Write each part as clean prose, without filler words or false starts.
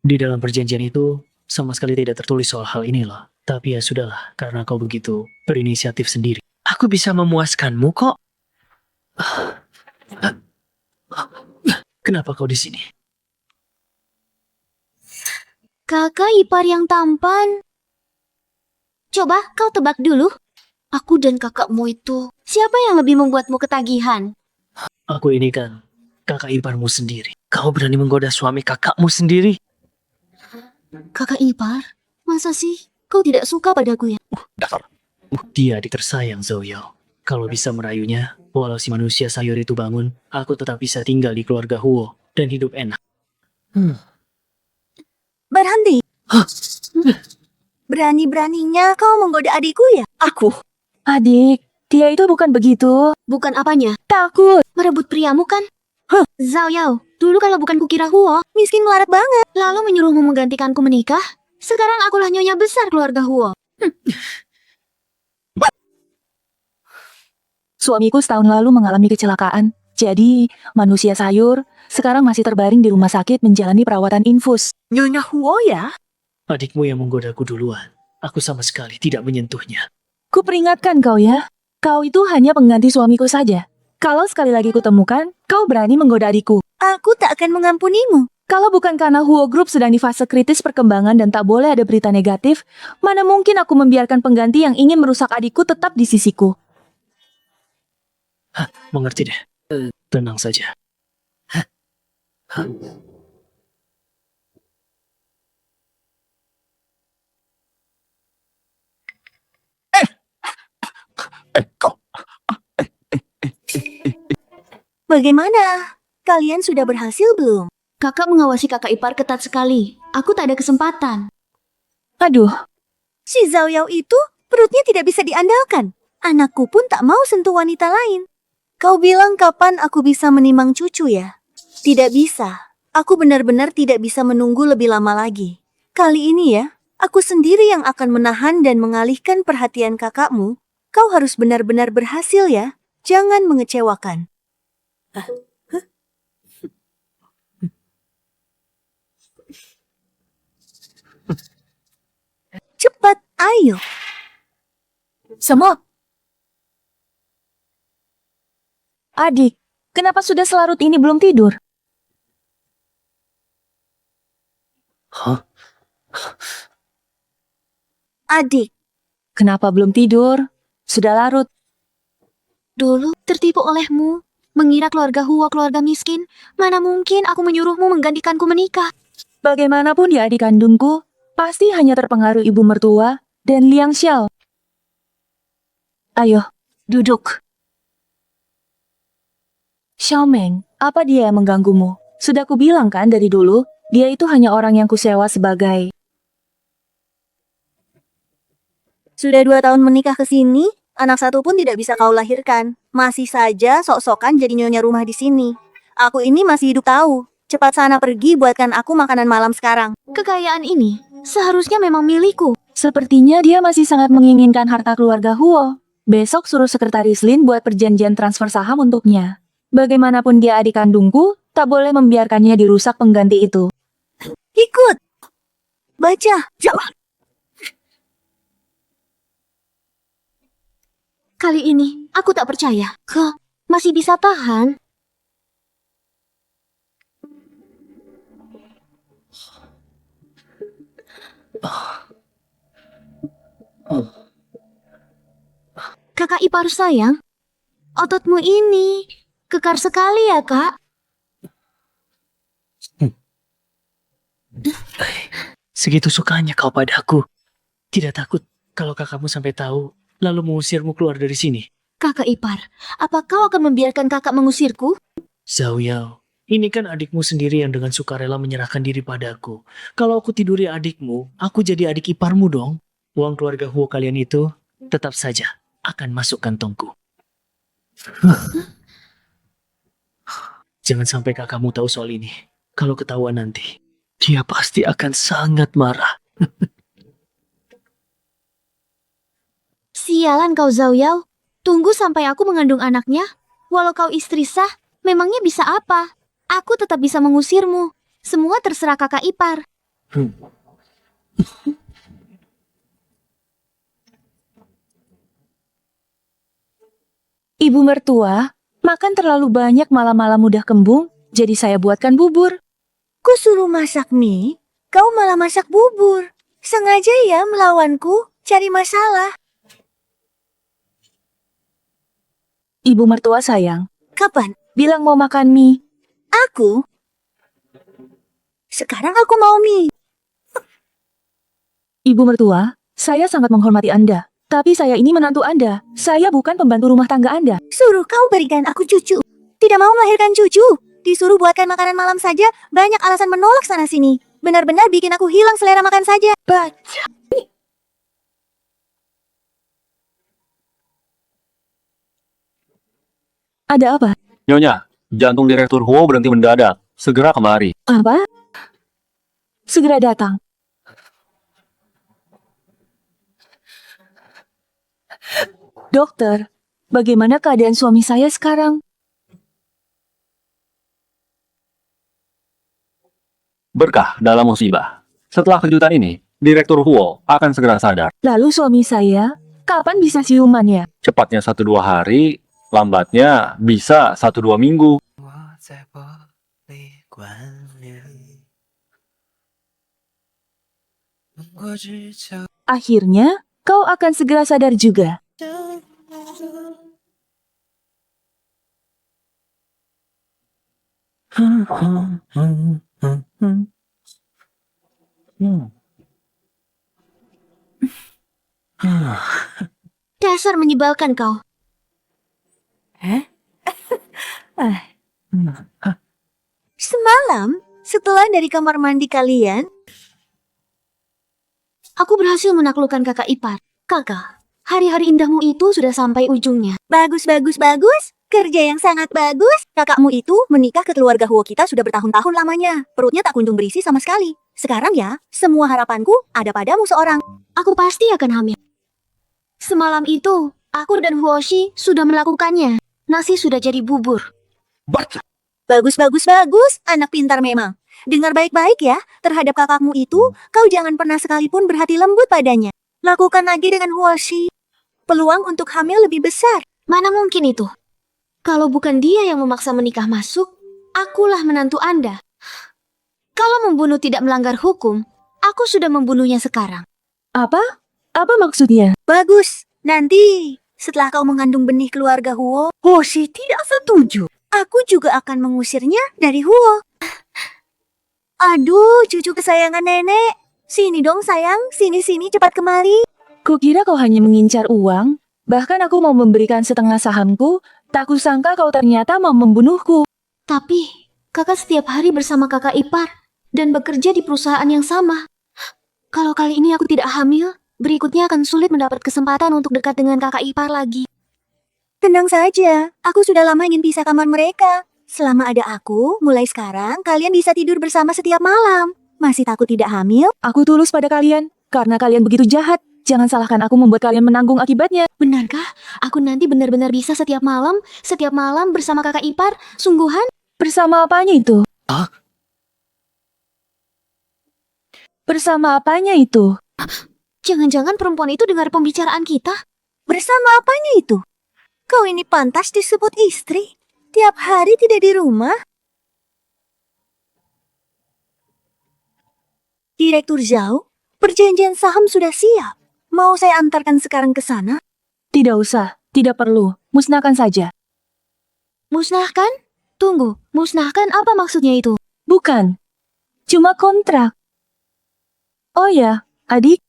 Di dalam perjanjian itu sama sekali tidak tertulis soal hal ini loh. Tapi ya sudahlah, karena kau begitu berinisiatif sendiri. Aku bisa memuaskanmu kok. Kenapa kau di sini? Kakak ipar yang tampan. Coba kau tebak dulu. Aku dan kakakmu itu, siapa yang lebih membuatmu ketagihan? Aku ini kan kakak iparmu sendiri. Kau berani menggoda suami kakakmu sendiri? Kakak ipar? Masa sih kau tidak suka padaku ya? Dasar. Dia adik tersayang Zhou Yao. Kalau bisa merayunya, walau si manusia sayur itu bangun, aku tetap bisa tinggal di keluarga Huo dan hidup enak. Berhenti. Berani-beraninya kau menggoda adikku ya? Aku. Adik, dia itu bukan begitu. Bukan apanya? Takut. Merebut priamu kan? Zhao Yao, dulu kalau bukan kukira Huo, miskin melarat banget. Lalu menyuruhmu menggantikanku menikah? Sekarang akulah nyonya besar keluarga Huo. Suamiku setahun lalu mengalami kecelakaan. Jadi, manusia sayur sekarang masih terbaring di rumah sakit menjalani perawatan infus. Nyonya Huo ya? Adikmu yang menggodaku duluan. Aku sama sekali tidak menyentuhnya. Ku peringatkan kau ya. Kau itu hanya pengganti suamiku saja. Kalau sekali lagi kutemukan, kau berani menggoda adikku. Aku tak akan mengampunimu. Kalau bukan karena Huo Group sedang di fase kritis perkembangan dan tak boleh ada berita negatif, mana mungkin aku membiarkan pengganti yang ingin merusak adikku tetap di sisiku. Mengerti deh. Tenang saja. Bagaimana? Kalian sudah berhasil belum? Kakak mengawasi kakak ipar ketat sekali. Aku tak ada kesempatan. Aduh, Si Zhao Yao itu perutnya tidak bisa diandalkan. Anakku pun tak mau sentuh wanita lain. Kau bilang kapan aku bisa menimang cucu ya? Tidak bisa. Aku benar-benar tidak bisa menunggu lebih lama lagi. Kali ini ya, aku sendiri yang akan menahan dan mengalihkan perhatian kakakmu. Kau harus benar-benar berhasil ya. Jangan mengecewakan. Cepat, ayo. semua. Adik, kenapa sudah selarut ini belum tidur? Hah? Adik, Kenapa belum tidur? Sudah larut. dulu tertipu olehmu. Mengira keluarga Huo keluarga miskin. Mana mungkin aku menyuruhmu menggantikanku menikah. Bagaimanapun dia adik kandungku, pasti hanya terpengaruh ibu mertua dan Liang Xiao. Ayo, duduk. Xiaomeng, apa dia yang mengganggumu? Sudah kubilang kan dari dulu, dia itu hanya orang yang kusewa sebagai... Sudah 2 tahun menikah ke sini, anak satu pun tidak bisa kau lahirkan. Masih saja sok-sokan jadi nyonya rumah di sini. Aku ini masih hidup tahu. Cepat sana pergi buatkan aku makanan malam sekarang. Kekayaan ini seharusnya memang milikku. Sepertinya dia masih sangat menginginkan harta keluarga Huo. Besok suruh sekretaris Lin buat perjanjian transfer saham untuknya. Bagaimanapun dia adik kandungku, tak boleh membiarkannya dirusak pengganti itu. Ikut. Baca. Jalan. Kali ini aku tak percaya. Kau masih bisa tahan? Kakak ipar sayang, ototmu ini kekar sekali ya kak. Segitu sukanya kau padaku. Tidak takut kalau kakakmu sampai tahu, lalu mengusirmu keluar dari sini. Kakak ipar, apa kau akan membiarkan kakak mengusirku? Zhao Yao, ini kan adikmu sendiri yang dengan sukarela menyerahkan diri padaku. Kalau aku tiduri adikmu, aku jadi adik iparmu dong. Uang keluarga Huo kalian itu tetap saja akan masuk kantongku. Jangan sampai kakakmu tahu soal ini. Kalau ketahuan nanti, dia pasti akan sangat marah. Sialan kau Zhao Yao. Tunggu sampai aku mengandung anaknya. Walau kau istri sah, memangnya bisa apa? Aku tetap bisa mengusirmu. Semua terserah kakak ipar. Ibu mertua, makan terlalu banyak malam-malam mudah kembung, jadi saya buatkan bubur. Ku suruh masak mie, kau malah masak bubur. Sengaja ya melawanku, cari masalah. Ibu mertua sayang, Kapan? bilang mau makan mie. Aku? Sekarang aku mau mie. Ibu mertua, saya sangat menghormati Anda. Tapi saya ini menantu Anda. Saya bukan pembantu rumah tangga Anda. Suruh kau berikan aku cucu. Tidak mau melahirkan cucu. Disuruh buatkan makanan malam saja, banyak alasan menolak sana-sini. Benar-benar bikin aku hilang selera makan saja. Baca. Ada apa? Nyonya, jantung Direktur Huo berhenti mendadak. Segera kemari. Apa? Segera datang. Dokter, bagaimana keadaan suami saya sekarang? Berkah dalam musibah. Setelah kejutan ini, Direktur Huo akan segera sadar. Lalu suami saya, kapan bisa siuman ya? Cepatnya 1-2 hari, lambatnya bisa 1-2 minggu. 我在玻璃罐里，用过指甲 Akhirnya, kau akan segera sadar juga. Dasar menyebalkan kau. Semalam, setelah dari kamar mandi kalian, aku berhasil menaklukkan kakak ipar. Kakak, hari-hari indahmu itu sudah sampai ujungnya. Bagus, bagus, bagus. Kerja yang sangat bagus. Kakakmu itu menikah ke keluarga Huo kita sudah bertahun-tahun lamanya. Perutnya tak kunjung berisi sama sekali. Sekarang ya, semua harapanku ada padamu seorang. Aku pasti akan hamil. Semalam itu, aku dan Huoshi sudah melakukannya. Nasi sudah jadi bubur. Bagus, bagus, bagus. Anak pintar memang. Dengar baik-baik ya, terhadap kakakmu itu, kau jangan pernah sekalipun berhati lembut padanya. Lakukan lagi dengan Huoshi. Peluang untuk hamil lebih besar. Mana mungkin itu? Kalau bukan dia yang memaksa menikah masuk, akulah menantu Anda. Kalau membunuh tidak melanggar hukum, aku sudah membunuhnya sekarang. Apa? Apa maksudnya? Bagus. Nanti, setelah kau mengandung benih keluarga Huo, Hoshi tidak setuju. Aku juga akan mengusirnya dari Huo. Aduh, cucu kesayangan nenek. Sini dong sayang, sini-sini cepat kemari. Kukira kau hanya mengincar uang, bahkan aku mau memberikan setengah sahamku, tak kusangka kau ternyata mau membunuhku. Tapi, kakak setiap hari bersama kakak ipar dan bekerja di perusahaan yang sama. Kalau kali ini aku tidak hamil, berikutnya akan sulit mendapat kesempatan untuk dekat dengan kakak ipar lagi. Tenang saja, aku sudah lama ingin pisah kamar mereka. Selama ada aku, mulai sekarang kalian bisa tidur bersama setiap malam. Masih takut tidak hamil? Aku tulus pada kalian, karena kalian begitu jahat. Jangan salahkan aku membuat kalian menanggung akibatnya. Benarkah? Aku nanti benar-benar bisa setiap malam bersama kakak ipar? Sungguhan? Bersama apanya itu? Bersama apanya itu? Jangan-jangan perempuan itu dengar pembicaraan kita? Bersama apanya itu? Kau ini pantas disebut istri. Tiap hari tidak di rumah. Direktur Zhao, perjanjian saham sudah siap. Mau saya antarkan sekarang ke sana? Tidak usah, tidak perlu. Musnahkan saja. Musnahkan? Tunggu, musnahkan apa maksudnya itu? Bukan. Cuma kontrak. Oh ya, adik.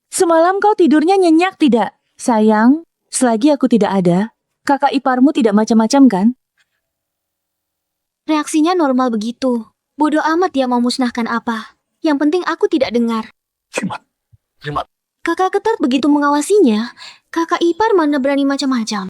Semalam kau tidurnya nyenyak tidak? Sayang, selagi aku tidak ada, kakak iparmu tidak macam-macam kan? Reaksinya normal begitu. Bodoh amat dia mau musnahkan apa. Yang penting aku tidak dengar. Jimat. Kakak ketat begitu mengawasinya, kakak ipar mana berani macam-macam.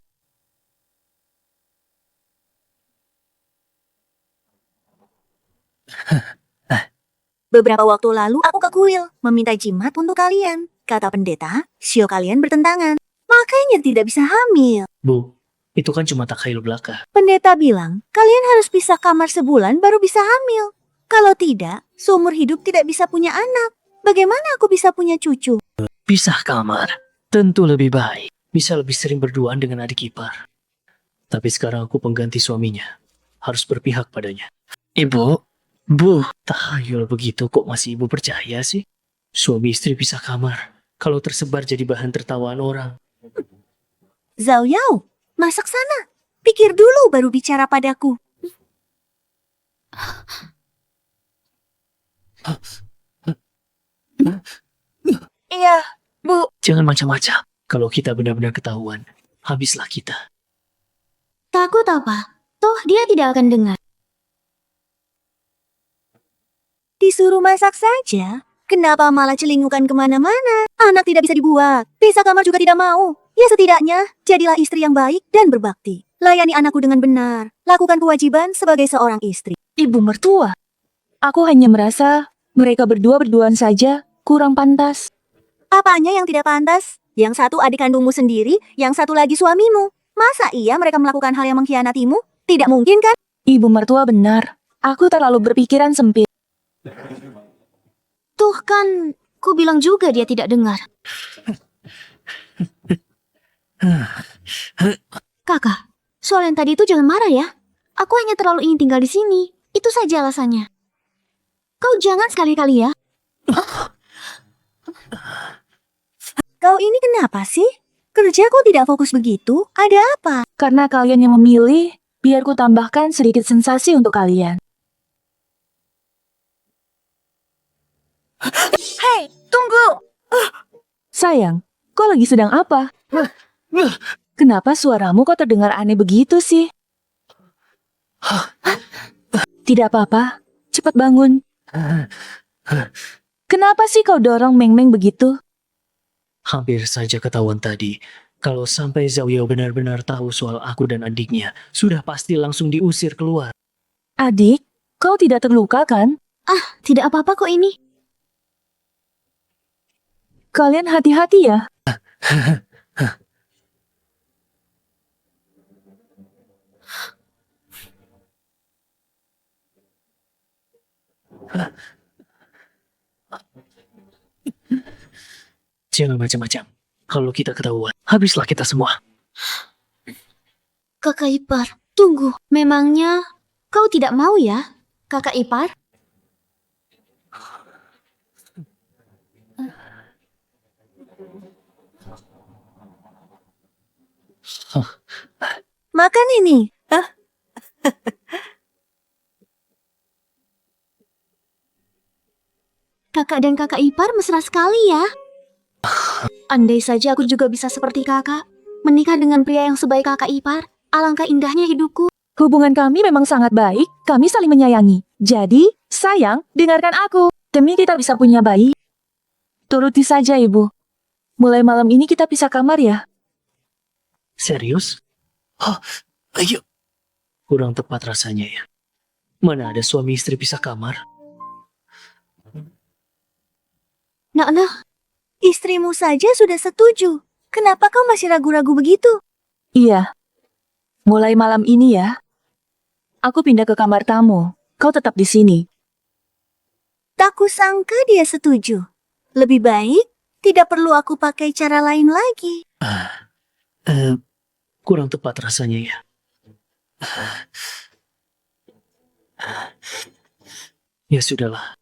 Beberapa waktu lalu aku ke kuil, meminta jimat untuk kalian. Kata pendeta, sio kalian bertentangan. makanya tidak bisa hamil. Bu, itu kan cuma takhayul belaka. Pendeta bilang, kalian harus pisah kamar sebulan baru bisa hamil. Kalau tidak, seumur hidup tidak bisa punya anak. Bagaimana aku bisa punya cucu? Pisah kamar, tentu lebih baik. Bisa lebih sering berduaan dengan adik ipar. Tapi sekarang aku pengganti suaminya. Harus berpihak padanya. Ibu, Bu, takhayul begitu kok masih ibu percaya sih? Suami istri pisah kamar. Kalau tersebar jadi bahan tertawaan orang. Zhao Yao, masak sana. Pikir dulu baru bicara padaku. Iya, Bu. Jangan macam-macam. Kalau kita benar-benar ketahuan, habislah kita. Takut apa? Toh dia tidak akan dengar. Disuruh masak saja. Kenapa malah celingukan kemana-mana? Anak tidak bisa dibuat. Pisah kamar juga tidak mau. Ya setidaknya, jadilah istri yang baik dan berbakti. Layani anakku dengan benar. Lakukan kewajiban sebagai seorang istri. Ibu mertua. Aku hanya merasa mereka berdua berduaan saja kurang pantas. Apanya yang tidak pantas? Yang satu adik kandungmu sendiri, yang satu lagi suamimu. Masa iya mereka melakukan hal yang mengkhianatimu? Tidak mungkin kan? Ibu mertua benar. Aku terlalu berpikiran sempit. Tuh kan, ku bilang juga dia tidak dengar. Kakak, soal yang tadi itu jangan marah ya. Aku hanya terlalu ingin tinggal di sini. Itu saja alasannya. Kau jangan sekali-kali ya. Kau ini kenapa sih? Kerja kok tidak fokus begitu? Ada apa? Karena kalian yang memilih, biar ku tambahkan sedikit sensasi untuk kalian. Hei, tunggu! Sayang, kau lagi sedang apa? Kenapa suaramu kok terdengar aneh begitu sih? Tidak apa-apa, cepat bangun. Kenapa sih kau dorong Meng-Meng begitu? Hampir saja ketahuan tadi. Kalau sampai Zhao Yao benar-benar tahu soal aku dan adiknya, sudah pasti langsung diusir keluar. Adik, kau tidak terluka kan? Tidak apa-apa kok ini. Kalian hati-hati ya. Jangan macam-macam. Kalau kita ketahuan, habislah kita semua. Kakak ipar, tunggu. Memangnya kau tidak mau ya, kakak ipar? Makan ini. Kakak dan kakak ipar mesra sekali ya. Andai saja aku juga bisa seperti kakak, menikah dengan pria yang sebaik kakak ipar, alangkah indahnya hidupku. Hubungan kami memang sangat baik, kami saling menyayangi. Jadi, sayang, dengarkan aku. Demi kita bisa punya bayi. Turuti saja, Ibu. Mulai malam ini kita pisah kamar ya. Serius? Ayo. Kurang tepat rasanya ya. Mana ada suami istri pisah kamar? Nak, istrimu saja sudah setuju. Kenapa kau masih ragu-ragu begitu? Iya. Mulai malam ini ya. Aku pindah ke kamar tamu. Kau tetap di sini. Tak kusangka dia setuju. Lebih baik, tidak perlu aku pakai cara lain lagi. Kurang tepat rasanya ya. Ya sudahlah.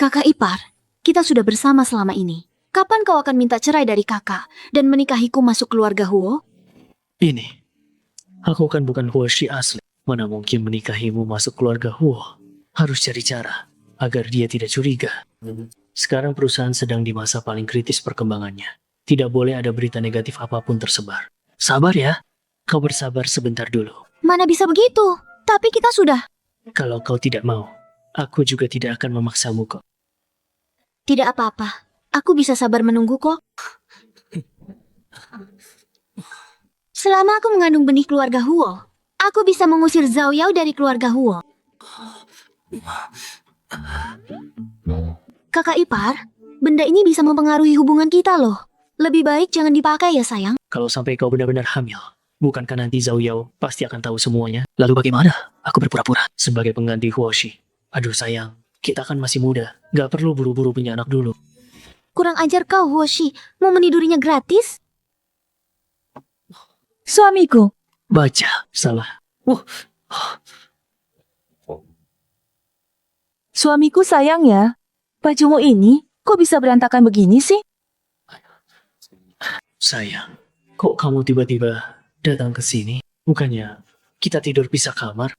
Kakak ipar, kita sudah bersama selama ini. Kapan kau akan minta cerai dari kakak dan menikahiku masuk keluarga Huo? Ini. Aku kan bukan Huo Shi asli. Mana mungkin menikahimu masuk keluarga Huo. Harus cari cara agar dia tidak curiga. Sekarang perusahaan sedang di masa paling kritis perkembangannya. Tidak boleh ada berita negatif apapun tersebar. Sabar ya. Kau bersabar sebentar dulu. Mana bisa begitu? Tapi kita sudah. Kalau kau tidak mau, aku juga tidak akan memaksamu kok. Tidak apa-apa. Aku bisa sabar menunggu kok. Selama aku mengandung benih keluarga Huo, aku bisa mengusir Zhao Yao dari keluarga Huo. Kakak ipar, benda ini bisa mempengaruhi hubungan kita loh. Lebih baik jangan dipakai ya sayang. Kalau sampai kau benar-benar hamil, bukankah nanti Zhao Yao pasti akan tahu semuanya? Lalu bagaimana? Aku berpura-pura sebagai pengganti Huoshi. Aduh sayang, kita kan masih muda. Gak perlu buru-buru punya anak dulu. Kurang ajar kau Huoshi, mau menidurinya gratis? Suamiku, Baca, salah. suamiku sayang ya. Bajumu ini kok bisa berantakan begini sih? Sayang, kok kamu tiba-tiba datang ke sini? Bukannya kita tidur pisah kamar?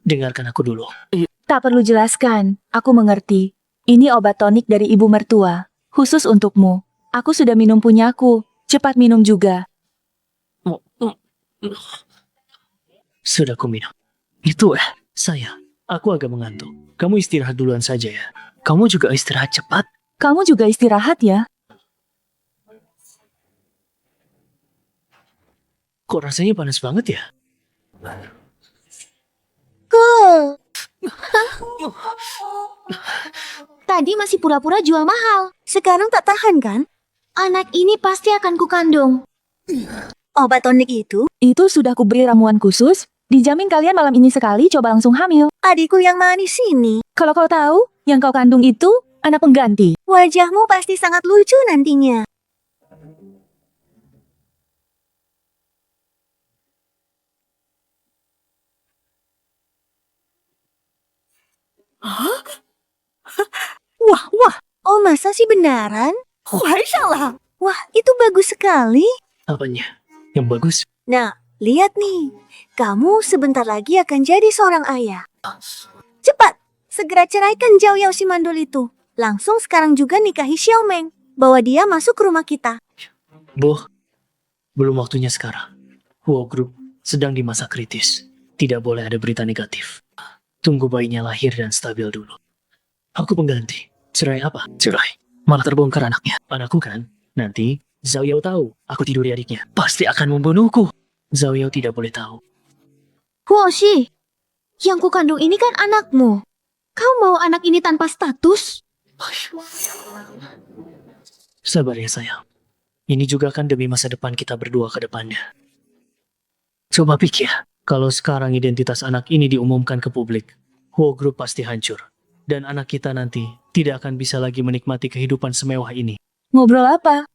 Dengarkan aku dulu. Tak perlu jelaskan, aku mengerti. Ini obat tonik dari ibu mertua, khusus untukmu. Aku sudah minum punyaku, cepat minum juga. Sudah ku minum. Itu sayang, aku agak mengantuk. Kamu istirahat duluan saja ya. Kamu juga istirahat cepat. Kamu juga istirahat ya. Kok rasanya panas banget ya? Tadi masih pura-pura jual mahal. Sekarang tak tahan kan? Anak ini pasti akan kukandung. Obat tonik itu? Itu sudah kuberi ramuan khusus, dijamin kalian malam ini sekali coba langsung hamil. Adikku yang manis ini. Kalau kau tahu, yang kau kandung itu anak pengganti. Wajahmu pasti sangat lucu nantinya. Wah, Oh masa sih benaran? Wah, itu bagus sekali. Apanya? Yang bagus? Nah, lihat nih. Kamu sebentar lagi akan jadi seorang ayah. Cepat, segera ceraikan Zhao Yao si mandul itu. Langsung sekarang juga nikahi Xiao Meng. Bawa dia masuk ke rumah kita. Boh, belum waktunya sekarang. Huo Group sedang di masa kritis. Tidak boleh ada berita negatif. Tunggu bayinya lahir dan stabil dulu. Aku pengganti. Cerai apa? Cerai. Malah terbongkar anaknya. Anakku kan? Nanti Zhao Yao tahu aku tiduri adiknya. Pasti akan membunuhku. Zhao Yao tidak boleh tahu. Huoshi, yang kukandung ini kan anakmu. Kau mau anak ini tanpa status? Sabar ya sayang. Ini juga kan demi masa depan kita berdua ke depannya. Coba pikir, kalau sekarang identitas anak ini diumumkan ke publik, Huo Group pasti hancur. Dan anak kita nanti tidak akan bisa lagi menikmati kehidupan semewah ini. ngobrol apa?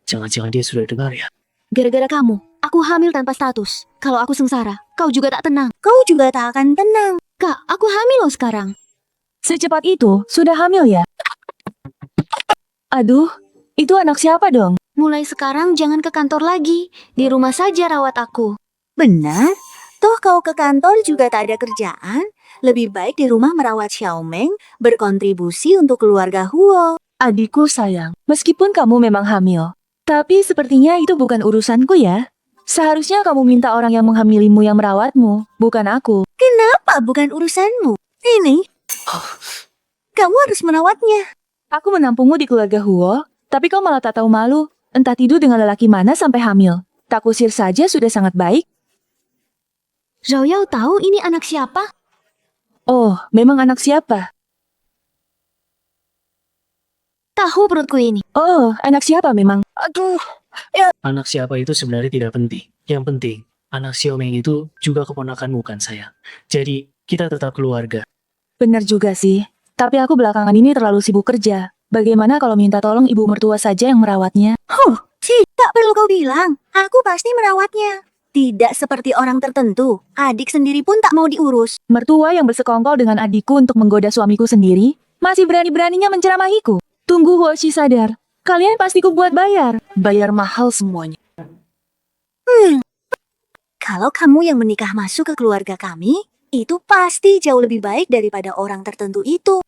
Jangan-jangan dia sudah dengar ya. Gara-gara kamu, aku hamil tanpa status. Kalau aku sengsara, kau juga tak tenang. Kau juga tak akan tenang. Kak, aku hamil loh sekarang. Secepat itu, sudah hamil ya? Aduh, itu anak siapa dong? Mulai sekarang jangan ke kantor lagi. Di rumah saja rawat aku. Benar? Toh kau ke kantor juga tak ada kerjaan. Lebih baik di rumah merawat Xiao Meng, berkontribusi untuk keluarga Huo. Adikku sayang, meskipun kamu memang hamil, tapi sepertinya itu bukan urusanku ya. Seharusnya kamu minta orang yang menghamilimu yang merawatmu, bukan aku. Kenapa bukan urusanmu? Ini, kamu harus merawatnya. Aku menampungmu di keluarga Huo, tapi kau malah tak tahu malu. Entah tidur dengan lelaki mana sampai hamil. Tak kusir saja sudah sangat baik. Zhao Yao tahu ini anak siapa? Oh, memang anak siapa? Tahu perutku ini. Oh, anak siapa memang? Aduh. Anak siapa itu sebenarnya tidak penting. Yang penting, anak Xiao Meng itu juga keponakanmu kan sayang. Jadi, kita tetap keluarga. Benar juga sih. Tapi aku belakangan ini terlalu sibuk kerja. Bagaimana kalau minta tolong ibu mertua saja yang merawatnya? Tak perlu kau bilang. Aku pasti merawatnya. Tidak seperti orang tertentu. Adik sendiri pun tak mau diurus. Mertua yang bersekongkol dengan adikku untuk menggoda suamiku sendiri, masih berani-beraninya menceramahiku. Tunggu Huoshi sadar. Kalian pasti kubuat bayar. Bayar mahal semuanya. Kalau kamu yang menikah masuk ke keluarga kami, itu pasti jauh lebih baik daripada orang tertentu itu.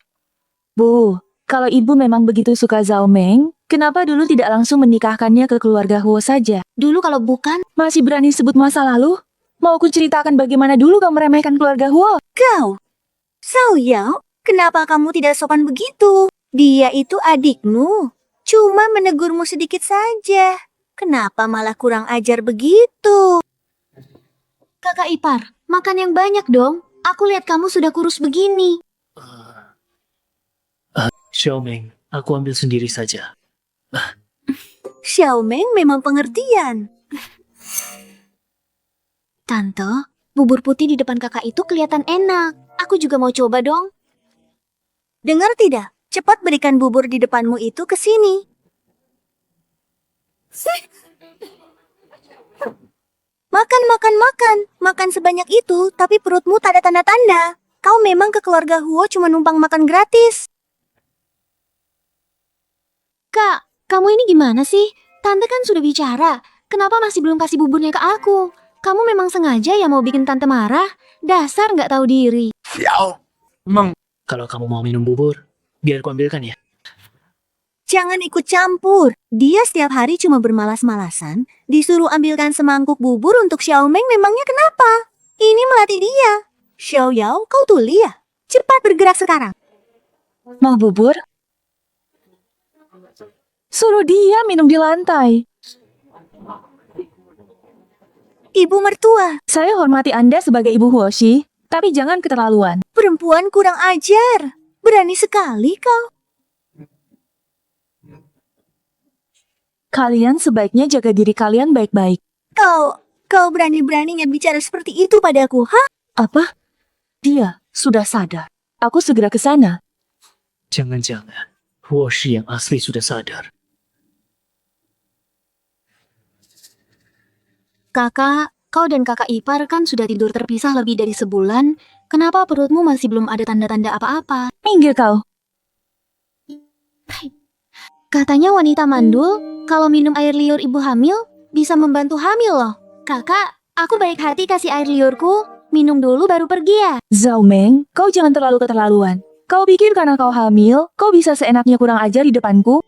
Bu, Kalau ibu memang begitu suka Zhao Meng, kenapa dulu tidak langsung menikahkannya ke keluarga Huo saja? Dulu kalau bukan, Masih berani sebut masa lalu? Mau aku ceritakan bagaimana dulu kau meremehkan keluarga Huo? kau. Xiao Yao, kenapa kamu tidak sopan begitu? Dia itu adikmu. Cuma menegurmu sedikit saja. Kenapa malah kurang ajar begitu? Kakak ipar, makan yang banyak dong. Aku lihat kamu sudah kurus begini. Xiaomeng, aku ambil sendiri saja. Xiao Meng memang pengertian. Tante, bubur putih di depan kakak itu kelihatan enak. Aku juga mau coba dong. Dengar tidak? Cepat berikan bubur di depanmu itu ke sini. Makan, makan, makan. Makan sebanyak itu, tapi perutmu tak ada tanda-tanda. Kau memang ke keluarga Huo cuma numpang makan gratis. Kak, kamu ini gimana sih? Tante kan sudah bicara. Kenapa masih belum kasih buburnya ke aku? Kamu memang sengaja ya mau bikin tante marah? Dasar nggak tahu diri. Kalau kamu mau minum bubur, biar aku ambilkan ya. Jangan ikut campur. Dia setiap hari cuma bermalas-malasan. Disuruh ambilkan semangkuk bubur untuk Xiao Meng, memangnya kenapa? Ini melatih dia. Xiao Yao, kau tuli ya? Cepat bergerak sekarang. Mau bubur? Suruh dia minum di lantai. Ibu mertua, Saya hormati Anda sebagai ibu Huoshi, tapi jangan keterlaluan. perempuan kurang ajar. Berani sekali kau. Kalian sebaiknya jaga diri kalian baik-baik. Kau berani-beraninya bicara seperti itu padaku, hah? Apa? Dia sudah sadar. Aku segera ke sana. Jangan-jangan, Huo Shi yang asli sudah sadar. Kakak, kau dan kakak ipar kan sudah tidur terpisah lebih dari sebulan. Kenapa perutmu masih belum ada tanda-tanda apa-apa? Minggir kau. Katanya wanita mandul, kalau minum air liur ibu hamil, bisa membantu hamil loh. Kakak, aku baik hati kasih air liurku. Minum dulu baru pergi ya. Zhao Meng, kau jangan terlalu keterlaluan. Kau pikir karena kau hamil, kau bisa seenaknya kurang ajar di depanku?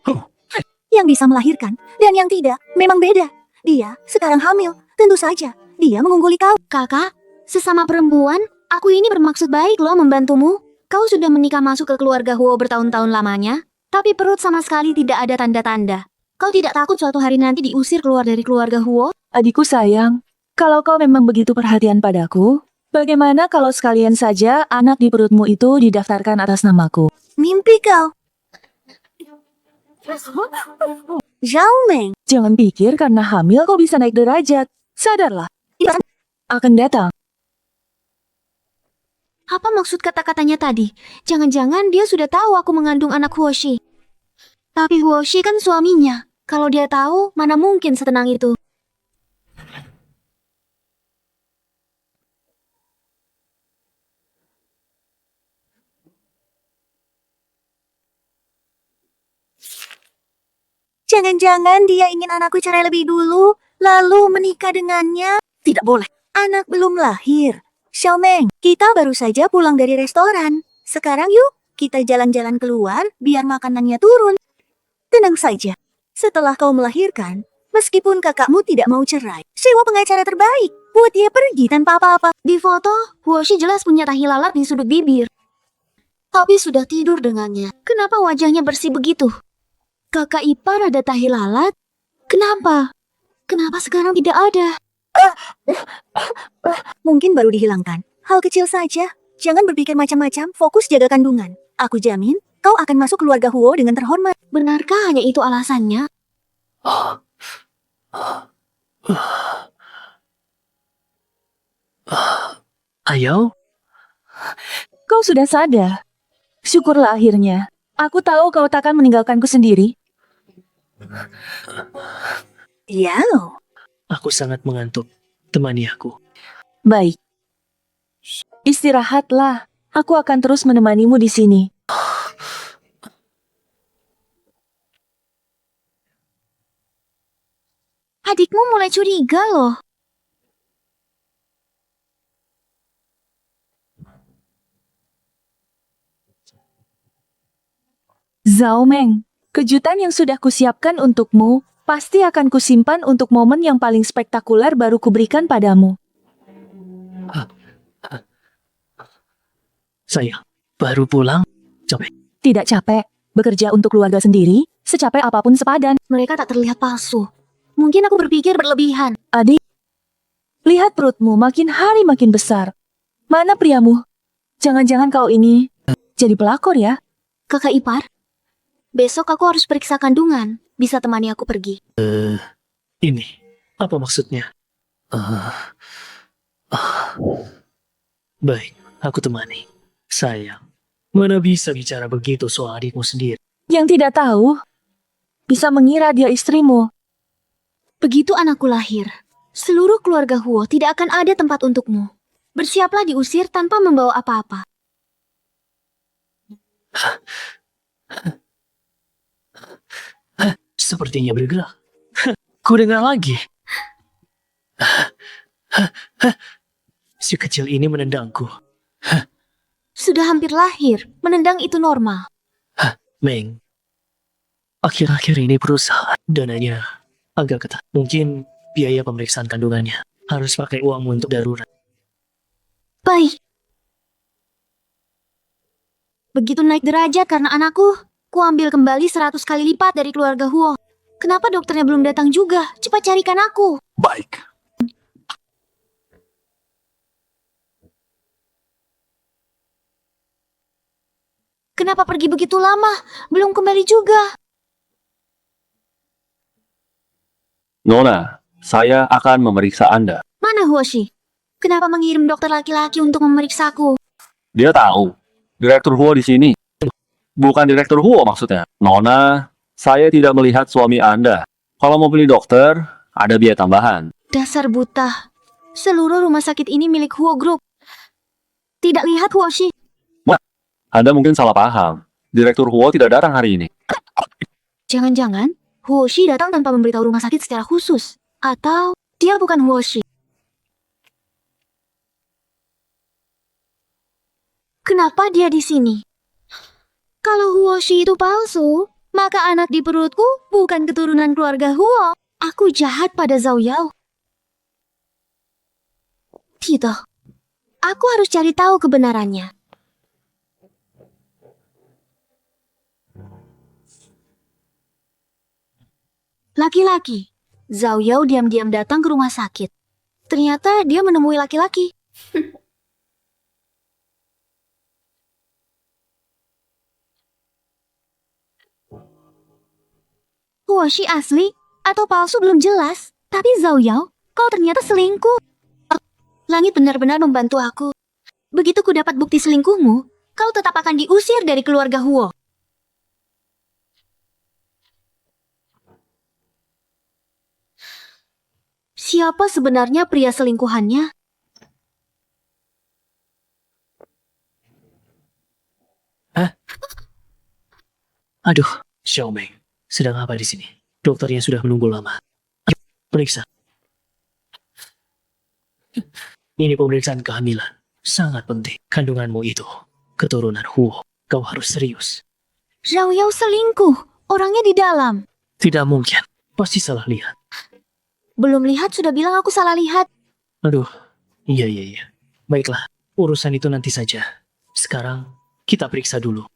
Yang bisa melahirkan, dan yang tidak, memang beda. Dia sekarang hamil, tentu saja. Dia mengungguli kau. Kakak, sesama perempuan, aku ini bermaksud baik loh membantumu. Kau sudah menikah masuk ke keluarga Huo bertahun-tahun lamanya, tapi perut sama sekali tidak ada tanda-tanda. Kau tidak takut suatu hari nanti diusir keluar dari keluarga Huo? Adikku sayang, kalau kau memang begitu perhatian padaku, bagaimana kalau sekalian saja anak di perutmu itu didaftarkan atas namaku? Mimpi kau. Zhao Meng, Jangan pikir karena hamil kau bisa naik derajat. Sadarlah. Akan datang. apa maksud kata-katanya tadi? Jangan-jangan dia sudah tahu aku mengandung anak Huoshi. Tapi Huoshi kan suaminya. Kalau dia tahu, mana mungkin setenang itu. Jangan-jangan dia ingin anakku cerai lebih dulu, lalu menikah dengannya. Tidak boleh. Anak belum lahir. Xiao Meng, kita baru saja pulang dari restoran. Sekarang yuk, kita jalan-jalan keluar biar makanannya turun. Tenang saja. Setelah kau melahirkan, meskipun kakakmu tidak mau cerai, sewa pengacara terbaik. Buat dia pergi tanpa apa-apa. Di foto, Huoshi jelas punya tahi lalat di sudut bibir. Tapi sudah tidur dengannya. Kenapa wajahnya bersih begitu? Kakak ipar ada tahi lalat? Kenapa? Kenapa sekarang tidak ada? Mungkin baru dihilangkan. Hal kecil saja. Jangan berpikir macam-macam, fokus jaga kandungan. Aku jamin, kau akan masuk keluarga Huo dengan terhormat. Benarkah hanya itu alasannya? Ayo, Kau sudah sadar. Syukurlah akhirnya. Aku tahu kau takkan meninggalkanku sendiri. Yao. aku sangat mengantuk. Temani aku. Baik. Istirahatlah. Aku akan terus menemanimu di sini. Adikmu mulai curiga loh. Zhao Meng, kejutan yang sudah kusiapkan untukmu, pasti akan kusimpan untuk momen yang paling spektakuler baru kuberikan padamu. Sayang, baru pulang? Capek. Tidak capek, bekerja untuk keluarga sendiri, secapek apapun sepadan. Mereka tak terlihat palsu. Mungkin aku berpikir berlebihan. Adik, lihat perutmu makin hari makin besar. Mana priamu? Jangan-jangan kau ini jadi pelakor ya? Kakak ipar, besok aku harus periksa kandungan. Bisa temani aku pergi. Ini, apa maksudnya? Baik, aku temani. Sayang, mana bisa bicara begitu soal adikmu sendiri? Yang tidak tahu, bisa mengira dia istrimu. Begitu anakku lahir, seluruh keluarga Huo tidak akan ada tempat untukmu. Bersiaplah diusir tanpa membawa apa-apa. Sepertinya bergerak. Ku dengar lagi. Si kecil ini menendangku. Sudah hampir lahir, menendang itu normal. Meng, akhir-akhir ini perusahaan dananya agak ketat. Mungkin biaya pemeriksaan kandungannya harus pakai uang untuk darurat. Baik. Begitu naik derajat karena anakku, ku ambil kembali 100 kali lipat dari keluarga Huo. Kenapa dokternya belum datang juga? Cepat carikan aku. Baik. Kenapa pergi begitu lama? Belum kembali juga. Nona, saya akan memeriksa Anda. Mana Huoshi? Kenapa mengirim dokter laki-laki untuk memeriksaku? Dia tahu. Direktur Huo di sini. Bukan Direktur Huo maksudnya. Nona, saya tidak melihat suami Anda. Kalau mau beli dokter, ada biaya tambahan. Dasar buta. Seluruh rumah sakit ini milik Huo Group. Tidak lihat Huoshi. Anda mungkin salah paham. Direktur Huo tidak datang hari ini. Jangan-jangan Huoshi datang tanpa memberitahu rumah sakit secara khusus. Atau dia bukan Huoshi. Kenapa dia di sini? Kalau Huoshi itu palsu, maka anak di perutku bukan keturunan keluarga Huo. Aku jahat pada Zhao Yao. Tidak. Aku harus cari tahu kebenarannya. Laki-laki. Zhao Yao diam-diam datang ke rumah sakit. Ternyata dia menemui laki-laki. Huoshi asli atau palsu belum jelas. Tapi Zhao Yao, kau ternyata selingkuh. Langit benar-benar membantu aku. Begitu ku dapat bukti selingkuhmu, kau tetap akan diusir dari keluarga Huo. Siapa sebenarnya pria selingkuhannya? Aduh, Xiaomeng, sedang apa di sini? Dokternya sudah menunggu lama. Ayo, periksa. Ini pemeriksaan kehamilan. Sangat penting. Kandunganmu itu keturunan Huo. Kau harus serius. Zhao Yao selingkuh. Orangnya di dalam. Tidak mungkin. Pasti salah lihat. Belum lihat sudah bilang aku salah lihat. Aduh, iya. Baiklah, urusan itu nanti saja. Sekarang, kita periksa dulu.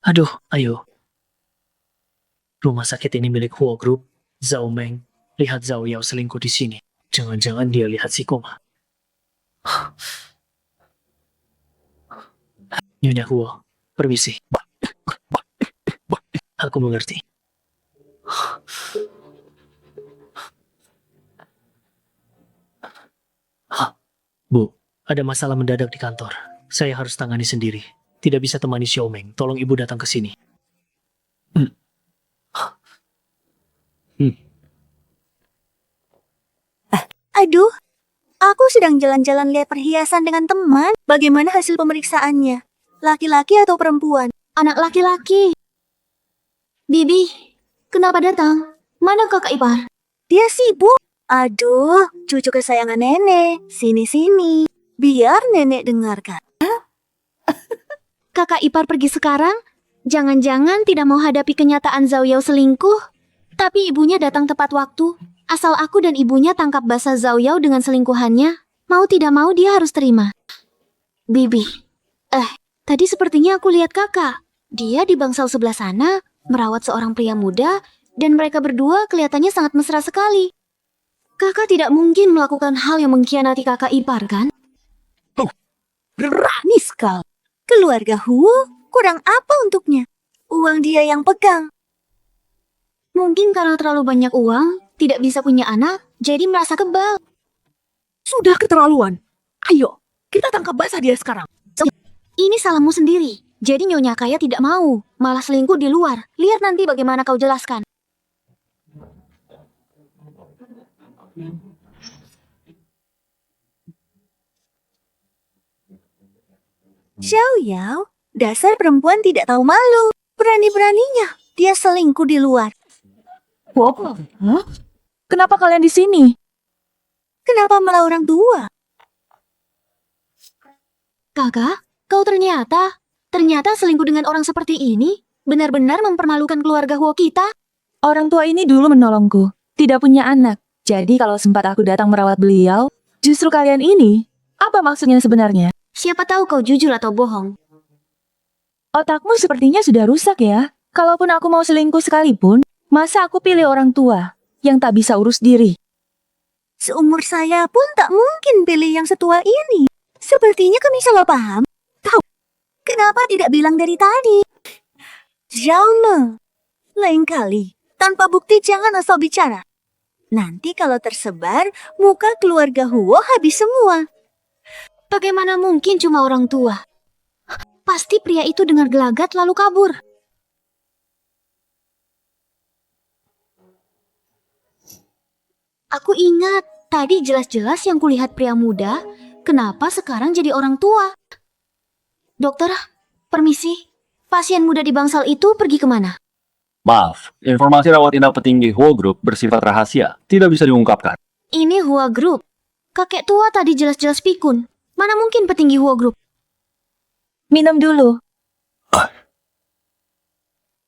Aduh, ayo. Rumah sakit ini milik Huo Group. Zhao Meng, lihat Zhao Yao selingkuh di sini. Jangan-jangan dia lihat si koma. Nyonya Huo, permisi. Aku mengerti. Bu, ada masalah mendadak di kantor. Saya harus tangani sendiri. Tidak bisa temani Xiaomeng. Tolong ibu datang ke sini. Aduh, aku sedang jalan-jalan lihat perhiasan dengan teman. Bagaimana hasil pemeriksaannya? Laki-laki atau perempuan? Anak laki-laki. Bibi, kenapa datang? Mana kakak ipar? Dia sibuk. Aduh, cucu kesayangan nenek. Sini-sini. Biar nenek dengarkan. Kakak ipar pergi sekarang? Jangan-jangan tidak mau hadapi kenyataan Zhao Yao selingkuh? Tapi ibunya datang tepat waktu. Asal aku dan ibunya tangkap basah Zhao Yao dengan selingkuhannya, mau tidak mau dia harus terima. Bibi, tadi sepertinya aku lihat kakak. Dia di bangsal sebelah sana, merawat seorang pria muda, dan mereka berdua kelihatannya sangat mesra sekali. Kakak tidak mungkin melakukan hal yang mengkhianati kakak ipar, kan? Berani sekali. Keluarga Huo kurang apa untuknya? Uang dia yang pegang. Mungkin karena terlalu banyak uang, tidak bisa punya anak, jadi merasa kebal. Sudah keterlaluan. Ayo, kita tangkap basah dia sekarang. Ini salahmu sendiri. Jadi Nyonya Kaya tidak mau, malah selingkuh di luar. Lihat nanti bagaimana kau jelaskan. Xiao Yao, dasar perempuan tidak tahu malu. Berani-beraninya dia selingkuh di luar. Wow. Hah? Kenapa kalian di sini? Kenapa malah orang tua? Kakak, kau ternyata selingkuh dengan orang seperti ini? Benar-benar mempermalukan keluarga Huo kita? Orang tua ini dulu menolongku, tidak punya anak. Jadi kalau sempat aku datang merawat beliau, justru kalian ini, apa maksudnya sebenarnya? Siapa tahu kau jujur atau bohong. Otakmu sepertinya sudah rusak ya. Kalaupun aku mau selingkuh sekalipun, masa aku pilih orang tua yang tak bisa urus diri? Seumur saya pun tak mungkin pilih yang setua ini. Sepertinya kami salah paham. Tahu, kenapa tidak bilang dari tadi? Zhao, lain kali, tanpa bukti jangan asal bicara. Nanti kalau tersebar, muka keluarga Huo habis semua. Bagaimana mungkin cuma orang tua? Pasti pria itu dengar gelagat lalu kabur. Aku ingat, tadi jelas-jelas yang kulihat pria muda, kenapa sekarang jadi orang tua? Dokter, permisi. Pasien muda di bangsal itu pergi kemana? Maaf, informasi rawat inap petinggi Huo Group bersifat rahasia, tidak bisa diungkapkan. Ini Hua Group. Kakek tua tadi jelas-jelas pikun. Mana mungkin petinggi Hua Group? Minum dulu.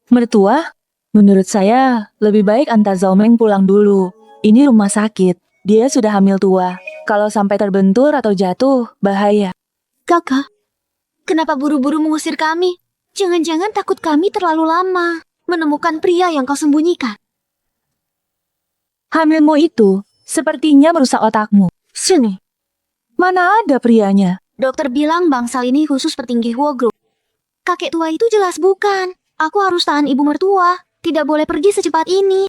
Mertua, menurut saya lebih baik Anta Zhao Meng pulang dulu. Ini rumah sakit. Dia sudah hamil tua. Kalau sampai terbentur atau jatuh, bahaya. Kakak, kenapa buru-buru mengusir kami? Jangan-jangan takut kami terlalu lama menemukan pria yang kau sembunyikan. Hamilmu itu sepertinya merusak otakmu. Sini. Mana ada prianya? Dokter bilang bangsal ini khusus petinggi Hua Group. Kakek tua itu jelas bukan. Aku harus tahan ibu mertua. Tidak boleh pergi secepat ini.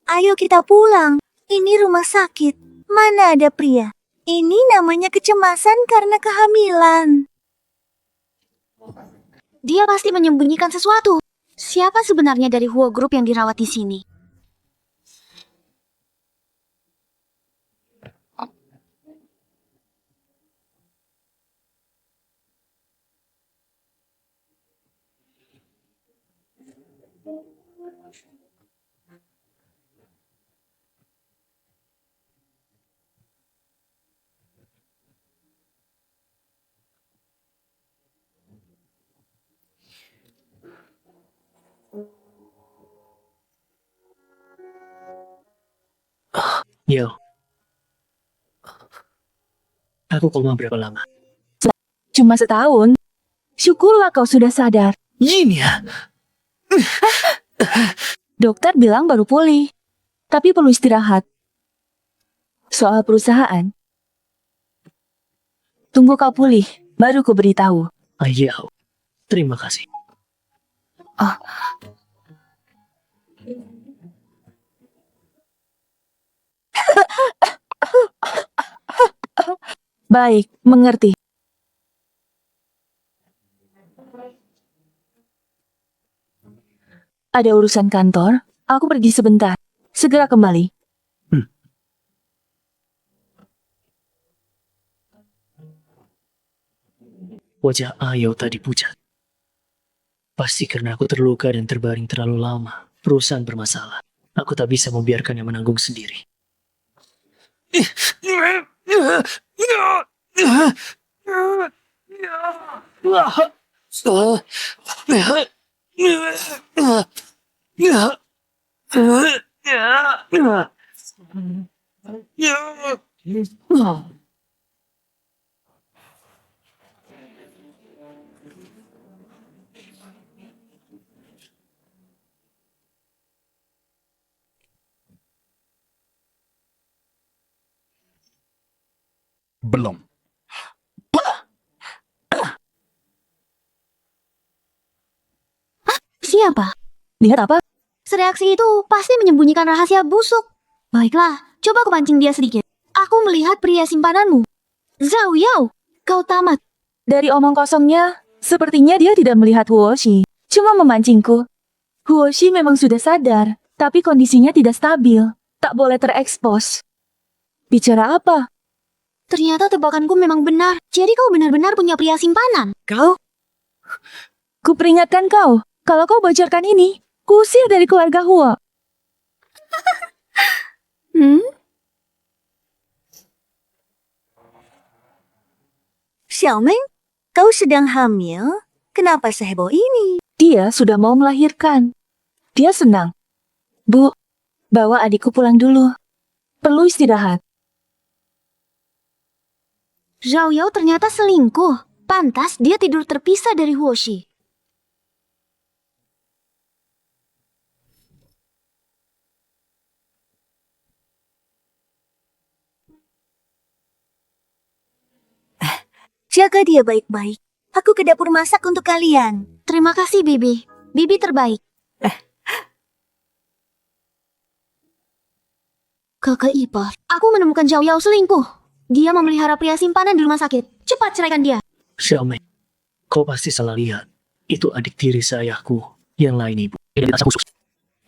Ayo kita pulang. Ini rumah sakit. Mana ada pria? Ini namanya kecemasan karena kehamilan. Dia pasti menyembunyikan sesuatu. Siapa sebenarnya dari Hua Group yang dirawat di sini? Yo. Aku koma berapa lama? Cuma setahun. Syukurlah kau sudah sadar. Ini ya. Dokter bilang baru pulih. Tapi perlu istirahat. Soal perusahaan. Tunggu kau pulih, baru ku beritahu. Ayo. Terima kasih. Baik, mengerti. Ada urusan kantor, aku pergi sebentar. Segera kembali. Wajah Ayo tadi pucat. Pasti karena aku terluka dan terbaring terlalu lama. Perusahaan bermasalah. Aku tak bisa membiarkannya menanggung sendiri. Belum. Siapa? Lihat apa? Sereaksi itu pasti menyembunyikan rahasia busuk. Baiklah, coba aku pancing dia sedikit. Aku melihat pria simpananmu. Zhao Yao, kau tamat. Dari omong kosongnya, sepertinya dia tidak melihat Huoshi, cuma memancingku. Huoshi memang sudah sadar, tapi kondisinya tidak stabil, tak boleh terekspos. Bicara apa? Ternyata tebakanku memang benar. Jadi kau benar-benar punya pria simpanan. Kau? Kuperingatkan kau, kalau kau bocorkan ini, kusir dari keluarga Huo. Xiaomeng, kau sedang hamil? Kenapa seheboh ini? Dia sudah mau melahirkan. Dia senang. Bu, bawa adikku pulang dulu. Perlu istirahat. Zhao Yao ternyata selingkuh. Pantas dia tidur terpisah dari Huoshi. Jaga dia baik-baik. Aku ke dapur masak untuk kalian. Terima kasih, Bibi. Bibi terbaik. Kakak ipar, aku menemukan Zhao Yao selingkuh. Dia memelihara pria simpanan di rumah sakit. Cepat ceraikan dia. Xiaomei, kau pasti salah lihat. Itu adik tiri sayahku. Yang lain ibu. Dia rasa khusus.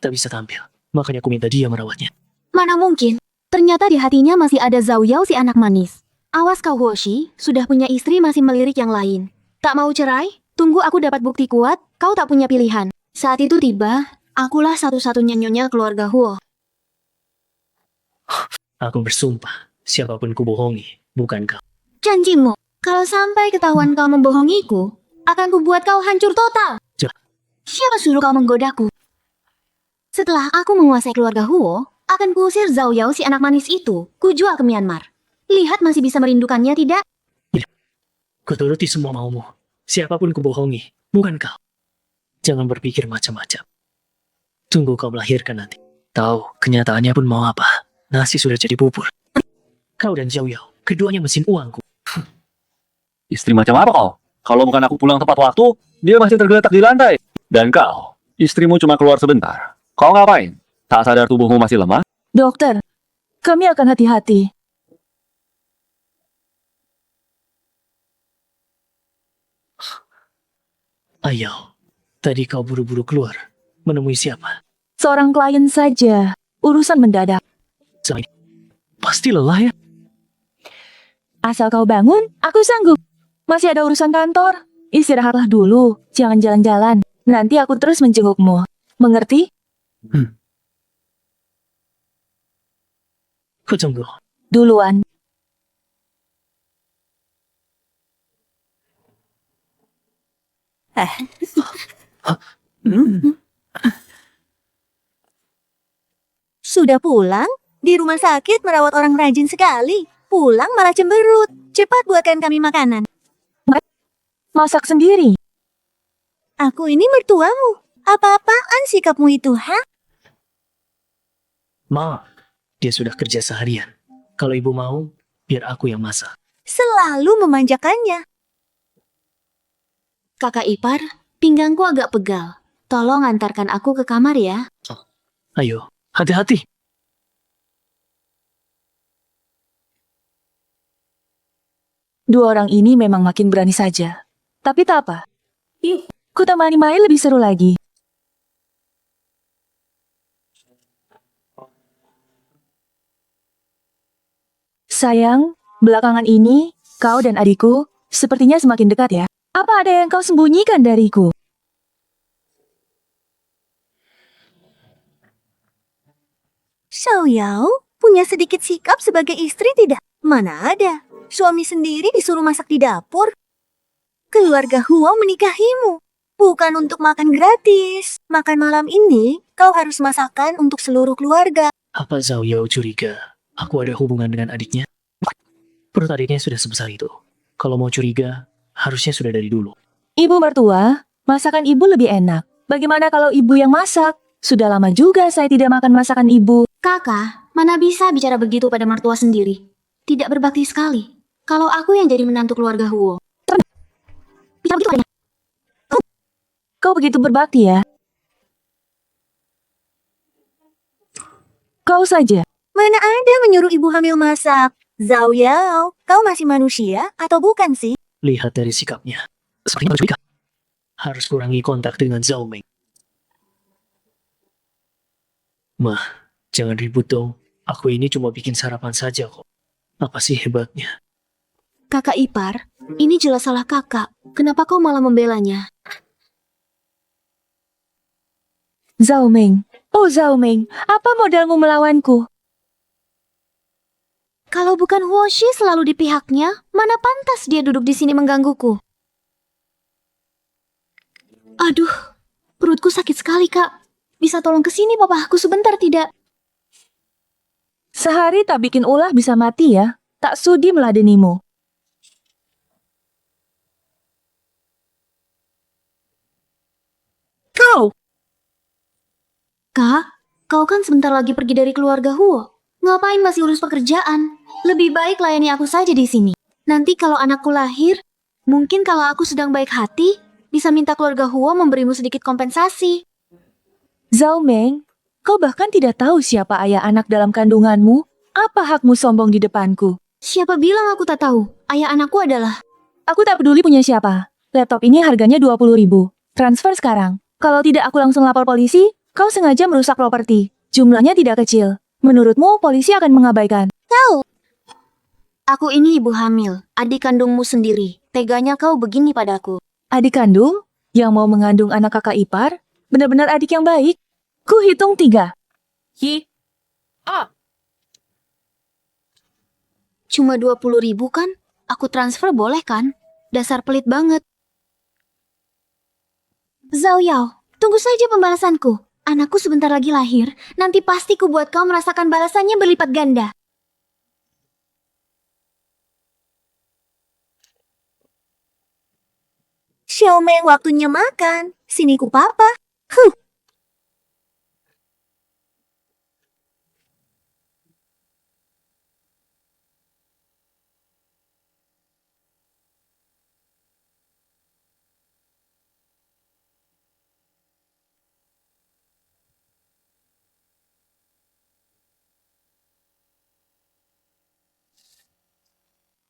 Tak bisa tampil. Makanya aku minta dia merawatnya. Mana mungkin? Ternyata di hatinya masih ada Zhao Yao si anak manis. Awas kau Huoshi, sudah punya istri masih melirik yang lain. Tak mau cerai? Tunggu aku dapat bukti kuat, kau tak punya pilihan. Saat itu tiba, akulah satu-satunya nyonya keluarga Huo. Aku bersumpah, siapapun ku bohongi, bukan kau. Janjimu, kalau sampai ketahuan kau membohongiku, akan kubuat kau hancur total. Siapa suruh kau menggodaku? Setelah aku menguasai keluarga Huo, akan kuusir Zhao Yao si anak manis itu, kujual ke Myanmar. Lihat masih bisa merindukannya tidak? Kuturuti semua maumu. Siapapun ku bohongi, bukan kau. Jangan berpikir macam-macam. Tunggu kau melahirkan nanti. Tahu, kenyataannya pun mau apa. Nasi sudah jadi bubur. Kau dan Zhao Yao, keduanya mesin uangku. Istri macam apa kau? Kalau bukan aku pulang tepat waktu, dia masih tergeletak di lantai. Dan kau, istrimu cuma keluar sebentar. Kau ngapain? Tak sadar tubuhmu masih lemah? Dokter, kami akan hati-hati. Ayo, tadi kau buru-buru keluar. Menemui siapa? Seorang klien saja, urusan mendadak. Sama ini. Pasti lelah ya? Asal kau bangun, aku sanggup. Masih ada urusan kantor. Istirahatlah dulu, jangan jalan-jalan. Nanti aku terus menjengukmu. Mengerti? Kau tunggu. Duluan. Sudah pulang? Di rumah sakit merawat orang rajin sekali. Pulang malah cemberut. Cepat buatkan kami makanan. Masak sendiri. Aku ini mertuamu. Apa-apaan sikapmu itu, ha? Ma, dia sudah kerja seharian. Kalau ibu mau, biar aku yang masak. Selalu memanjakannya. Kakak ipar, pinggangku agak pegal. Tolong antarkan aku ke kamar ya. Ayo, hati-hati. Dua orang ini memang makin berani saja. Tapi tak apa. Ku temani Mai lebih seru lagi. Sayang, belakangan ini, kau dan adikku sepertinya semakin dekat ya. Apa ada yang kau sembunyikan dariku? Xiao Yao punya sedikit sikap sebagai istri tidak? Mana ada. Suami sendiri disuruh masak di dapur. Keluarga Huo menikahimu. Bukan untuk makan gratis. Makan malam ini, kau harus masakan untuk seluruh keluarga. Apa Zhao Yao curiga aku ada hubungan dengan adiknya? Perut adiknya sudah sebesar itu. Kalau mau curiga, harusnya sudah dari dulu. Ibu mertua, masakan ibu lebih enak. Bagaimana kalau ibu yang masak? Sudah lama juga saya tidak makan masakan ibu. Kakak, mana bisa bicara begitu pada mertua sendiri? Tidak berbakti sekali. Kalau aku yang jadi menantu keluarga Huo. Bisa begitu adanya. Kau begitu berbakti ya? Kau saja. Mana ada menyuruh ibu hamil masak? Zhao Yao, kau masih manusia atau bukan sih? Lihat dari sikapnya. Sepertinya mencurigakan. Harus kurangi kontak dengan Zhao Meng. Mah, jangan ribut dong. Aku ini cuma bikin sarapan saja kok. Apa sih hebatnya? Kakak ipar, ini jelas salah kakak. Kenapa kau malah membelanya? Zhao Meng. Oh Zhao Meng, apa modalmu melawanku? Kalau bukan Huo Shi selalu di pihaknya, mana pantas dia duduk di sini menggangguku? Aduh, perutku sakit sekali, Kak. Bisa tolong ke sini papaku sebentar tidak? Sehari tak bikin ulah bisa mati ya. Tak sudi meladenimu. Kau, Kak, kau kan sebentar lagi pergi dari keluarga Huo. Ngapain masih urus pekerjaan? Lebih baik layani aku saja di sini. Nanti kalau anakku lahir, mungkin kalau aku sedang baik hati, bisa minta keluarga Huo memberimu sedikit kompensasi. Zhao Meng, kau bahkan tidak tahu siapa ayah anak dalam kandunganmu. Apa hakmu sombong di depanku? Siapa bilang aku tak tahu? Ayah anakku adalah... Aku tak peduli punya siapa. Laptop ini harganya 20.000. Transfer sekarang. Kalau tidak aku langsung lapor polisi. Kau sengaja merusak properti. Jumlahnya tidak kecil. Menurutmu polisi akan mengabaikan? Aku ini ibu hamil, adik kandungmu sendiri. Teganya kau begini padaku. Adik kandung? Yang mau mengandung anak kakak ipar? Benar-benar adik yang baik. Ku hitung 3. Cuma 20.000 kan? Aku transfer boleh kan? Dasar pelit banget. Zhao Yao, tunggu saja pembalasanku. Anakku sebentar lagi lahir, nanti pasti ku buat kau merasakan balasannya berlipat ganda. Xiao Meng waktunya makan. Sini ku papa.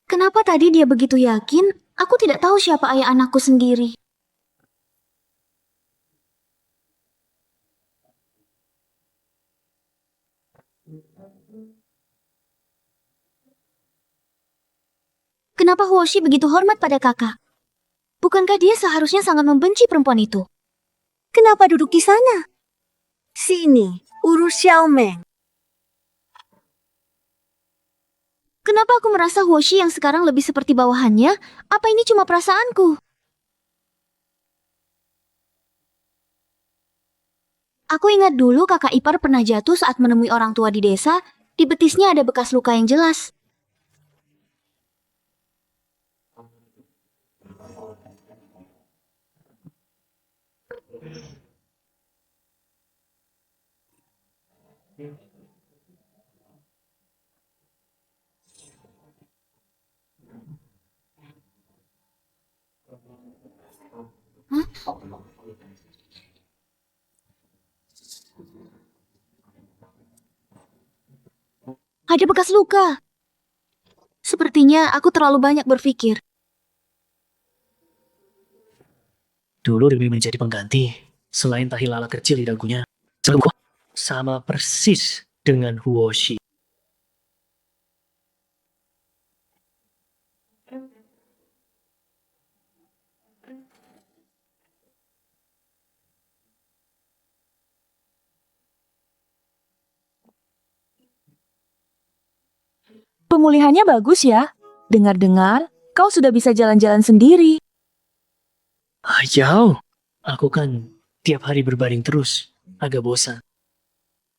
Kenapa tadi dia begitu yakin? Aku tidak tahu siapa ayah anakku sendiri. Kenapa Huoshi begitu hormat pada kakak? Bukankah dia seharusnya sangat membenci perempuan itu? Kenapa duduk di sana? Sini, urus Xiao Meng. Kenapa aku merasa Huoshi yang sekarang lebih seperti bawahannya? Apa ini cuma perasaanku? Aku ingat dulu kakak ipar pernah jatuh saat menemui orang tua di desa. Di betisnya ada bekas luka yang jelas. Ada bekas luka. Sepertinya aku terlalu banyak berpikir. Dulu demi menjadi pengganti, selain tahi lalat kecil di dagunya, sama persis dengan Huoshi. Pemulihannya bagus ya. Dengar-dengar, kau sudah bisa jalan-jalan sendiri. Ayau, aku kan tiap hari berbaring terus. Agak bosan.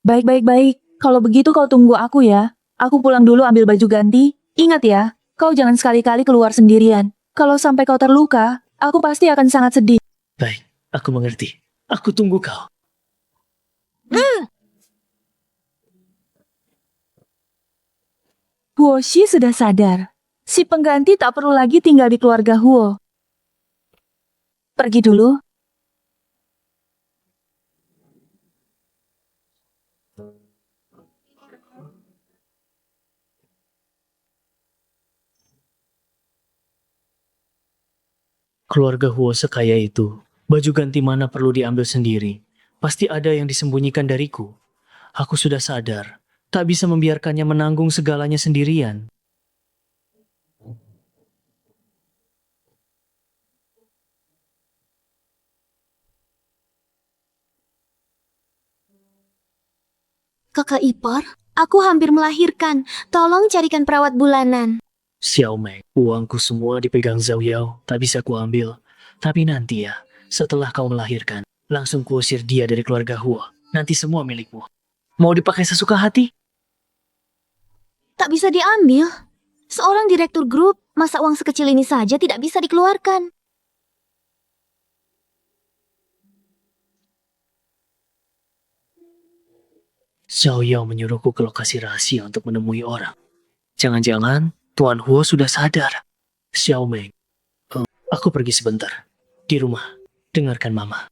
Baik. Kalau begitu kau tunggu aku ya. Aku pulang dulu ambil baju ganti. Ingat ya, kau jangan sekali-kali keluar sendirian. Kalau sampai kau terluka, aku pasti akan sangat sedih. Baik, aku mengerti. Aku tunggu kau. Huo Shi sudah sadar. Si pengganti tak perlu lagi tinggal di keluarga Huo. Pergi dulu. Keluarga Huo sekaya itu. Baju ganti mana perlu diambil sendiri. Pasti ada yang disembunyikan dariku. Aku sudah sadar. Tak bisa membiarkannya menanggung segalanya sendirian. Kakak ipar, aku hampir melahirkan. Tolong carikan perawat bulanan. Xiao Meng, uangku semua dipegang Zhao Yao. Tak bisa kuambil. Tapi nanti ya, setelah kau melahirkan, langsung kuusir dia dari keluarga Huo. Nanti semua milikmu. Mau dipakai sesuka hati? Tak bisa diambil. Seorang direktur grup, masa uang sekecil ini saja tidak bisa dikeluarkan? Xiao Yao menyuruhku ke lokasi rahasia untuk menemui orang. Jangan-jangan Tuan Huo sudah sadar. Xiao Meng, aku pergi sebentar. Di rumah, dengarkan Mama.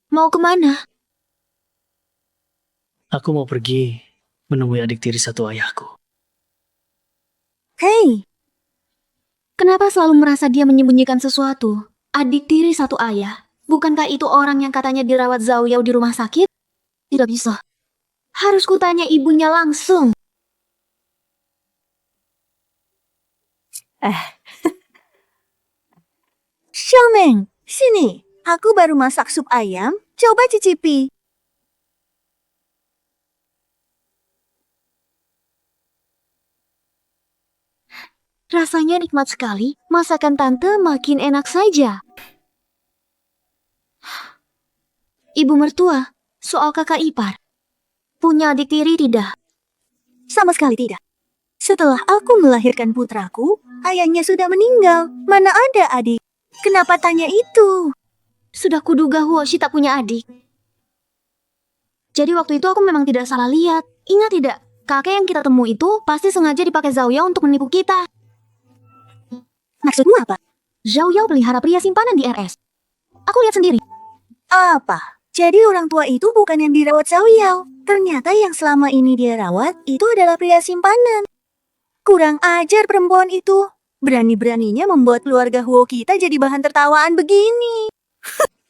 Mau kemana? Aku mau pergi menemui adik tiri satu ayahku. Hei, Kenapa selalu merasa dia menyembunyikan sesuatu? Adik tiri satu ayah. Bukankah itu orang yang katanya dirawat Zhao Yao di rumah sakit? Tidak bisa. Harus kutanya ibunya langsung. Xiao Meng, sini. Aku baru masak sup ayam. Coba cicipi. Rasanya nikmat sekali. Masakan tante makin enak saja. Ibu mertua, soal kakak ipar. Punya adik tiri tidak? Sama sekali tidak. Setelah aku melahirkan putraku, ayahnya sudah meninggal. Mana ada adik? Kenapa tanya itu? Sudah kuduga Huoshi tak punya adik. Jadi waktu itu aku memang tidak salah lihat. Ingat tidak? Kakek yang kita temu itu pasti sengaja dipakai Zhao Yao untuk menipu kita. Maksudmu apa? Zhao Yao pelihara pria simpanan di RS. Aku lihat sendiri. Apa? Jadi orang tua itu bukan yang dirawat Zhao Yao. Ternyata yang selama ini dia rawat itu adalah pria simpanan. Kurang ajar perempuan itu. Berani-beraninya membuat keluarga Huo kita jadi bahan tertawaan begini.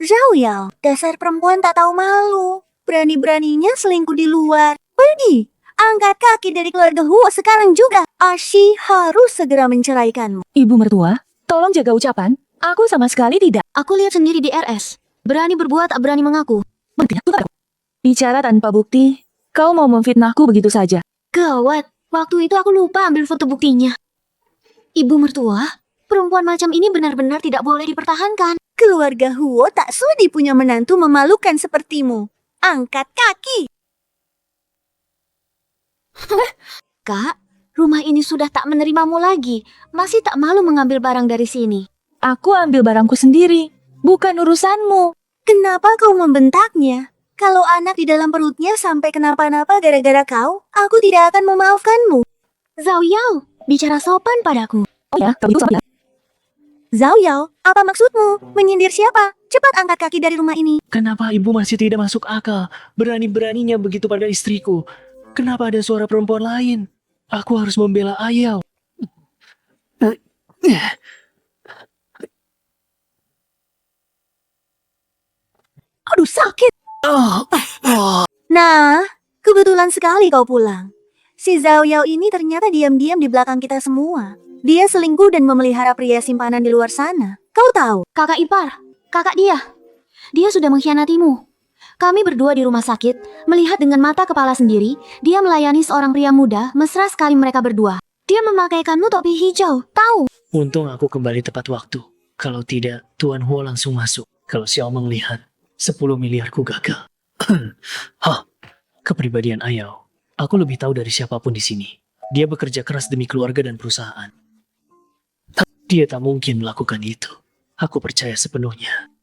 Zhao Yao, dasar perempuan tak tahu malu. Berani-beraninya selingkuh di luar. Pergi, angkat kaki dari keluarga Huo sekarang juga. Ashi harus segera menceraikanmu. Ibu mertua, tolong jaga ucapan. Aku sama sekali tidak. Aku lihat sendiri di RS. Berani berbuat tak berani mengaku. Bicara tanpa bukti, kau mau memfitnahku begitu saja. Gawat, waktu itu aku lupa ambil foto buktinya. Ibu mertua, perempuan macam ini benar-benar tidak boleh dipertahankan. Keluarga Huo tak sudi punya menantu memalukan sepertimu. Angkat kaki. Kak, rumah ini sudah tak menerimamu lagi. Masih tak malu mengambil barang dari sini. Aku ambil barangku sendiri, bukan urusanmu. Kenapa kau membentaknya? Kalau anak di dalam perutnya sampai kenapa-napa gara-gara kau, aku tidak akan memaafkanmu. Zhao Yao, bicara sopan padaku. Oh ya, kau itu sama ya. Zhao Yao, apa maksudmu? Menyindir siapa? Cepat angkat kaki dari rumah ini. Kenapa ibu masih tidak masuk akal? Berani-beraninya begitu pada istriku. Kenapa ada suara perempuan lain? Aku harus membela Ayau. Aduh, sakit. Nah, kebetulan sekali kau pulang. Si Zhao Yao ini ternyata diam-diam di belakang kita semua. Dia selingkuh dan memelihara pria simpanan di luar sana. Kau tahu? Kakak ipar, kakak dia. Dia sudah mengkhianatimu. Kami berdua di rumah sakit, melihat dengan mata kepala sendiri, dia melayani seorang pria muda, mesra sekali mereka berdua. Dia memakaikanmu topi hijau, tahu? Untung aku kembali tepat waktu. Kalau tidak, Tuan Huo langsung masuk. Kalau Xiao Meng lihat, 10 miliarku gagal. Hah, kepribadian Ayao. Aku lebih tahu dari siapapun di sini. Dia bekerja keras demi keluarga dan perusahaan. Dia tak mungkin melakukan itu. Aku percaya sepenuhnya.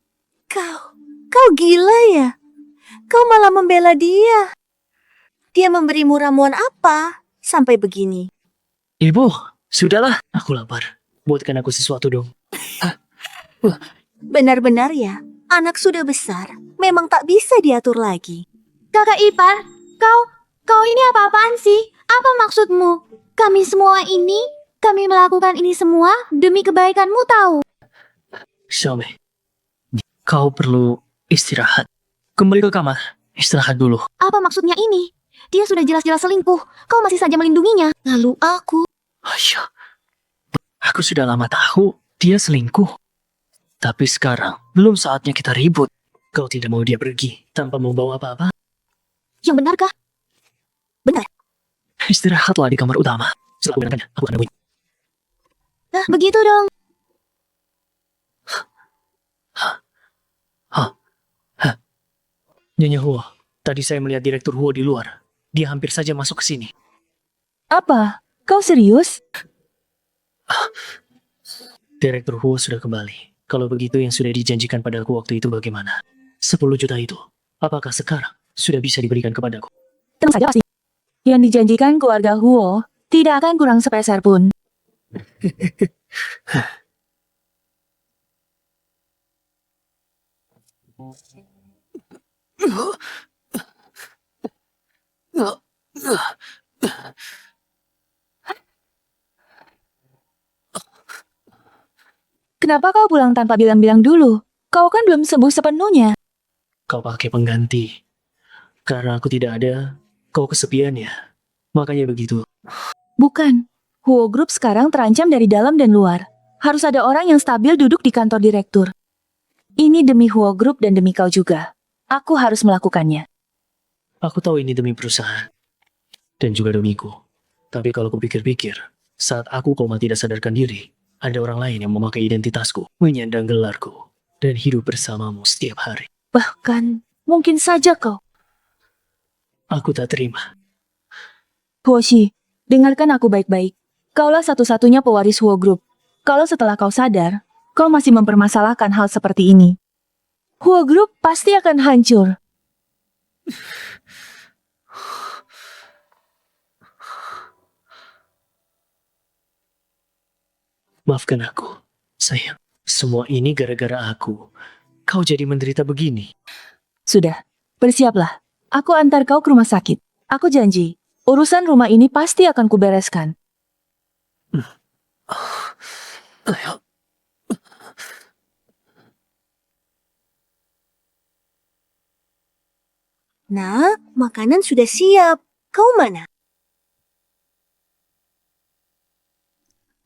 Kau gila ya? Kau malah membela dia. Dia memberimu ramuan apa sampai begini? Ibu, sudahlah. Aku lapar. Buatkan aku sesuatu dong. Benar-benar ya, anak sudah besar. Memang tak bisa diatur lagi. Kakak ipar, kau ini apa-apaan sih? Apa maksudmu? Kami melakukan ini semua demi kebaikanmu tahu. Xiaomei, kau perlu istirahat. Kembali ke kamar. Istirahat dulu. Apa maksudnya ini? Dia sudah jelas-jelas selingkuh. Kau masih saja melindunginya. Lalu aku, Ayo. Aku sudah lama tahu dia selingkuh. Tapi sekarang belum saatnya kita ribut. Kau tidak mau dia pergi tanpa membawa apa-apa? Yang benarkah? Istirahatlah di kamar utama. Setelah aku menangkannya, aku akan nemuin. Nah, begitu dong. Nyonya Huo, tadi saya melihat Direktur Huo di luar. Dia hampir saja masuk ke sini. Apa? Kau serius? Direktur Huo sudah kembali. Kalau begitu yang sudah dijanjikan padaku waktu itu bagaimana? 10 juta itu, apakah sekarang sudah bisa diberikan kepadaku? Tenang saja pasti. Yang dijanjikan keluarga Huo tidak akan kurang sepeser pun. Kenapa kau pulang tanpa bilang-bilang dulu? Kau kan belum sembuh sepenuhnya. Kau pakai pengganti. Karena aku tidak ada, kau kesepian ya. Makanya begitu. Bukan. Huo Group sekarang terancam dari dalam dan luar. Harus ada orang yang stabil duduk di kantor direktur. Ini demi Huo Group dan demi kau juga. Aku harus melakukannya. Aku tahu ini demi perusahaan. Dan juga demiku. Tapi kalau kupikir-pikir, saat aku koma tidak sadarkan diri, ada orang lain yang memakai identitasku, menyandang gelarku, dan hidup bersamamu setiap hari. Bahkan, mungkin saja kau. Aku tak terima. Huoshi, dengarkan aku baik-baik. Kaulah satu-satunya pewaris Huo Group. Kalau setelah kau sadar, kau masih mempermasalahkan hal seperti ini, Huo Group pasti akan hancur. Maafkan aku, sayang. Semua ini gara-gara aku. Kau jadi menderita begini. Sudah, bersiaplah. Aku antar kau ke rumah sakit. Aku janji, urusan rumah ini pasti akan kubereskan. Ayo. nah, makanan sudah siap. Kau mana?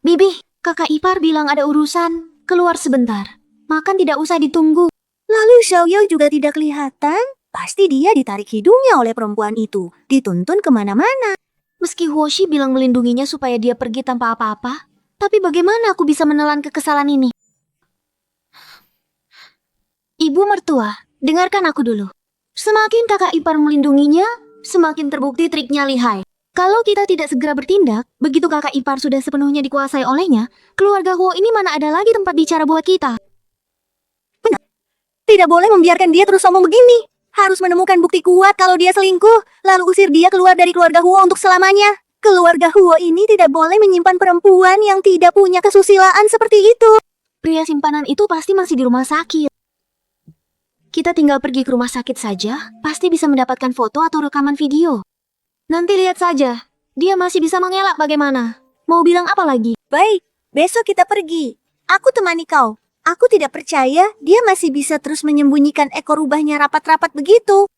Bibi, kakak ipar bilang ada urusan. Keluar sebentar. Makan tidak usah ditunggu. Lalu Xiao Yao juga tidak kelihatan. Pasti dia ditarik hidungnya oleh perempuan itu. Dituntun kemana-mana. Meski Huoshi bilang melindunginya supaya dia pergi tanpa apa-apa, tapi bagaimana aku bisa menelan kekesalan ini? Ibu mertua, dengarkan aku dulu. Semakin kakak ipar melindunginya, semakin terbukti triknya lihai. Kalau kita tidak segera bertindak, begitu kakak ipar sudah sepenuhnya dikuasai olehnya, keluarga Huo ini mana ada lagi tempat bicara buat kita. Tidak boleh membiarkan dia terus ngomong begini. Harus menemukan bukti kuat kalau dia selingkuh, lalu usir dia keluar dari keluarga Huo untuk selamanya. Keluarga Huo ini tidak boleh menyimpan perempuan yang tidak punya kesusilaan seperti itu. Pria simpanan itu pasti masih di rumah sakit. Kita tinggal pergi ke rumah sakit saja, pasti bisa mendapatkan foto atau rekaman video. Nanti lihat saja, dia masih bisa mengelak bagaimana. Mau bilang apa lagi? Baik, besok kita pergi. Aku temani kau. Aku tidak percaya dia masih bisa terus menyembunyikan ekor rubahnya rapat-rapat begitu.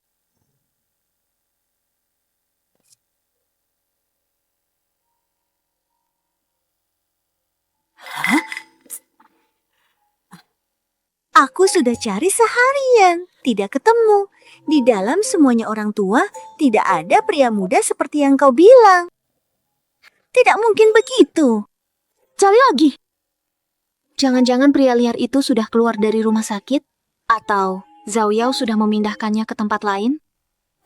Hah? Aku sudah cari seharian, tidak ketemu. Di dalam semuanya orang tua, tidak ada pria muda seperti yang kau bilang. Tidak mungkin begitu. Cari lagi. Jangan-jangan pria liar itu sudah keluar dari rumah sakit? Atau Zhao Yao sudah memindahkannya ke tempat lain?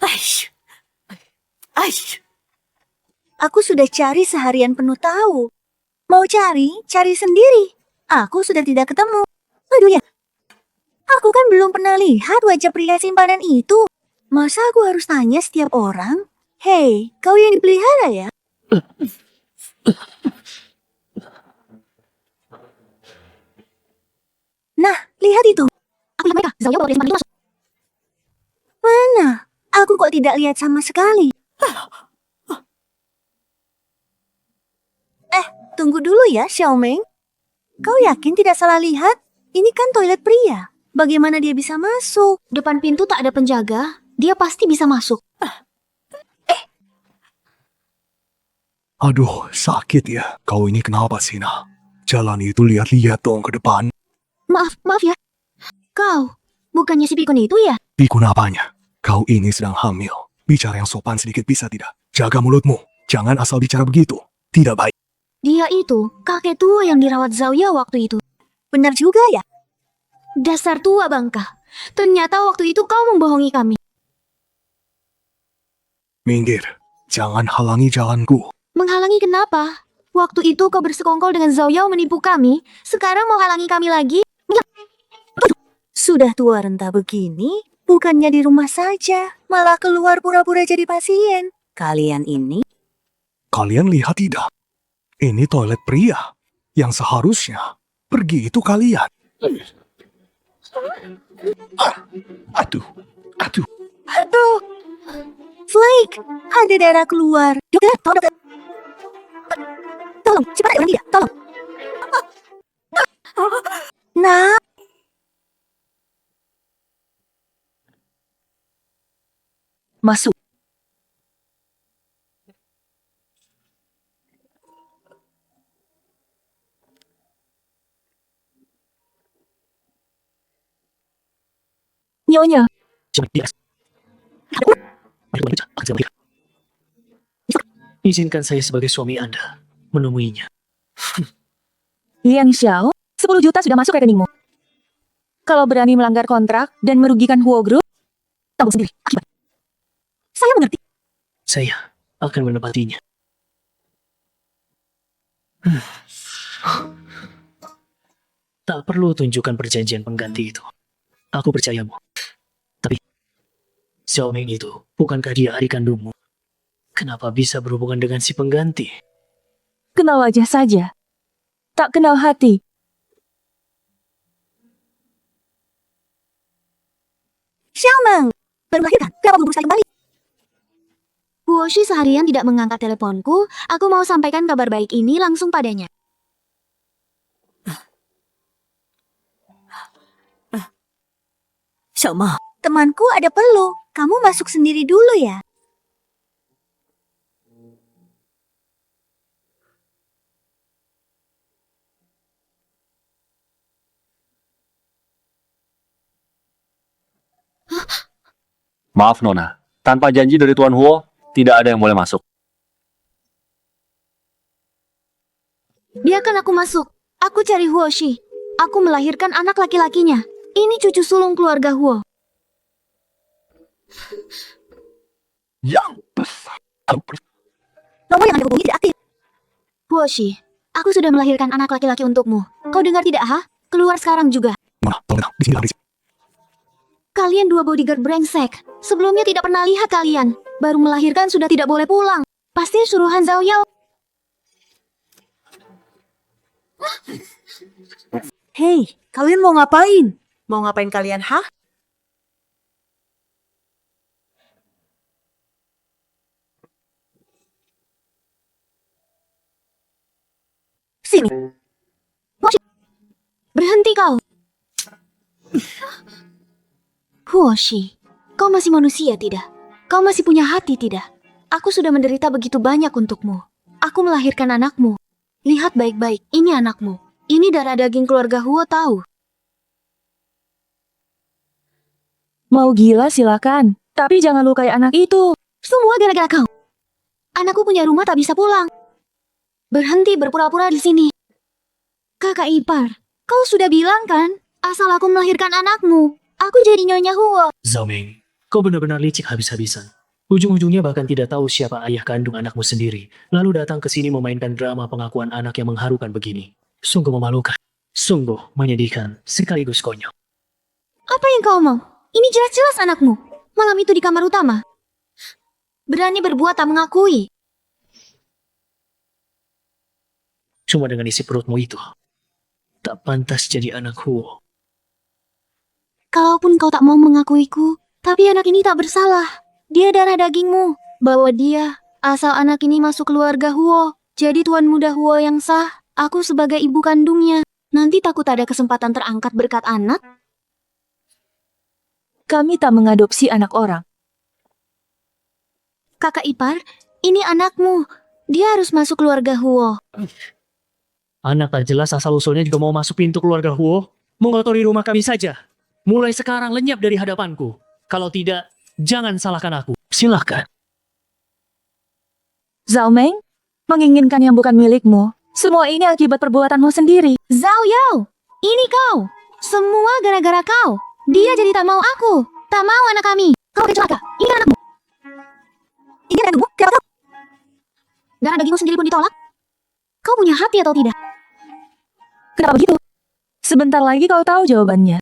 Aish. Aish. Aku sudah cari seharian penuh tahu. Mau cari, cari sendiri. Aku sudah tidak ketemu. Aduh ya. Aku kan belum pernah lihat wajah pria simpanan itu. Masa aku harus tanya setiap orang? Hei, kau yang dipelihara ya? Nah, lihat itu. Aku lihat mereka, Zhao Yao bawa pria simpanan itu masuk. Mana? Aku kok tidak lihat sama sekali. Tunggu dulu ya, Xiaomeng. Kau yakin tidak salah lihat? Ini kan toilet pria. Bagaimana dia bisa masuk? Depan pintu tak ada penjaga, dia pasti bisa masuk. Aduh, sakit ya. Kau ini kenapa sih, Nah? Jalan itu lihat-lihat dong ke depan. Maaf ya. Kau, bukannya si pikun itu ya? Pikun apanya? Kau ini sedang hamil. Bicara yang sopan sedikit bisa tidak? Jaga mulutmu. Jangan asal bicara begitu. Tidak baik. Dia itu kakek tua yang dirawat Zhao Yao waktu itu. Benar juga ya? Dasar tua bangka. Ternyata waktu itu kau membohongi kami. Minggir. Jangan halangi jalanku. Menghalangi kenapa? Waktu itu kau bersekongkol dengan Zhao Yao menipu kami. Sekarang mau halangi kami lagi? Sudah tua renta begini, bukannya di rumah saja, malah keluar pura-pura jadi pasien. Kalian ini Kalian lihat tidak? Ini toilet pria. Yang seharusnya pergi itu kalian. Aduh. Aduh, Flake, ada darah keluar. Dokter, tolong. Tolong, cepat orang dia, tolong. Nah, Masuk. Nyonya, Izinkan saya sebagai suami Anda menemuinya. Liang Xiao, 10 juta sudah masuk rekeningmu. Kalau berani melanggar kontrak dan merugikan Huo Group, tanggung sendiri. Akibat. saya mengerti. Saya akan menepatinya. Tak perlu tunjukkan perjanjian pengganti itu. Aku percayamu. Tapi, Xiaoming itu, bukankah dia adik kandungmu? Kenapa bisa berhubungan dengan si pengganti? Kenal wajah saja. Tak kenal hati. Xiaomeng, baru melahirkan, kenapa belum berusaha kembali? Huoshi seharian tidak mengangkat teleponku. Aku mau sampaikan kabar baik ini langsung padanya. Xiaomeng, Temanku ada perlu, kamu masuk sendiri dulu ya. Maaf Nona, tanpa janji dari Tuan Huo, tidak ada yang boleh masuk. Biarkan aku masuk. Aku cari Huoshi. Aku melahirkan anak laki-lakinya. Ini cucu sulung keluarga Huo. Yang besar. Nomor yang Anda hubungi tidak aktif. Huoshi, aku sudah melahirkan anak laki-laki untukmu. Kau dengar tidak, ha? Keluar sekarang juga. Nona, tolong di sini. Kalian dua bodyguard brengsek. Sebelumnya tidak pernah lihat kalian. Baru melahirkan sudah tidak boleh pulang. Pasti suruhan Zhao Yao. hei, kalian mau ngapain? Mau ngapain kalian, ha? Sini, Berhenti kau. Huoshi, kau masih manusia tidak? Kau masih punya hati tidak? Aku sudah menderita begitu banyak untukmu. Aku melahirkan anakmu. Lihat baik-baik, ini anakmu. Ini darah daging keluarga Huo tahu. Mau gila silakan. Tapi jangan lukai anak itu. Semua gara-gara kau. Anakku punya rumah tak bisa pulang. Berhenti berpura-pura di sini. Kakak ipar, Kau sudah bilang kan, asal aku melahirkan anakmu, aku jadi Nyonya Huo. Zhao Meng, kau benar-benar licik habis-habisan. Ujung-ujungnya bahkan tidak tahu siapa ayah kandung anakmu sendiri, lalu datang ke sini memainkan drama pengakuan anak yang mengharukan begini. Sungguh memalukan, sungguh menyedihkan, sekaligus konyol. Apa yang kau mau? Ini jelas-jelas anakmu. Malam itu di kamar utama. Berani berbuat tak mengakui. Cuma dengan isi perutmu itu, tak pantas jadi anak Huo. Kalaupun kau tak mau mengakuiku, tapi anak ini tak bersalah. Dia darah dagingmu. Bawa dia. Asal anak ini masuk keluarga Huo, jadi tuan muda Huo yang sah. Aku sebagai ibu kandungnya. Nanti takut ada kesempatan terangkat berkat anak. Kami tak mengadopsi anak orang. Kakak ipar, ini anakmu. Dia harus masuk keluarga Huo. Anak tak jelas asal-usulnya juga mau masuk pintu keluarga Huo, mengotori rumah kami saja. Mulai sekarang lenyap dari hadapanku. Kalau tidak, jangan salahkan aku. Silahkan. Zhao Meng, menginginkan yang bukan milikmu. Semua ini akibat perbuatanmu sendiri. Zhao Yao, ini kau. Semua gara-gara kau. Dia jadi tak mau aku. Tak mau anak kami. Kau kecelaka. Ini anakmu. Ini anakmu, kenapa kau? Darah dagingmu sendiri pun ditolak. Kau punya hati atau tidak? Kenapa begitu? Sebentar lagi kau tahu jawabannya.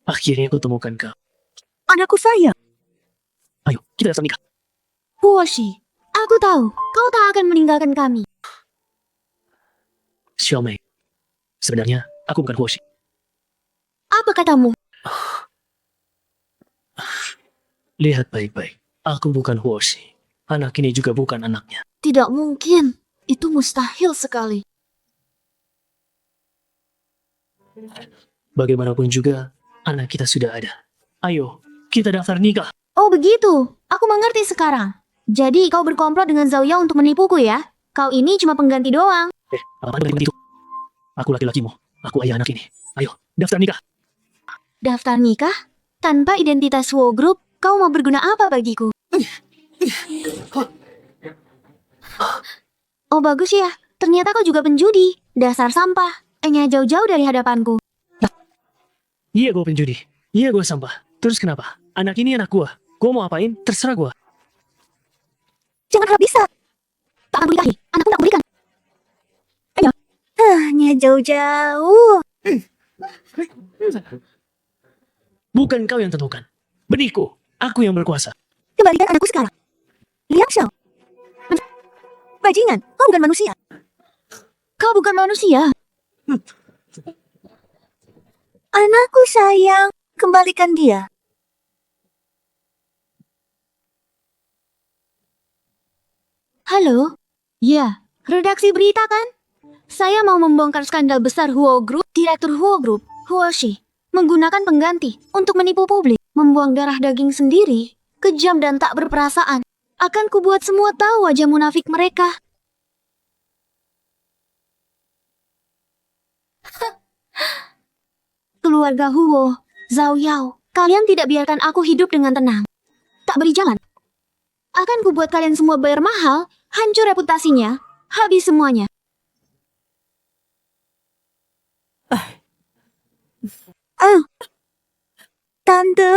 Akhirnya aku temukan kau. Anakku sayang. Ayo, kita daftar nikah. Huoshi, aku tahu. Kau tak akan meninggalkan kami. Xiao Mei, sebenarnya aku bukan Huoshi. Apa katamu? Lihat baik-baik. Aku bukan Huoshi. Anak ini juga bukan anaknya. Tidak mungkin. Itu mustahil sekali. Bagaimanapun juga, anak kita sudah ada. Ayo, kita daftar nikah. Oh begitu. Aku mengerti sekarang. Jadi kau berkomplot dengan Zhao Yao untuk menipuku ya? Kau ini cuma pengganti doang. Apa dengan itu? Aku laki-lakimu. Aku ayah anak ini. Ayo, daftar nikah. Daftar nikah? Tanpa identitas Huo Group, kau mau berguna apa bagiku? Oh bagus ya, ternyata kau juga penjudi. Dasar sampah, jauh-jauh dari hadapanku. Iya gue penjudi. Iya gue sampah. Terus kenapa? Anak ini anak gue. Gue mau apain? Terserah gue. Jangan harap bisa. Tak akan berikan, anakku tak berikan. Hanya jauh-jauh. Bukan kau yang tentukan. Benihku. Aku yang berkuasa. Kembalikan anakku sekarang. Liang Xiao. Bajingan, kau bukan manusia. Kau bukan manusia. Anakku sayang, kembalikan dia. Halo? Ya, redaksi berita kan? Saya mau membongkar skandal besar Huo Group. Direktur Huo Group, Huoshi, menggunakan pengganti untuk menipu publik, membuang darah daging sendiri, kejam dan tak berperasaan. Akan kubuat semua tahu wajah munafik mereka. Keluarga Huo, Zhao Yao, kalian tidak biarkan aku hidup dengan tenang. Tak beri jalan. Akan kubuat kalian semua bayar mahal, hancur reputasinya, habis semuanya. Tante,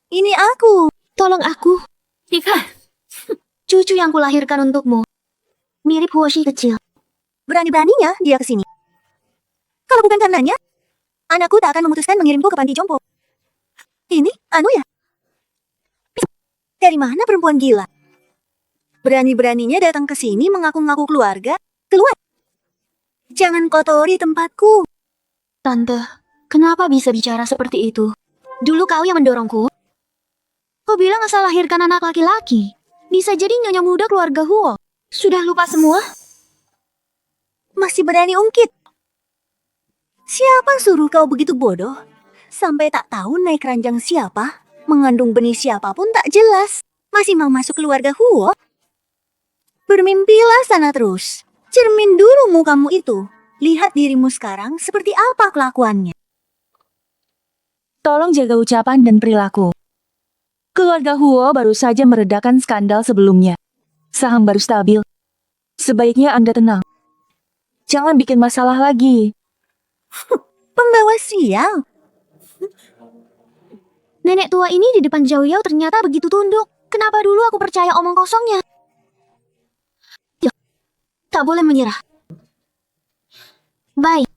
ini aku. Tolong aku. Cucu yang kulahirkan untukmu. Mirip Huoshi kecil. Berani-beraninya dia ke sini. Kalau bukan karenanya, anakku tak akan memutuskan mengirimku ke panti jompo. Ini, anu ya? Dari mana perempuan gila? Berani-beraninya datang ke sini mengaku-ngaku keluarga. Keluar. Jangan kotori tempatku. Tante, kenapa bisa bicara seperti itu? Dulu kau yang mendorongku. Kau bilang asal lahirkan anak laki-laki. Bisa jadi nyonya muda keluarga Huo. Sudah lupa semua? Masih berani ungkit. Siapa suruh kau begitu bodoh? Sampai tak tahu naik ranjang siapa, mengandung benih siapapun tak jelas. Masih mau masuk keluarga Huo? Bermimpilah sana terus. Cermin dulu mukamu itu. Lihat dirimu sekarang seperti apa kelakuannya. Tolong jaga ucapan dan perilaku. Keluarga Huo baru saja meredakan skandal sebelumnya. Saham baru stabil. Sebaiknya Anda tenang. Jangan bikin masalah lagi. Pembawa sial. Nenek tua ini di depan Zhao Yao ternyata begitu tunduk. Kenapa dulu aku percaya omong kosongnya? Ya, tak boleh menyerah. Baik.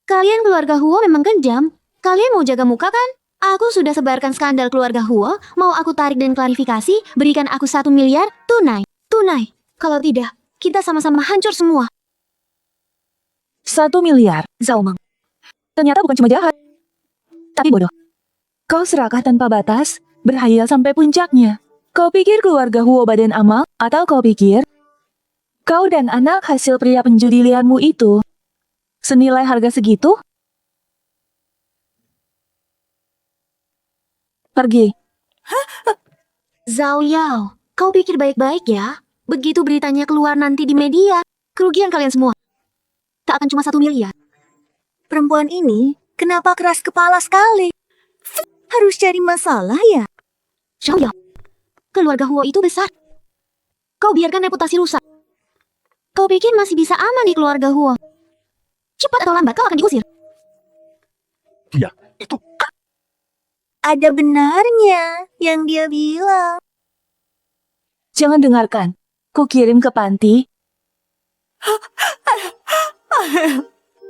Kalian keluarga Huo memang kejam. Kalian mau jaga muka kan? Aku sudah sebarkan skandal keluarga Huo. Mau aku tarik dan klarifikasi? Berikan aku 1 miliar tunai. Tunai. Kalau tidak, kita sama-sama hancur semua. 1 miliar, Zhao Meng. Ternyata bukan cuma jahat, tapi bodoh. Kau serakah tanpa batas, berhayal sampai puncaknya. Kau pikir keluarga Huo badan amal, atau kau pikir kau dan anak hasil pria penjudi liarmu itu senilai harga segitu? Pergi. Zhao Yao, kau pikir baik-baik ya? Begitu beritanya keluar nanti di media, kerugian kalian semua tak akan cuma 1 miliar. Perempuan ini kenapa keras kepala sekali? Harus cari masalah ya? Zhao Yao, keluarga Huo itu besar. Kau biarkan reputasi rusak. Kau pikir masih bisa aman di keluarga Huo? Cepat atau lambat kau akan diusir. Ya, itu Ada benarnya yang dia bilang. Jangan dengarkan. Ku kirim ke panti.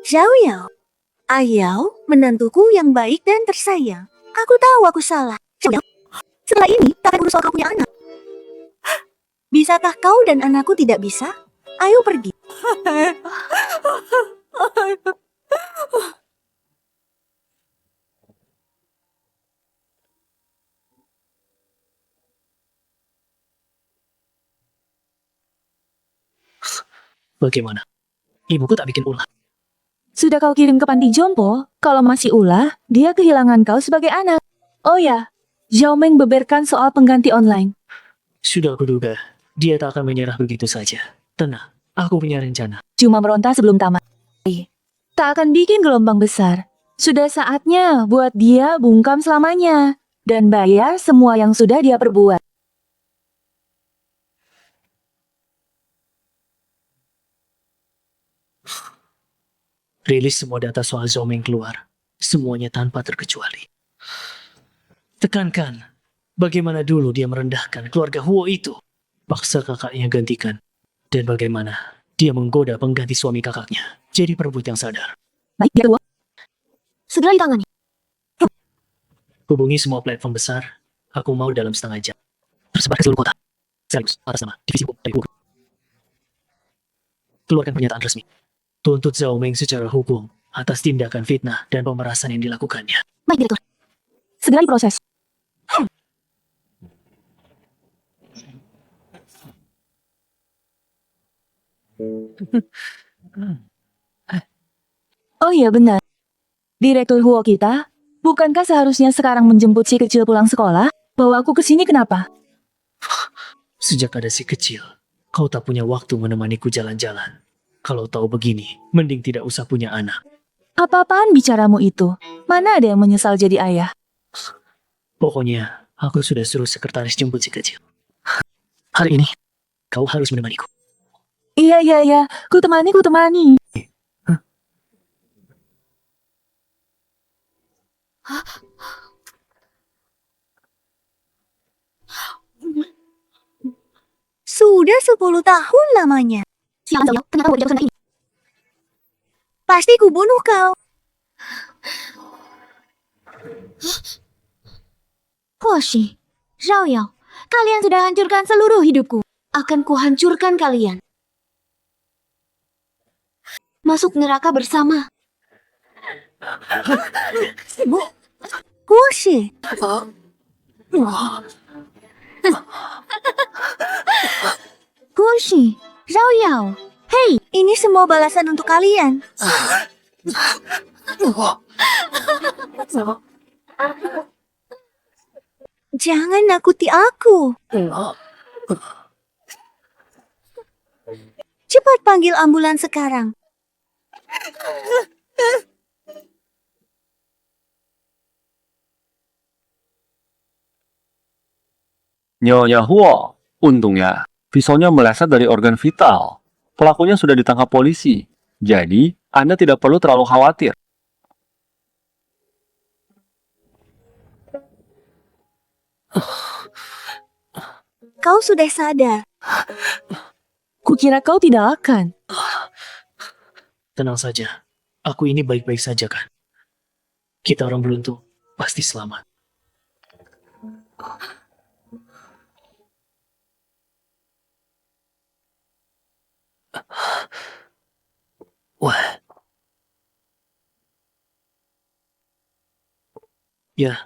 Zhao Yao. Ayao, menantuku yang baik dan tersayang. Aku tahu aku salah. Zhao Yao, setelah ini tak akan urus soal kau punya anak. Bisakah kau dan anakku tidak bisa? Ayo pergi. Bagaimana? Ibuku tak bikin ulah. Sudah kau kirim ke panti jompo? Kalau masih ulah, dia kehilangan kau sebagai anak. Oh ya, Zhao Meng beberkan soal pengganti online. Sudah kuduga, dia tak akan menyerah begitu saja. Tenang, aku punya rencana. Cuma meronta sebelum tamat. Tak akan bikin gelombang besar. Sudah saatnya buat dia bungkam selamanya. Dan bayar semua yang sudah dia perbuat. Rilis semua data soal Zhao Meng keluar. Semuanya tanpa terkecuali. Tekankan, bagaimana dulu dia merendahkan keluarga Huo itu. Paksa kakaknya gantikan. Dan bagaimana dia menggoda pengganti suami kakaknya. Jadi perebut yang sadar. Baik, dia tua. Segera ditangani. Hubungi semua platform besar. Aku mau dalam setengah jam. Tersebar ke seluruh kota. Sekaligus atas nama divisi hukum dari hukum. Keluarkan pernyataan resmi. Tuntut Zhao Meng secara hukum atas tindakan fitnah dan pemerasan yang dilakukannya. Baik, Direktur. Segera diproses. Oh iya benar. Direktur Huo kita, bukankah seharusnya sekarang menjemput si kecil pulang sekolah? Bawa aku ke sini kenapa? Sejak ada si kecil, kau tak punya waktu menemaniku jalan-jalan. Kalau tahu begini, mending tidak usah punya anak. Apa-apaan bicaramu itu? Mana ada yang menyesal jadi ayah? Pokoknya, aku sudah suruh sekretaris jemput si kecil. Hari ini, kau harus menemaniku. Iya. Ku temani. Sudah 10 tahun lamanya. Siapa Zhao Yao? Kenapa buat jatuh ini? Pasti kubunuh kau. Hoshi, Zhao Yao, kalian sudah hancurkan seluruh hidupku. Akan kuhancurkan kalian. Masuk neraka bersama. Hoshi, Hoshi, Zhao Yao. Hei, ini semua balasan untuk kalian. Jangan nakuti aku. Cepat panggil ambulans sekarang. Nyonya Huo, untungnya pisaunya meleset dari organ vital. Pelakunya sudah ditangkap polisi. Jadi, Anda tidak perlu terlalu khawatir. Kau sudah sadar. Kukira kau tidak akan. Tenang saja. Aku ini baik-baik saja kan? Kita orang beruntung. Pasti selamat. Wah. Ya,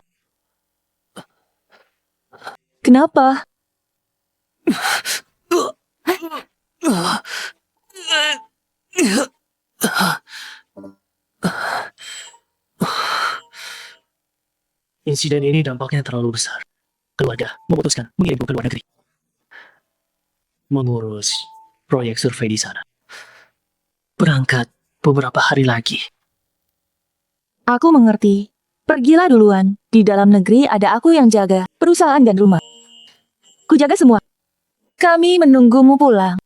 Kenapa? insiden ini dampaknya terlalu besar. Keluarga memutuskan mengirimku ke luar negeri. Mengurus proyek survei di sana. Berangkat beberapa hari lagi. Aku mengerti. Pergilah duluan. Di dalam negeri ada aku yang jaga perusahaan dan rumah. Kujaga semua. Kami menunggumu pulang.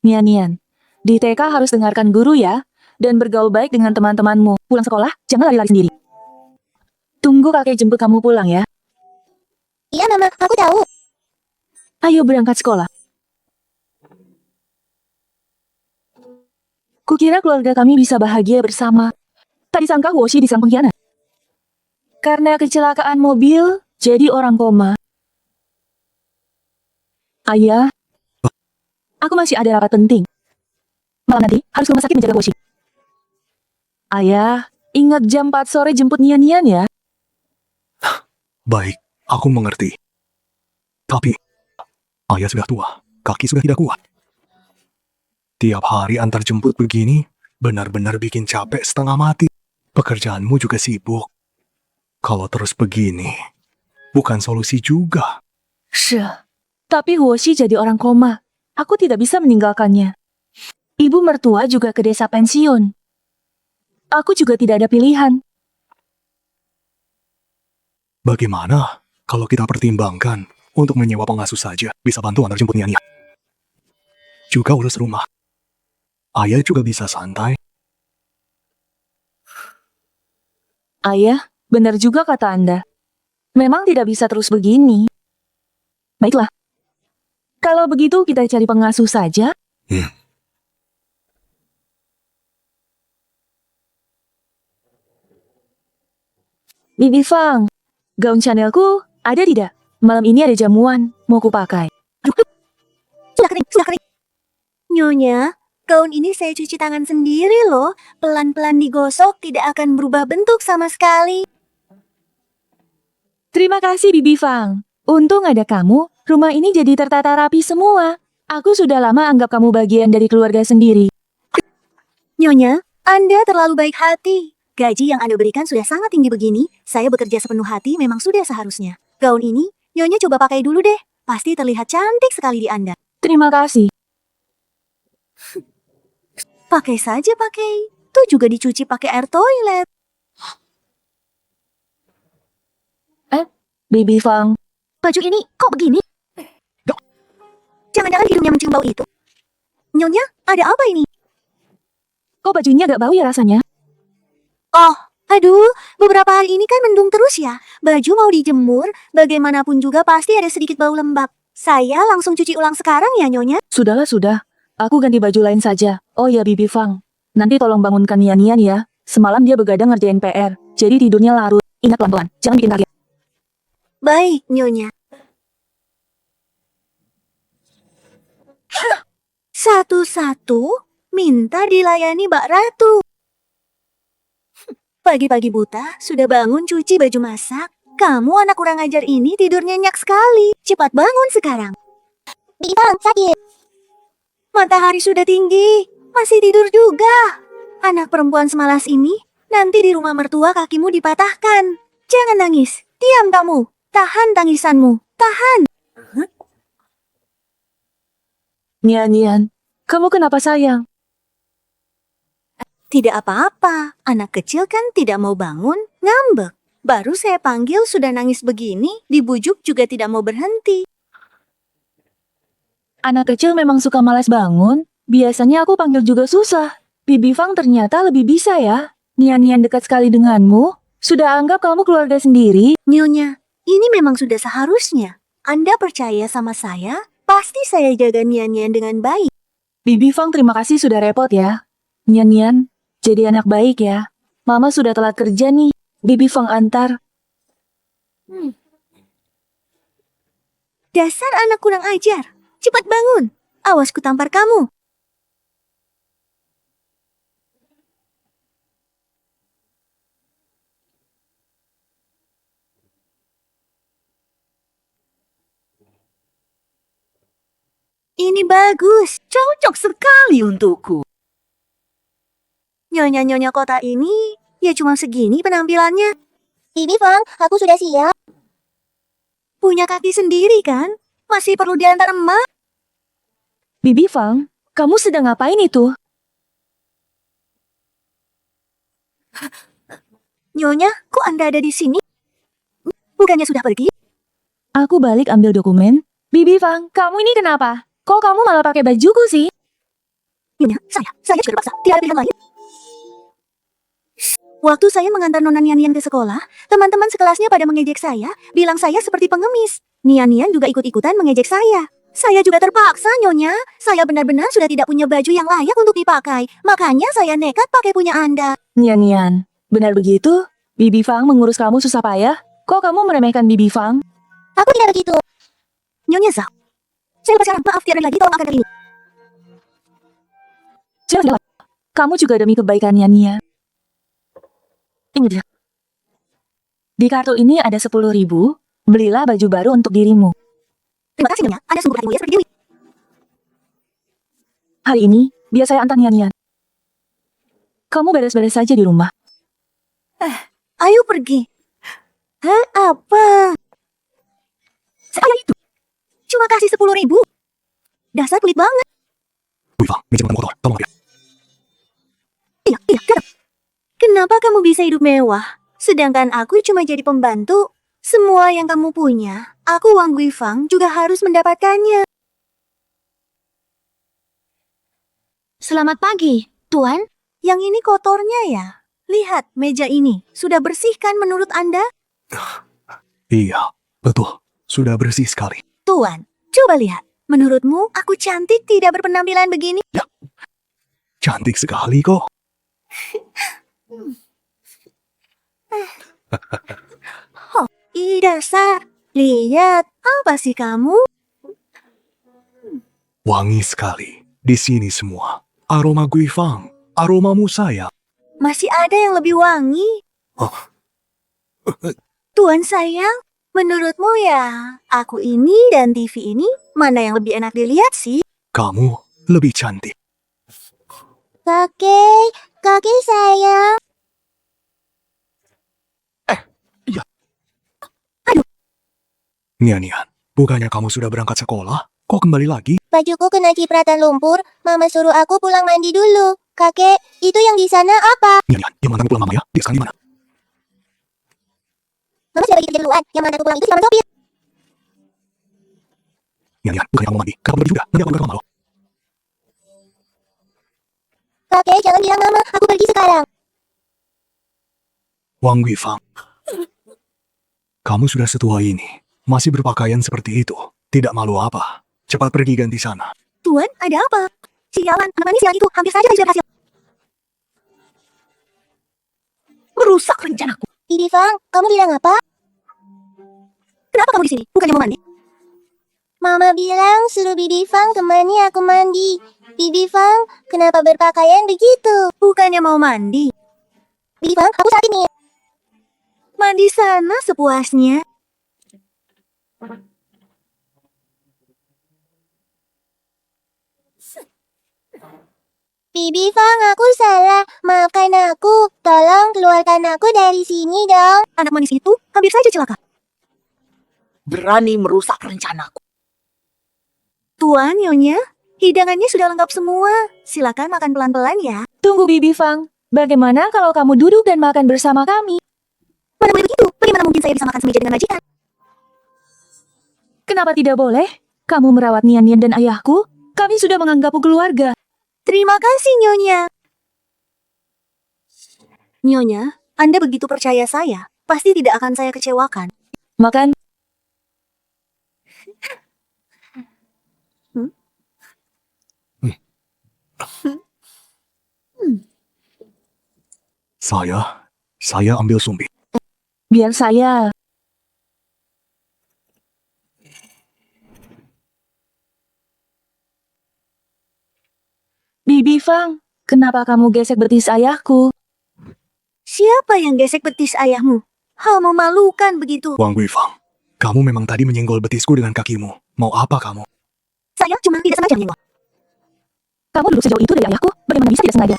Nian, di TK harus dengarkan guru ya, dan bergaul baik dengan teman-temanmu. Pulang sekolah, jangan lari-lari sendiri. Tunggu kakek jemput kamu pulang ya. Iya, Mama, aku tahu. Ayo berangkat sekolah. Kukira keluarga kami bisa bahagia bersama. Tak disangka Woshi disang pengkhianat. Karena kecelakaan mobil, jadi orang koma. Ayah, aku masih ada rapat penting. Malam nanti harus ke rumah sakit menjaga Woshi. Ayah, ingat jam 4 sore jemput Nian-Nian ya. Baik, aku mengerti. Tapi, ayah sudah tua, kaki sudah tidak kuat. Tiap hari antar jemput begini, benar-benar bikin capek setengah mati. Pekerjaanmu juga sibuk. Kalau terus begini, bukan solusi juga. Tapi Woshi jadi orang koma. Aku tidak bisa meninggalkannya. Ibu mertua juga ke desa pensiun. Aku juga tidak ada pilihan. Bagaimana kalau kita pertimbangkan untuk menyewa pengasuh saja bisa bantu antar jemput Nian-Nian? Juga urus rumah. Ayah juga bisa santai. Ayah, benar juga kata Anda. Memang tidak bisa terus begini. Baiklah. Kalau begitu kita cari pengasuh saja. Bibi Fang, gaun Chanelku ada tidak? Malam ini ada jamuan, mau kupakai. Sudah kering. Nyonya, gaun ini saya cuci tangan sendiri loh. Pelan-pelan digosok, tidak akan berubah bentuk sama sekali. Terima kasih Bibi Fang. Untung ada kamu, rumah ini jadi tertata rapi semua. Aku sudah lama anggap kamu bagian dari keluarga sendiri. Nyonya, Anda terlalu baik hati. Gaji yang Anda berikan sudah sangat tinggi begini. Saya bekerja sepenuh hati memang sudah seharusnya. Gaun ini, Nyonya coba pakai dulu deh. Pasti terlihat cantik sekali di Anda. Terima kasih. Pakai saja pakai. Tuh juga dicuci pakai air toilet. Bibi Fang, Baju ini kok begini? Jangan-jangan hidungnya mencium bau itu. Nyonya, ada apa ini? kok bajunya gak bau ya rasanya? Oh, aduh, beberapa hari ini kan mendung terus ya. Baju mau dijemur, bagaimanapun juga pasti ada sedikit bau lembab. Saya langsung cuci ulang sekarang ya, Nyonya. Sudahlah, sudah. Aku ganti baju lain saja. Oh ya, Bibi Fang. Nanti tolong bangunkan Nian-Nian ya. Semalam dia begadang ngerjain PR. Jadi tidurnya larut. Ingat pelan-pelan, jangan bikin kaget. Baik, Nyonya. Satu-satu minta dilayani Mbak Ratu. Pagi-pagi buta, sudah bangun cuci baju masak. Kamu anak kurang ajar ini tidur nyenyak sekali. Cepat bangun sekarang. Bintang sakit. Matahari sudah tinggi, masih tidur juga. Anak perempuan semalas ini, nanti di rumah mertua kakimu dipatahkan. Jangan nangis, diam kamu. Tahan tangisanmu, tahan. Nian-Nian, kamu kenapa sayang? Tidak apa-apa, anak kecil kan tidak mau bangun, ngambek. Baru saya panggil sudah nangis begini, dibujuk juga tidak mau berhenti. Anak kecil memang suka malas bangun. Biasanya aku panggil juga susah. Bibi Fang ternyata lebih bisa ya. Nian-Nian dekat sekali denganmu. Sudah anggap kamu keluarga sendiri. Nyonya, ini memang sudah seharusnya. Anda percaya sama saya, pasti saya jaga Nian-Nian dengan baik. Bibi Fang terima kasih sudah repot ya. Nian-Nian, jadi anak baik ya. Mama sudah telat kerja nih. Bibi Fang antar. Dasar anak kurang ajar. Cepat bangun. Awas ku tampar kamu. Ini bagus. Cocok sekali untukku. Nyonya-nyonya kota ini, ya cuma segini penampilannya. Bibi Fang, aku sudah siap. Punya kaki sendiri kan? Masih perlu diantar emak. Bibi Fang, kamu sedang ngapain itu? Nyonya, kok Anda ada di sini? Bukannya sudah pergi? Aku balik ambil dokumen. Bibi Fang, kamu ini kenapa? Kok kamu malah pakai bajuku sih? Nyonya, saya juga terpaksa. Tidak ada pilihan lain. Waktu saya mengantar Nona Nian-Nian ke sekolah, teman-teman sekelasnya pada mengejek saya, bilang saya seperti pengemis. Nian-Nian juga ikut-ikutan mengejek saya. Saya juga terpaksa, Nyonya. Saya benar-benar sudah tidak punya baju yang layak untuk dipakai. Makanya saya nekat pakai punya Anda. Nian-Nian, benar begitu? Bibi Fang mengurus kamu susah payah? Kok kamu meremehkan Bibi Fang? Aku tidak begitu. Nyonya Zhao. Saya lupa sekarang. Maaf, tiada lagi. Tolong angkat kali ini. Jelas, kamu juga demi kebaikan Nian-Nian. Ini dia. Di kartu ini ada 10.000. Belilah baju baru untuk dirimu. Terima kasih, Nyonya. Anda sungguh hati mulia seperti Dewi. Hari ini, biar saya antar Nian-Nian. Kamu beres-beres saja di rumah. Ayo pergi. Hah, apa? Saya itu. Cuma kasih 10.000. Dasar pelit banget. Wih, Fang, meja makan kotor. Tolong ya. Iya, datang. Kenapa kamu bisa hidup mewah? Sedangkan aku cuma jadi pembantu. Semua yang kamu punya, aku Wang Guifang juga harus mendapatkannya. Selamat pagi, Tuan. Yang ini kotornya ya? Lihat, meja ini. Sudah bersihkan menurut Anda? Iya, betul. Sudah bersih sekali. Tuan, coba lihat. Menurutmu, aku cantik tidak berpenampilan begini? Cantik sekali kok. Ih, dasar. Lihat, apa sih kamu? Wangi sekali. Di sini semua. Aroma Guifang. Aromamu saya. Masih ada yang lebih wangi. Tuan sayang, menurutmu ya, aku ini dan TV ini, mana yang lebih enak dilihat sih? Kamu lebih cantik. Kakek sayang. Nian-Nian, bukannya kamu sudah berangkat sekolah? Kok kembali lagi? Bajuku kena cipratan lumpur, Mama suruh aku pulang mandi dulu. Kakek, itu yang di sana apa? Nian-Nian, yang mantan pulang mama ya? Dia sekarang di mana? Mama sudah pergi kerja duluan, yang mana aku pulang itu si Mama sopir. Nian-Nian, bukannya kamu mandi? Kenapa berdiri juga? Nanti aku nggak malu. Kakek, jangan bilang Mama, aku pergi sekarang. Wang Guifang. Kamu sudah setua ini. Masih berpakaian seperti itu. Tidak malu apa? Cepat pergi ganti sana. Tuan, ada apa? Sialan, anak manis yang itu hampir saja saya berhasil. Merusak rencanaku. Bibi Fang, kamu bilang apa? Kenapa kamu di sini? Bukannya mau mandi? Mama bilang suruh Bibi Fang temani aku mandi. Bibi Fang, kenapa berpakaian begitu? Bukannya mau mandi. Bibi Fang, aku sakit nih. Mandi sana sepuasnya. Bibi Fang, aku salah. Maafkan aku. Tolong keluarkan aku dari sini dong. Anak manis itu hampir saja celaka. Berani merusak rencanaku. Tuan, Nyonya, hidangannya sudah lengkap semua. Silakan makan pelan-pelan ya. Tunggu Bibi Fang. Bagaimana kalau kamu duduk dan makan bersama kami? Mana boleh begitu? Bagaimana mungkin saya bisa makan semeja dengan majikan? Kenapa tidak boleh? Kamu merawat Nian-Nian dan ayahku. Kami sudah menganggapmu keluarga. Terima kasih, Nyonya. Nyonya, Anda begitu percaya saya. Pasti tidak akan saya kecewakan. Makan. Saya ambil sumpit. Biar saya. Bibi Fang, kenapa kamu gesek betis ayahku? Siapa yang gesek betis ayahmu? Hal memalukan begitu. Wang Guifang, kamu memang tadi menyenggol betisku dengan kakimu. Mau apa kamu? Saya cuma tidak sengaja menyenggol. Kamu duduk sejauh itu dari ayahku, bagaimana bisa tidak sengaja?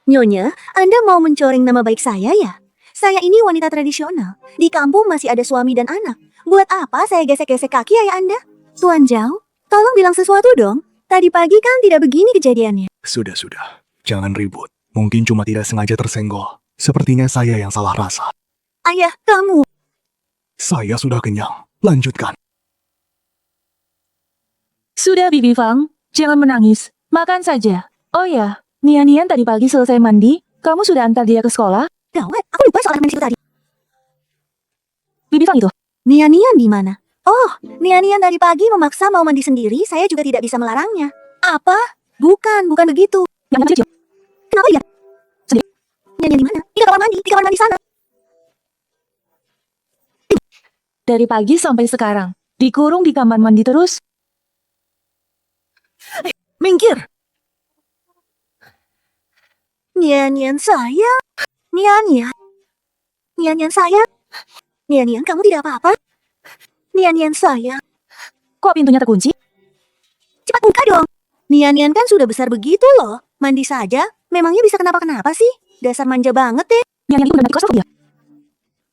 Nyonya, Anda mau mencoreng nama baik saya ya? Saya ini wanita tradisional. Di kampung masih ada suami dan anak. Buat apa saya gesek-gesek kaki ayah Anda? Tuan Zhao, tolong bilang sesuatu dong. Tadi pagi kan tidak begini kejadiannya. Sudah. Jangan ribut. Mungkin cuma tidak sengaja tersenggol. Sepertinya saya yang salah rasa. Ayah, kamu. Saya sudah kenyang. Lanjutkan. Sudah Bibi Fang, jangan menangis. Makan saja. Oh ya, Nian-Nian tadi pagi selesai mandi. Kamu sudah antar dia ke sekolah? Gawat, aku lupa soal mandi tadi. Bibi Fang itu. Nian-Nian di mana? Oh, Nian-Nian dari pagi memaksa mau mandi sendiri, saya juga tidak bisa melarangnya. Apa? Bukan begitu. Yang kecil. Kenapa dia? Sendiri. Nian-Nian di mana? Di kamar mandi sana. Dari pagi sampai sekarang. Dikurung di kamar mandi terus. Minggir. Nian-Nian sayang. Nian-Nian sayang. Nian-Nian, kamu tidak apa-apa? Nian-Nian sayang. Kok pintunya terkunci? Cepat buka dong. Nian-Nian kan sudah besar begitu loh. Mandi saja. Memangnya bisa kenapa-kenapa sih? Dasar manja banget deh. Nian-Nian itu benar di kelas dia.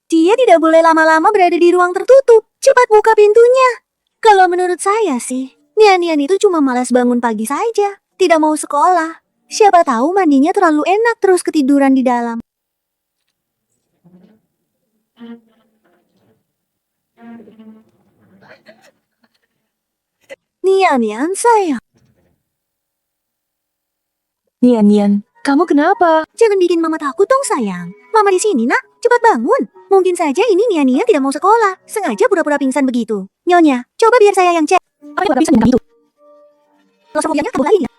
Dia tidak boleh lama-lama berada di ruang tertutup. Cepat buka pintunya. Kalau menurut saya sih, Nian-Nian itu cuma malas bangun pagi saja. Tidak mau sekolah. Siapa tahu mandinya terlalu enak terus ketiduran di dalam. Nian-Nian sayang. Nian-Nian, kamu kenapa? Jangan bikin mama takut dong sayang. Mama di sini nak, cepat bangun. Mungkin saja ini Nian-Nian tidak mau sekolah. Sengaja pura-pura pingsan begitu. Nyonya, coba biar saya yang cek. Apa yang bisa dengan itu? Kalau semuanya kamu lain ya.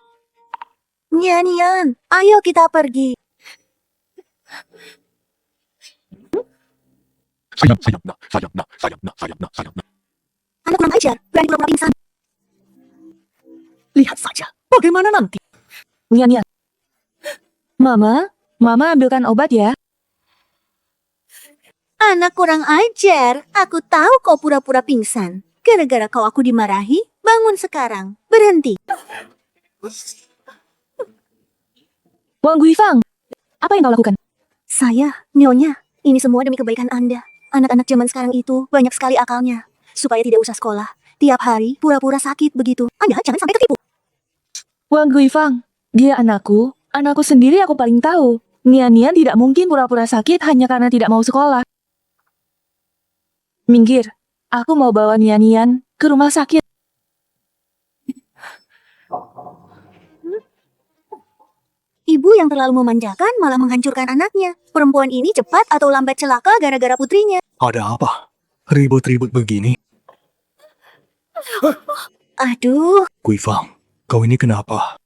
Nian-Nian, ayo kita pergi. Anak kurang ajar, berani pura-pura pingsan. Lihat saja. Bagaimana nanti? Nian-Nian. Mama ambilkan obat ya. Anak kurang ajar, aku tahu kau pura-pura pingsan. Gara-gara kau aku dimarahi, bangun sekarang. Berhenti. Wang Guifang, apa yang kau lakukan? Saya, Nyonya, ini semua demi kebaikan Anda. Anak-anak zaman sekarang itu banyak sekali akalnya. Supaya tidak usah sekolah. Tiap hari pura-pura sakit begitu. Anda jangan sampai ketipu. Wang Guifang, dia anakku sendiri aku paling tahu. Nian-Nian tidak mungkin pura-pura sakit hanya karena tidak mau sekolah. Minggir, aku mau bawa Nian-Nian ke rumah sakit. Ibu yang terlalu memanjakan malah menghancurkan anaknya. Perempuan ini cepat atau lambat celaka gara-gara putrinya. Ada apa? Ribut-ribut begini? Aduh, Guifang, kau ini kenapa?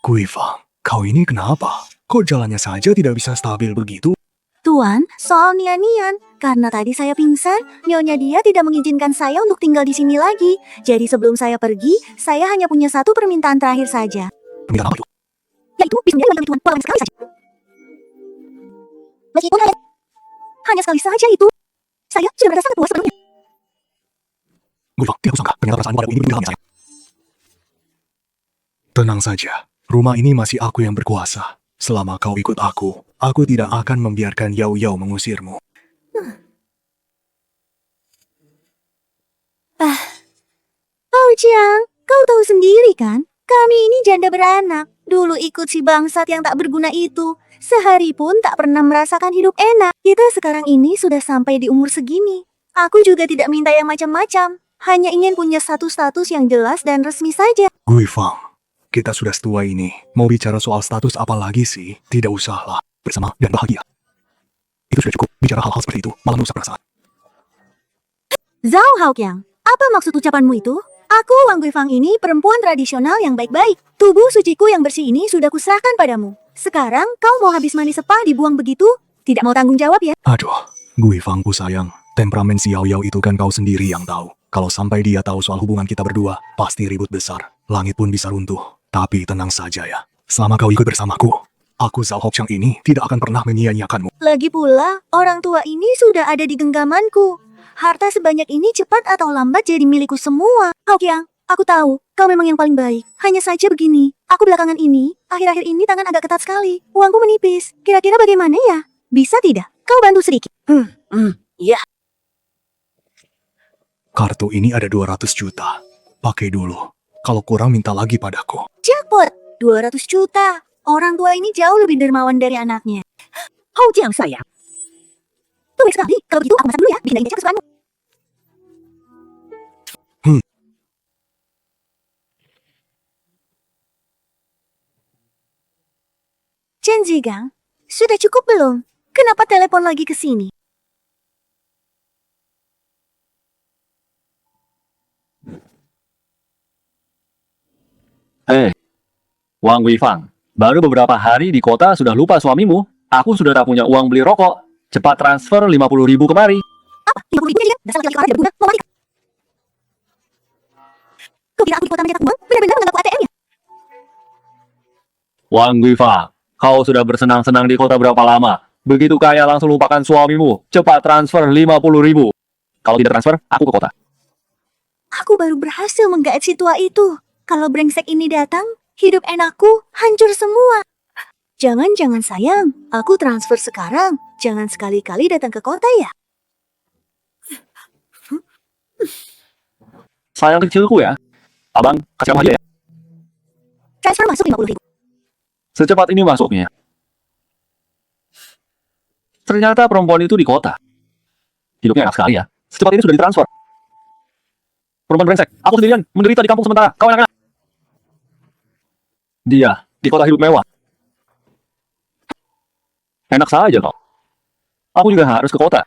Guifang, kau ini kenapa? Kok jalannya saja tidak bisa stabil begitu? Tuan, soal Nian-Nian. Karena tadi saya pingsan, Nyonya dia tidak mengizinkan saya untuk tinggal di sini lagi. Jadi sebelum saya pergi, saya hanya punya satu permintaan terakhir saja. Permintaan apa itu? Yaitu bisa menjadi Tuan walau sekali saja. Meskipun hanya sekali saja itu. Saya sudah merasa sangat puas sebelumnya. Guifang, tidak kusangka ternyata perasaanmu pada ini begitu dalamnya sayang. Tenang saja, rumah ini masih aku yang berkuasa. Selama kau ikut aku tidak akan membiarkan Yao Yao mengusirmu. Oh Jiang, kau tahu sendiri kan? Kami ini janda beranak. Dulu ikut si bangsat yang tak berguna itu. Sehari pun tak pernah merasakan hidup enak. Kita sekarang ini sudah sampai di umur segini. Aku juga tidak minta yang macam-macam. Hanya ingin punya satu status yang jelas dan resmi saja. Guifang, kita sudah setua ini. Mau bicara soal status apa lagi sih? Tidak usahlah. Bersama dan bahagia. Itu sudah cukup. Bicara hal-hal seperti itu malah merusak perasaan. Zhao Haoqiang, apa maksud ucapanmu itu? Aku, Wang Guifang ini perempuan tradisional yang baik-baik. Tubuh suciku yang bersih ini sudah kuserahkan padamu. Sekarang kau mau habis mani sepah dibuang begitu? Tidak mau tanggung jawab ya? Aduh, Guifangku sayang. Temperamen si Yao Yao itu kan kau sendiri yang tahu. Kalau sampai dia tahu soal hubungan kita berdua, pasti ribut besar. Langit pun bisa runtuh. Tapi tenang saja ya. Selama kau ikut bersamaku, aku Zhao Haoqiang ini tidak akan pernah menyia-nyiakanmu. Lagi pula, orang tua ini sudah ada di genggamanku. Harta sebanyak ini cepat atau lambat jadi milikku semua. Haoqiang, aku tahu, kau memang yang paling baik. Hanya saja begini, aku belakangan ini, akhir-akhir ini tangan agak ketat sekali. Uangku menipis. Kira-kira bagaimana ya? Bisa tidak? Kau bantu sedikit. Ya. Kartu ini ada 200 juta. Pakai dulu. Kalau kurang minta lagi padaku. Jackpot, 200 juta. Orang tua ini jauh lebih dermawan dari anaknya. Haoqiang sayang. Baik sekali, kalau begitu aku masak dulu ya. Bikin daging kesukaanmu. Chen Zigang, sudah cukup belum? Kenapa telepon lagi ke sini? Wang Guifang, baru beberapa hari di kota sudah lupa suamimu. Aku sudah tak punya uang beli rokok. Cepat transfer 50.000 kemari. Apa? 50.000 aja? Dasar laki-laki orang tidak berguna. Mau mati kau? Kau kira aku di kota mencetak uang? Benar-benar menganggapku ATM ya? Wang Guifang, kau sudah bersenang-senang di kota berapa lama? Begitu kaya langsung lupakan suamimu. Cepat transfer 50.000. Kalau tidak transfer, aku ke kota. Aku baru berhasil menggait si tua itu. Kalau brengsek ini datang, hidup enakku hancur semua. Jangan-jangan sayang, aku transfer sekarang. Jangan sekali-kali datang ke kota ya. Sayang kecilku ya. Abang, kasih kamu aja ya. Transfer masuk 50.000. Secepat ini masuknya. Ternyata perempuan itu di kota. Hidupnya enak sekali ya. Secepat ini sudah ditransfer. Perempuan brengsek, aku sendirian menderita di kampung sementara. Kau enak-enak. Dia di kota hidup mewah. Enak saja kau. Aku juga harus ke kota.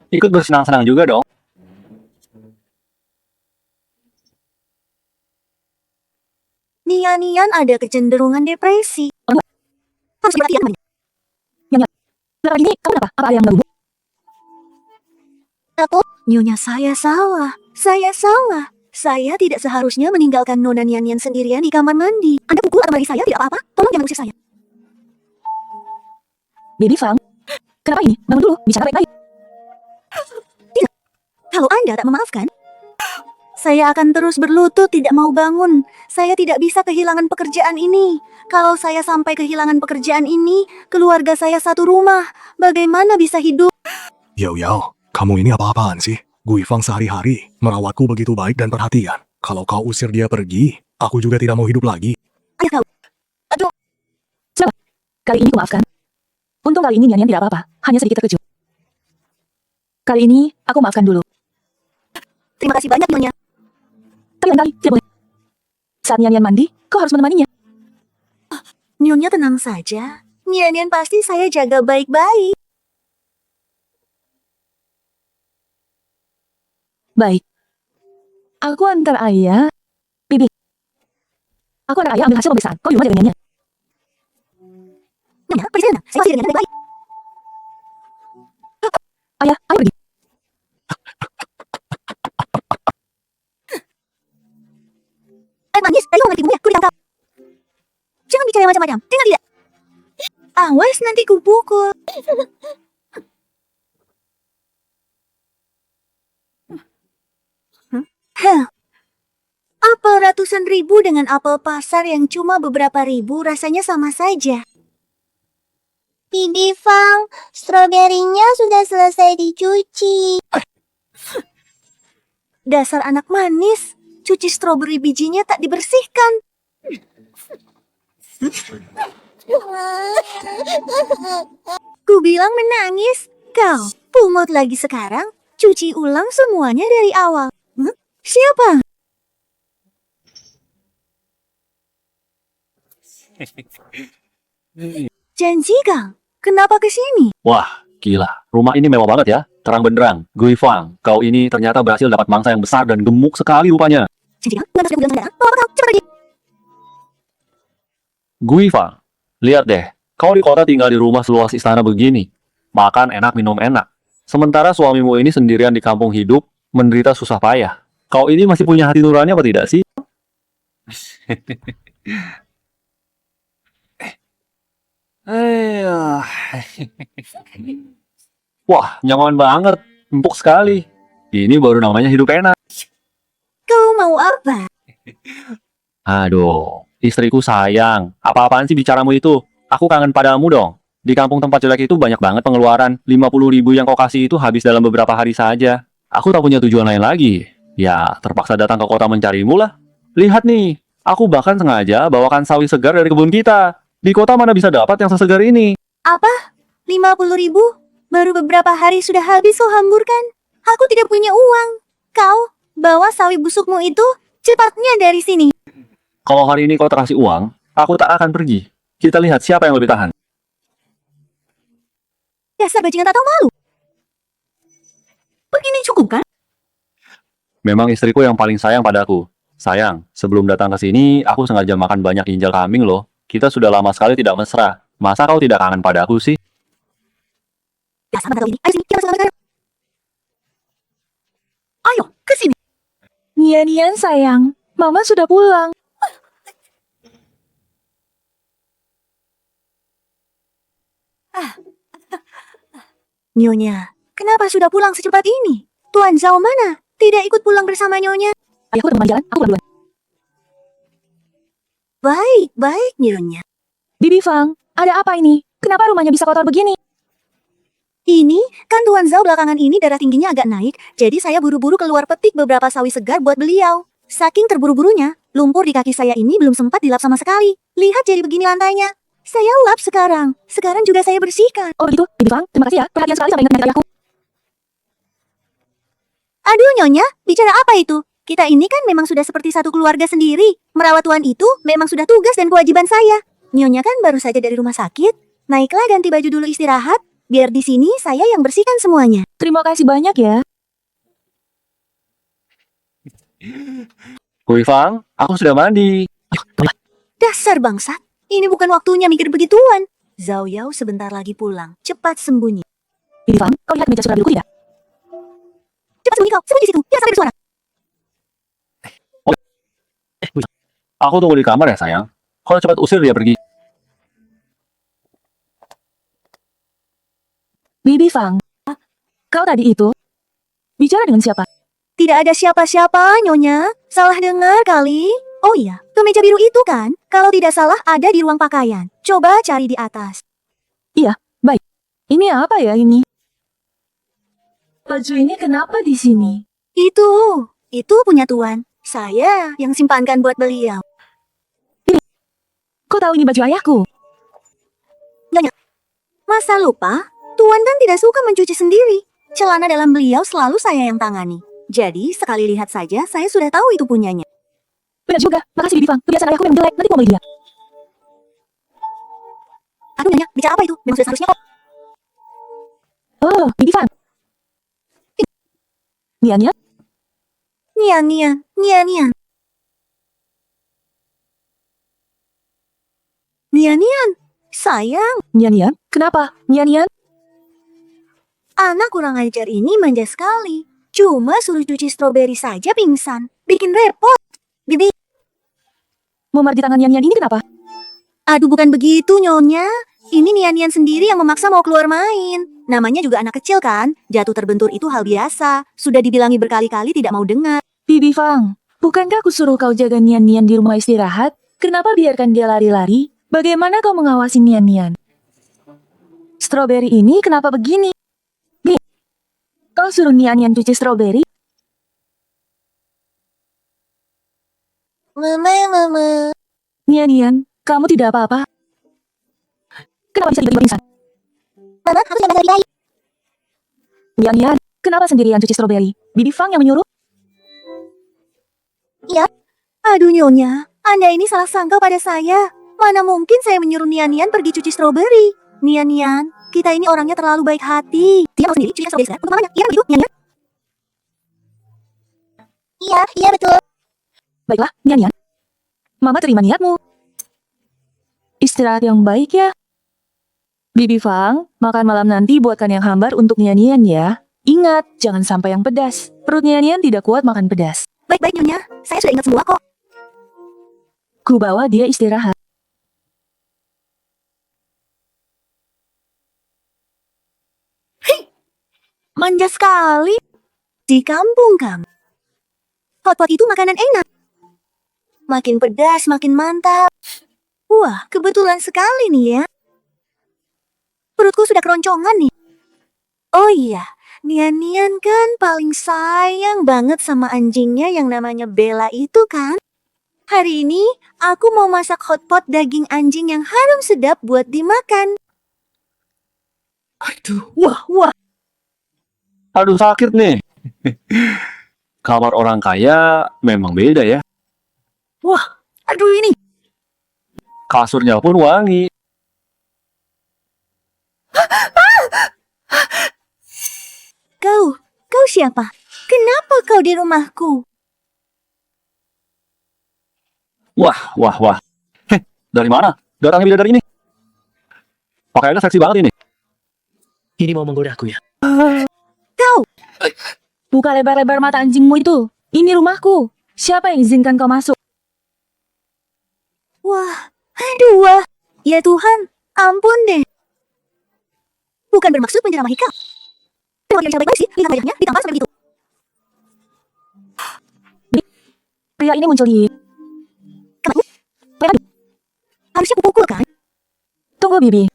Ikut bersenang-senang juga dong. Nian-Nian ada kecenderungan depresi. Harus perhatian. Belakangan ini, kamu kenapa? Apa ada yang mengganggumu? Aku, nyonya saya salah. Saya salah. Saya tidak seharusnya meninggalkan Nona Nian-Nian sendirian di kamar mandi. Anda pukul atau marahi saya tidak apa-apa. Tolong jangan usir saya. Baby Fang, kenapa ini? Bangun dulu, bicara baik-baik. Kalau Anda tak memaafkan, saya akan terus berlutut tidak mau bangun. Saya tidak bisa kehilangan pekerjaan ini. Kalau saya sampai kehilangan pekerjaan ini, keluarga saya satu rumah. Bagaimana bisa hidup? Yao Yao, kamu ini apa-apaan sih? Guifang sehari-hari merawatku begitu baik dan perhatian. Kalau kau usir dia pergi, aku juga tidak mau hidup lagi. Ayah kau, Kali ini kumaafkan. Untung kali ini Nyanyian tidak apa-apa, hanya sedikit terkejut. Kali ini, aku maafkan dulu. terima kasih banyak Nyonya. Tapi lain kali, tidak boleh. Saat Nyanyian mandi, kau harus menemaninya. Nyonya tenang saja. Nian-Nian pasti saya jaga baik-baik. Baik. Aku antar ayah. Bibi. Aku antar ayah ambil hasil pemeriksaan. Kau di rumah jaga Nyanyian. Nyonya, pergi sana. Saya masih dengan baik-baik. Ayah, ayo pergi. Air manis, ayo mengerti ibunya, ku ditangkap. Jangan bicara yang macam-macam, dengar tidak? Awas nanti ku pukul. Apel ratusan ribu dengan apel pasar yang cuma beberapa ribu rasanya sama saja. Bibi Fang, stroberinya sudah selesai dicuci. Dasar anak manis, cuci stroberi bijinya tak dibersihkan. Ku bilang menangis. Kau pungut lagi sekarang. Cuci ulang semuanya dari awal. Siapa? Janji Kang, kenapa ke sini? Wah, gila. Rumah ini mewah banget ya. Terang benderang. Gui Fang, kau ini ternyata berhasil dapat mangsa yang besar dan gemuk sekali rupanya. Janji Kang, bukan sudah bilang saudara. Mau apa kau? Cepat pergi. Gui Fang, lihat deh. Kau di kota tinggal di rumah seluas istana begini. Makan enak, minum enak. Sementara suamimu ini sendirian di kampung hidup, menderita susah payah. Kau ini masih punya hati nurani apa tidak sih? Wah, nyaman banget. Empuk sekali. Ini baru namanya hidup enak. Kau mau apa? Aduh, istriku sayang. Apa-apaan sih bicaramu itu? Aku kangen padamu dong. Di kampung tempat jelek itu banyak banget pengeluaran. 50.000 yang kau kasih itu habis dalam beberapa hari saja. Aku tak punya tujuan lain lagi. Ya, terpaksa datang ke kota mencarimu lah. Lihat nih, aku bahkan sengaja bawakan sawi segar dari kebun kita. Di kota mana bisa dapat yang sesegar ini? Apa? 50.000? Baru beberapa hari sudah habis kau hamburkan. Aku tidak punya uang. Kau bawa sawi busukmu itu cepatnya dari sini. Kalau hari ini kau terkasih uang, aku tak akan pergi. Kita lihat siapa yang lebih tahan. Dasar bajingan tak tahu malu. Begini cukup kan? Memang istriku yang paling sayang padaku. Sayang, sebelum datang ke sini, aku sengaja makan banyak ginjal kambing loh. Kita sudah lama sekali tidak mesra. Masa kau tidak kangen padaku sih? Dasar mata ini. Ayo sini, kita masuk kamar sekarang. Ayo, ke sini. Nian-Nian sayang, Mama sudah pulang. Nyonya, kenapa sudah pulang secepat ini? Tuan Zhao mana? Tidak ikut pulang bersama Nyonya? Ayahku teman jalan, aku pulang duluan. Baik, Nyonya. Bibi Fang, ada apa ini? Kenapa rumahnya bisa kotor begini? Ini, kan Tuan Zhao belakangan ini darah tingginya agak naik, jadi saya buru-buru keluar petik beberapa sawi segar buat beliau. Saking terburu-burunya, lumpur di kaki saya ini belum sempat dilap sama sekali. Lihat jadi begini lantainya. Saya lap sekarang. Sekarang juga saya bersihkan. Oh begitu, Bibi Fang, terima kasih ya. Perhatian sekali sampai ingat ayahku. Aduh Nyonya, bicara apa itu? Kita ini kan memang sudah seperti satu keluarga sendiri. Merawat Tuan itu memang sudah tugas dan kewajiban saya. Nyonya kan baru saja dari rumah sakit. Naiklah ganti baju dulu istirahat. Biar di sini saya yang bersihkan semuanya. Terima kasih banyak ya. Gui Fang, aku sudah mandi. Dasar bangsat. Ini bukan waktunya mikir begituan. Zhao Yao sebentar lagi pulang. Cepat sembunyi. Bibi Fang, kau lihat meja surat duluku tidak? Cepat sembunyi kau. Sembunyi di situ. Biar sampai bersuara. Aku tunggu di kamar ya sayang. Kau cepat usir dia pergi. Bibi Fang, kau tadi itu bicara dengan siapa? Tidak ada siapa-siapa, Nyonya. Salah dengar kali. Oh iya, kemeja biru itu kan? Kalau tidak salah ada di ruang pakaian. Coba cari di atas. Iya, baik. Ini apa ya ini? Baju ini kenapa di sini? Itu punya Tuan. Saya yang simpankan buat beliau. Kau tahu ini baju ayahku? Nyonya, masa lupa? Tuan kan tidak suka mencuci sendiri. Celana dalam beliau selalu saya yang tangani. Jadi, sekali lihat saja, saya sudah tahu itu punyanya. Benar juga, makasih Bibi Fang. Kebiasaan ayahku memang jelek, nanti mau beli dia. Aduh, Nyonya, bicara apa itu? Memang sudah seharusnya kok. Oh, Bibi Fang. Nian-Nian, Nian. Nian, sayang. Nian-Nian, kenapa? Nian-Nian, Anak kurang ajar ini manja sekali. Cuma suruh cuci stroberi saja pingsan. Bikin repot. Bibi, memar di tangan Nian-Nian ini kenapa? aduh bukan begitu Nyonya. Ini Nian sendiri yang memaksa mau keluar main. Namanya juga anak kecil kan? Jatuh terbentur itu hal biasa. Sudah dibilangi berkali-kali tidak mau dengar. Bibi Fang, bukankah aku suruh kau jaga Nian-Nian di rumah istirahat? Kenapa biarkan dia lari-lari? Bagaimana kau mengawasi Nian-Nian? Stroberi ini kenapa begini? Bi, kau suruh Nian-Nian cuci stroberi? Mama. Nian, kamu tidak apa-apa? Kenapa bisa tiba-tiba pingsan? Mama harus yang lebih baik. Nian, kenapa sendirian cuci stroberi? Bibi Fang yang menyuruh? Aduh Nyonya, Anda ini salah sangka pada saya. Mana mungkin saya menyuruh Nian pergi cuci stroberi. Nian, kita ini orangnya terlalu baik hati. Dia mau sendiri cuci stroberi untuk mamanya. Iya begitu, Nian. Iya betul. Baiklah, Nian. Mama terima niatmu. Istirahat yang baik ya. Bibi Fang, makan malam nanti buatkan yang hambar untuk Nian ya. Ingat, jangan sampai yang pedas. Perut Nian tidak kuat makan pedas. Baik-baik Nyonya, saya sudah ingat semua kok. Ku bawa dia istirahat. Manja sekali. Di kampung kamu. Hotpot itu makanan enak. Makin pedas, makin mantap. Wah, kebetulan sekali nih ya. Perutku sudah keroncongan nih. Oh iya, Nian kan paling sayang banget sama anjingnya yang namanya Bella itu kan. Hari ini aku mau masak hotpot daging anjing yang harum sedap buat dimakan. Aduh, wah. Aduh sakit nih. Kamar orang kaya memang beda ya. Aduh ini. Kasurnya pun wangi. Kau siapa? Kenapa kau di rumahku? Wah. Heh, dari mana? Datangnya bidadari ini. Pakaiannya seksi banget ini. Ini mau menggoda aku ya. Buka lebar-lebar mata anjingmu itu. Ini rumahku. Siapa yang izinkan kau masuk? Wah. Ya Tuhan, ampun deh. Bukan bermaksud menceramahi kau. Kalau dia bicara baik-baik sih, lihat wajahnya ditampar seperti itu. Pria ini muncul di... Harusnya kupukul kan? Tunggu, Bibi.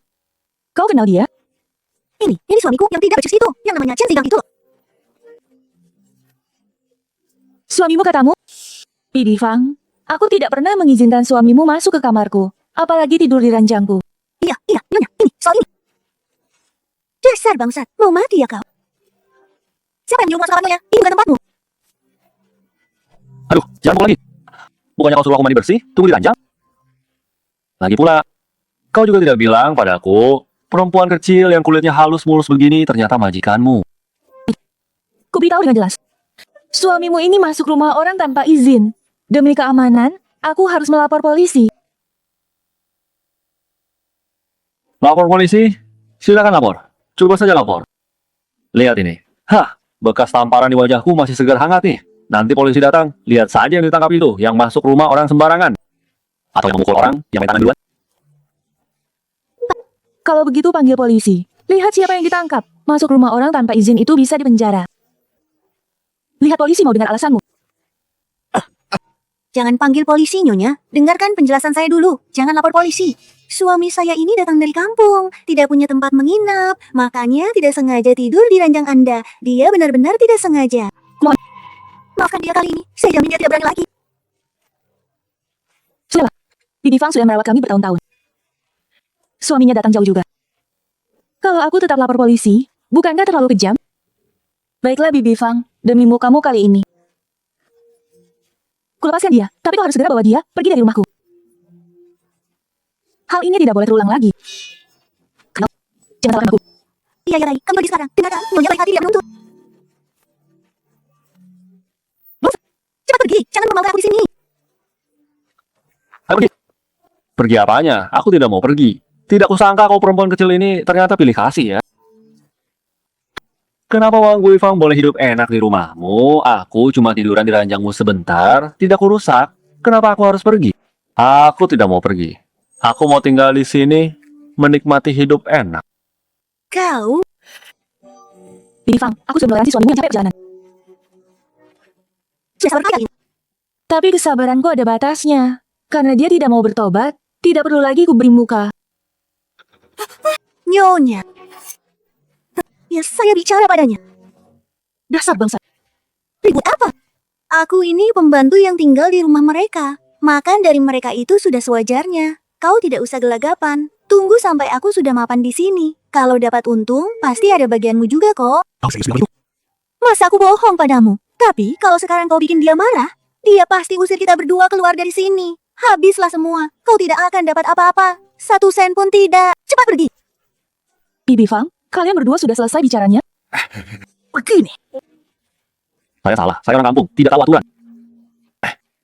Kau kenal dia? Ini suamiku yang tidak becus itu, yang namanya Chen Zigang itu loh. Suamimu katamu? Bibi Fang, aku tidak pernah mengizinkan suamimu masuk ke kamarku. Apalagi tidur di ranjangku. Iya, Nyonya, ini, soal ini. Dasar bangsat, mau mati ya kau? Siapa yang nyuruh masuk kamarnya? Ini bukan tempatmu. Aduh, jangan pukul lagi. Bukannya kau suruh aku mandi bersih, tunggu di ranjang? Lagi pula, kau juga tidak bilang padaku, perempuan kecil yang kulitnya halus mulus begini ternyata majikanmu. Ku beritahu dengan jelas. Suamimu ini masuk rumah orang tanpa izin. Demi keamanan, aku harus melapor polisi. Lapor polisi? Silakan lapor. Coba saja lapor. Lihat ini. Hah, bekas tamparan di wajahku masih segar hangat nih. Nanti polisi datang, lihat saja yang ditangkap itu, yang masuk rumah orang sembarangan. Atau yang memukul orang, yang main tangan duluan. Kalau begitu panggil polisi. Lihat siapa yang ditangkap. Masuk rumah orang tanpa izin itu bisa dipenjara. Lihat polisi mau dengar alasanmu. Jangan panggil polisi, Nyonya. Dengarkan penjelasan saya dulu. Jangan lapor polisi. Suami saya ini datang dari kampung, tidak punya tempat menginap, makanya tidak sengaja tidur di ranjang Anda. Dia benar-benar tidak sengaja. Maafkan dia kali ini, saya jamin dia tidak berani lagi. Sudahlah. Bibi Fang sudah merawat kami bertahun-tahun. Suaminya datang jauh juga. Kalau aku tetap lapor polisi, bukankah terlalu kejam? Baiklah Bibi Fang, demi mukamu kali ini. Kulepaskan dia, tapi kau harus segera bawa dia pergi dari rumahku. Hal ini tidak boleh terulang lagi. Kenapa? Jangan salahkan aku. Iya, Rai, kamu pergi sekarang. Dengarkan, Nyonya baik hati tidak menuntut. Cepat pergi, jangan membawa aku di sini. Ayo pergi. Pergi apanya? Aku tidak mau pergi. Tidak kusangka kau perempuan kecil ini ternyata pilih kasih ya. Kenapa Wang Guifang boleh hidup enak di rumahmu? Aku cuma tiduran di ranjangmu sebentar, tidak kurusak. Kenapa aku harus pergi? Aku tidak mau pergi. Aku mau tinggal di sini, menikmati hidup enak. Kau? Bibi Fang, aku sudah melerangi suamimu yang capek perjalanan. Sudah sabar kali ini. Tapi kesabaranku ada batasnya. Karena dia tidak mau bertobat, tidak perlu lagi ku beri muka. Nyonya. Ya, saya bicara padanya. Dasar bangsa. Ribut apa? Aku ini pembantu yang tinggal di rumah mereka. Makan dari mereka itu sudah sewajarnya. Kau tidak usah gelagapan. Tunggu sampai aku sudah mapan di sini. Kalau dapat untung, pasti ada bagianmu juga kok. Kau serius bilang itu? Masa aku bohong padamu? Tapi kalau sekarang kau bikin dia marah, dia pasti usir kita berdua keluar dari sini. Habislah semua. Kau tidak akan dapat apa-apa. 1 sen pun tidak. Cepat pergi. Bibi Fang, kalian berdua sudah selesai bicaranya? Begini, Saya salah, saya orang kampung, tidak tahu aturan.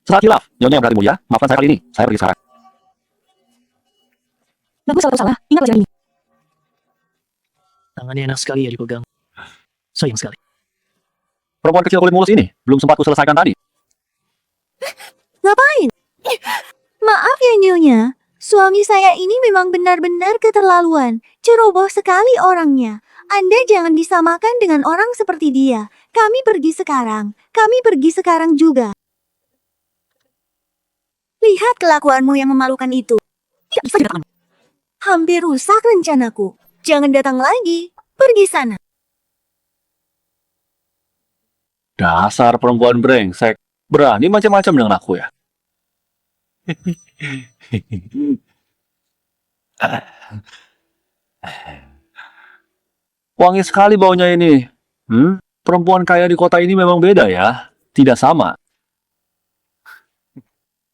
Salah hilaf, Nyonya yang berhati mulia, maafkan saya kali ini. Saya pergi sekarang. Bagus kalau salah, ingat pelajaran ini. Tangannya enak sekali ya dipegang. Sayang sekali. Perempuan kecil kulit mulus ini, belum sempat kuselesaikan tadi. Ngapain? Maaf ya Nyonya. Suami saya ini memang benar-benar keterlaluan. Ceroboh sekali orangnya. Anda jangan disamakan dengan orang seperti dia. Kami pergi sekarang. Kami pergi sekarang juga. Lihat kelakuanmu yang memalukan itu. tidak bisa didatangkan. Hampir rusak rencanaku. Jangan datang lagi. Pergi sana. Dasar perempuan brengsek. Berani macam-macam dengan aku ya. Wangi sekali baunya ini. Perempuan kaya di kota ini memang beda ya. Tidak sama.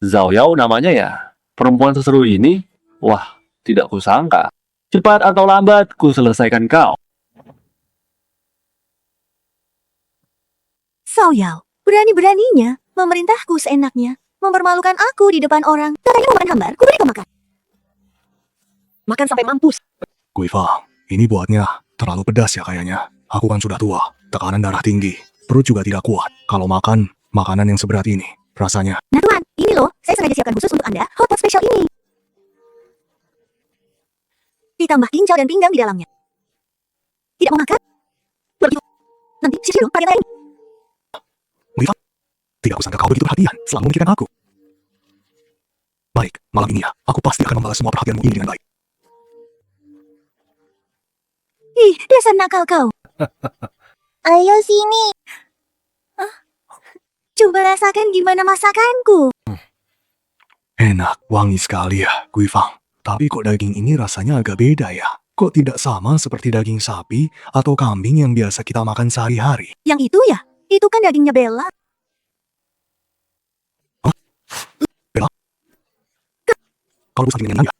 Zhao Yao namanya ya. Perempuan seseru ini. Wah, tidak kusangka. Cepat atau lambat, ku selesaikan kau. Sao Yao, berani-beraninya memerintahku seenaknya. Mempermalukan aku di depan orang. Katanya mau makan hambar, ku beri kau makan. Makan sampai mampus. Gui Fang, ini buatnya terlalu pedas ya kayaknya. Aku kan sudah tua, tekanan darah tinggi, perut juga tidak kuat. Kalau makan makanan yang seberat ini, rasanya. Nah Tuan, ini loh, saya sengaja siapkan khusus untuk Anda, hotpot spesial ini. Ditambah ginjal dan pinggang di dalamnya. Tidak mau makan? Begitu. Nanti sisi dong pakai lain. Gui Fang, tidak kusangka kau begitu perhatian, selalu memikirkan aku. Baik, malam ini ya, aku pasti akan membalas semua perhatianmu ini dengan baik. Ih, dasar nakal kau. Ayo sini. Coba rasakan gimana masakanku. Enak, wangi sekali ya, Gui Fang. Tapi kok daging ini rasanya agak beda ya? Kok tidak sama seperti daging sapi atau kambing yang biasa kita makan sehari-hari? Yang itu ya? Itu kan dagingnya Bella. Kalau rebus daging enggak?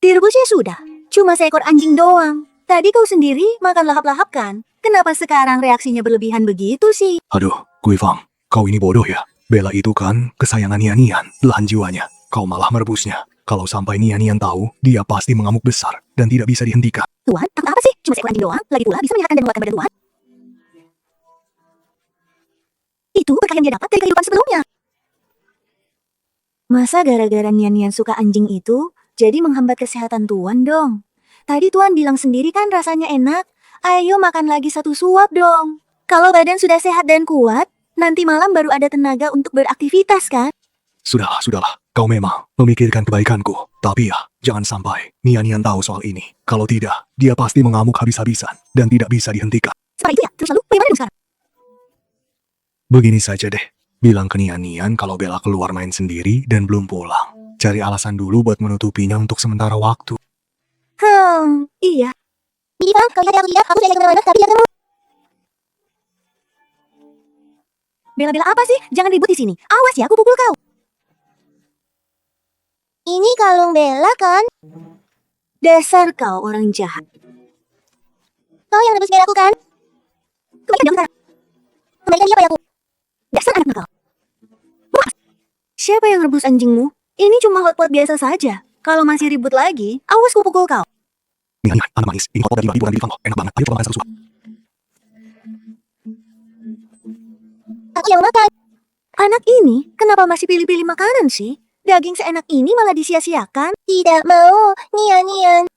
Direbusnya sudah. Cuma seekor anjing doang. Tadi kau sendiri makan lahap-lahap kan? Kenapa sekarang reaksinya berlebihan begitu sih? Aduh, Gui Fang, kau ini bodoh ya. Bella itu kan kesayangan Nian-Nian, belahan jiwanya. Kau malah merebusnya. Kalau sampai Nian-Nian tahu, dia pasti mengamuk besar dan tidak bisa dihentikan. Tuan, takut apa sih? Cuma seekor anjing doang. Lagi pula bisa menyehatkan dan menguatkan badan Tuan. Itu berkah yang dia dapat dari kehidupan sebelumnya. Masa gara-gara Nian-Nian suka anjing itu, jadi menghambat kesehatan Tuan dong? Tadi Tuan bilang sendiri kan rasanya enak. Ayo makan lagi 1 suap dong. Kalau badan sudah sehat dan kuat, nanti malam baru ada tenaga untuk beraktivitas kan? Sudahlah, sudahlah. Kau memang memikirkan kebaikanku. Tapi ya, jangan sampai Nian-Nian tahu soal ini. Kalau tidak, dia pasti mengamuk habis-habisan dan tidak bisa dihentikan. Seperti itu ya? Terus lalu, bagaimana dong sekarang? Begini saja deh. Bilang ke Nian-Nian kalau Bella keluar main sendiri dan belum pulang. Cari alasan dulu buat menutupinya untuk sementara waktu. Iya. Iya, kalau lihat, aku tidak kemana-mana, tapi lihat. Bela-bela apa sih? Jangan ribut di sini. Awas ya, aku pukul kau. Ini kalung Bella kan? Dasar kau orang jahat. Kau yang rebus Bella aku kan? Kembalikan dia sekarang. Kembalikan dia padaku. Dasar anak nakal. Siapa yang rebus anjingmu? Ini cuma hotpot biasa saja. Kalau masih ribut lagi, awas ku pukul kau. Nian-Nian, anak manis. Ini hotpot dari bukan di Fang. Enak banget. Ayo coba makan 1 suap. Aku yang makan. Anak ini kenapa masih pilih-pilih makanan sih? Daging seenak ini malah disia-siakan. Tidak mau, Nian-Nian.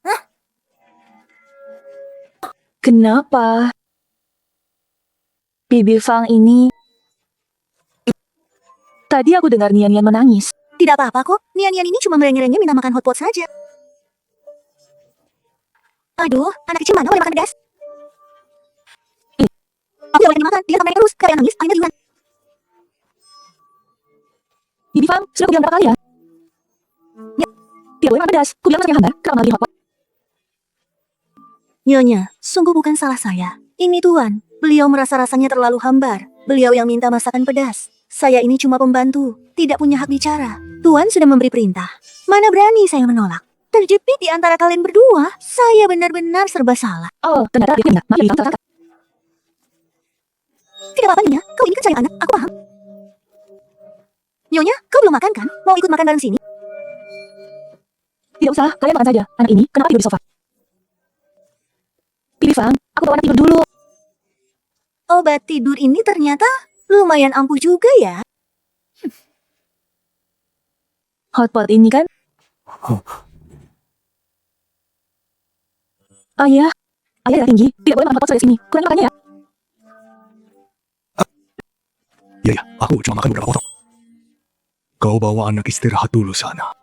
Kenapa? Bibi Fang ini... Tadi aku dengar Nian-Nian menangis. Tidak apa-apa kok, Nian-Nian ini cuma merengek-rengek minta makan hotpot saja. Aduh, anak kecil mana boleh makan pedas? Aku tidak boleh dimakan, dia sampai terus, karena nangis, akhirnya duluan. Bibi Fang, sudah aku bilang berapa kali ya? Tidak boleh makan pedas. Ku bilang masaknya hambar, kenapa malah bikin hotpot? Nyonya, sungguh bukan salah saya. Ini Tuan, beliau merasa rasanya terlalu hambar. Beliau yang minta masakan pedas. Saya ini cuma pembantu, tidak punya hak bicara. Tuan sudah memberi perintah. Mana berani saya menolak? Terjepit di antara kalian berdua, saya benar-benar serba salah. Oh, ternyata dia tidak. Maaf, Bibi Fang terangkat. Tidak apa-apa, Nyonya. Kau ini kan sayang anak, aku paham. Nyonya, kau belum makan kan? Mau ikut makan bareng sini? Tidak usah, kalian makan saja. Anak ini, kenapa tidur di sofa? Bibi Fang, aku bawa anak tidur dulu. Obat tidur ini ternyata lumayan ampuh juga ya. Hotpot ini kan? Ayah darah tinggi, tidak boleh makan hotpot sore sini. Kurang makannya ya. Ya, aku cuma makan beberapa potong. Kau bawa anak istirahat dulu sana.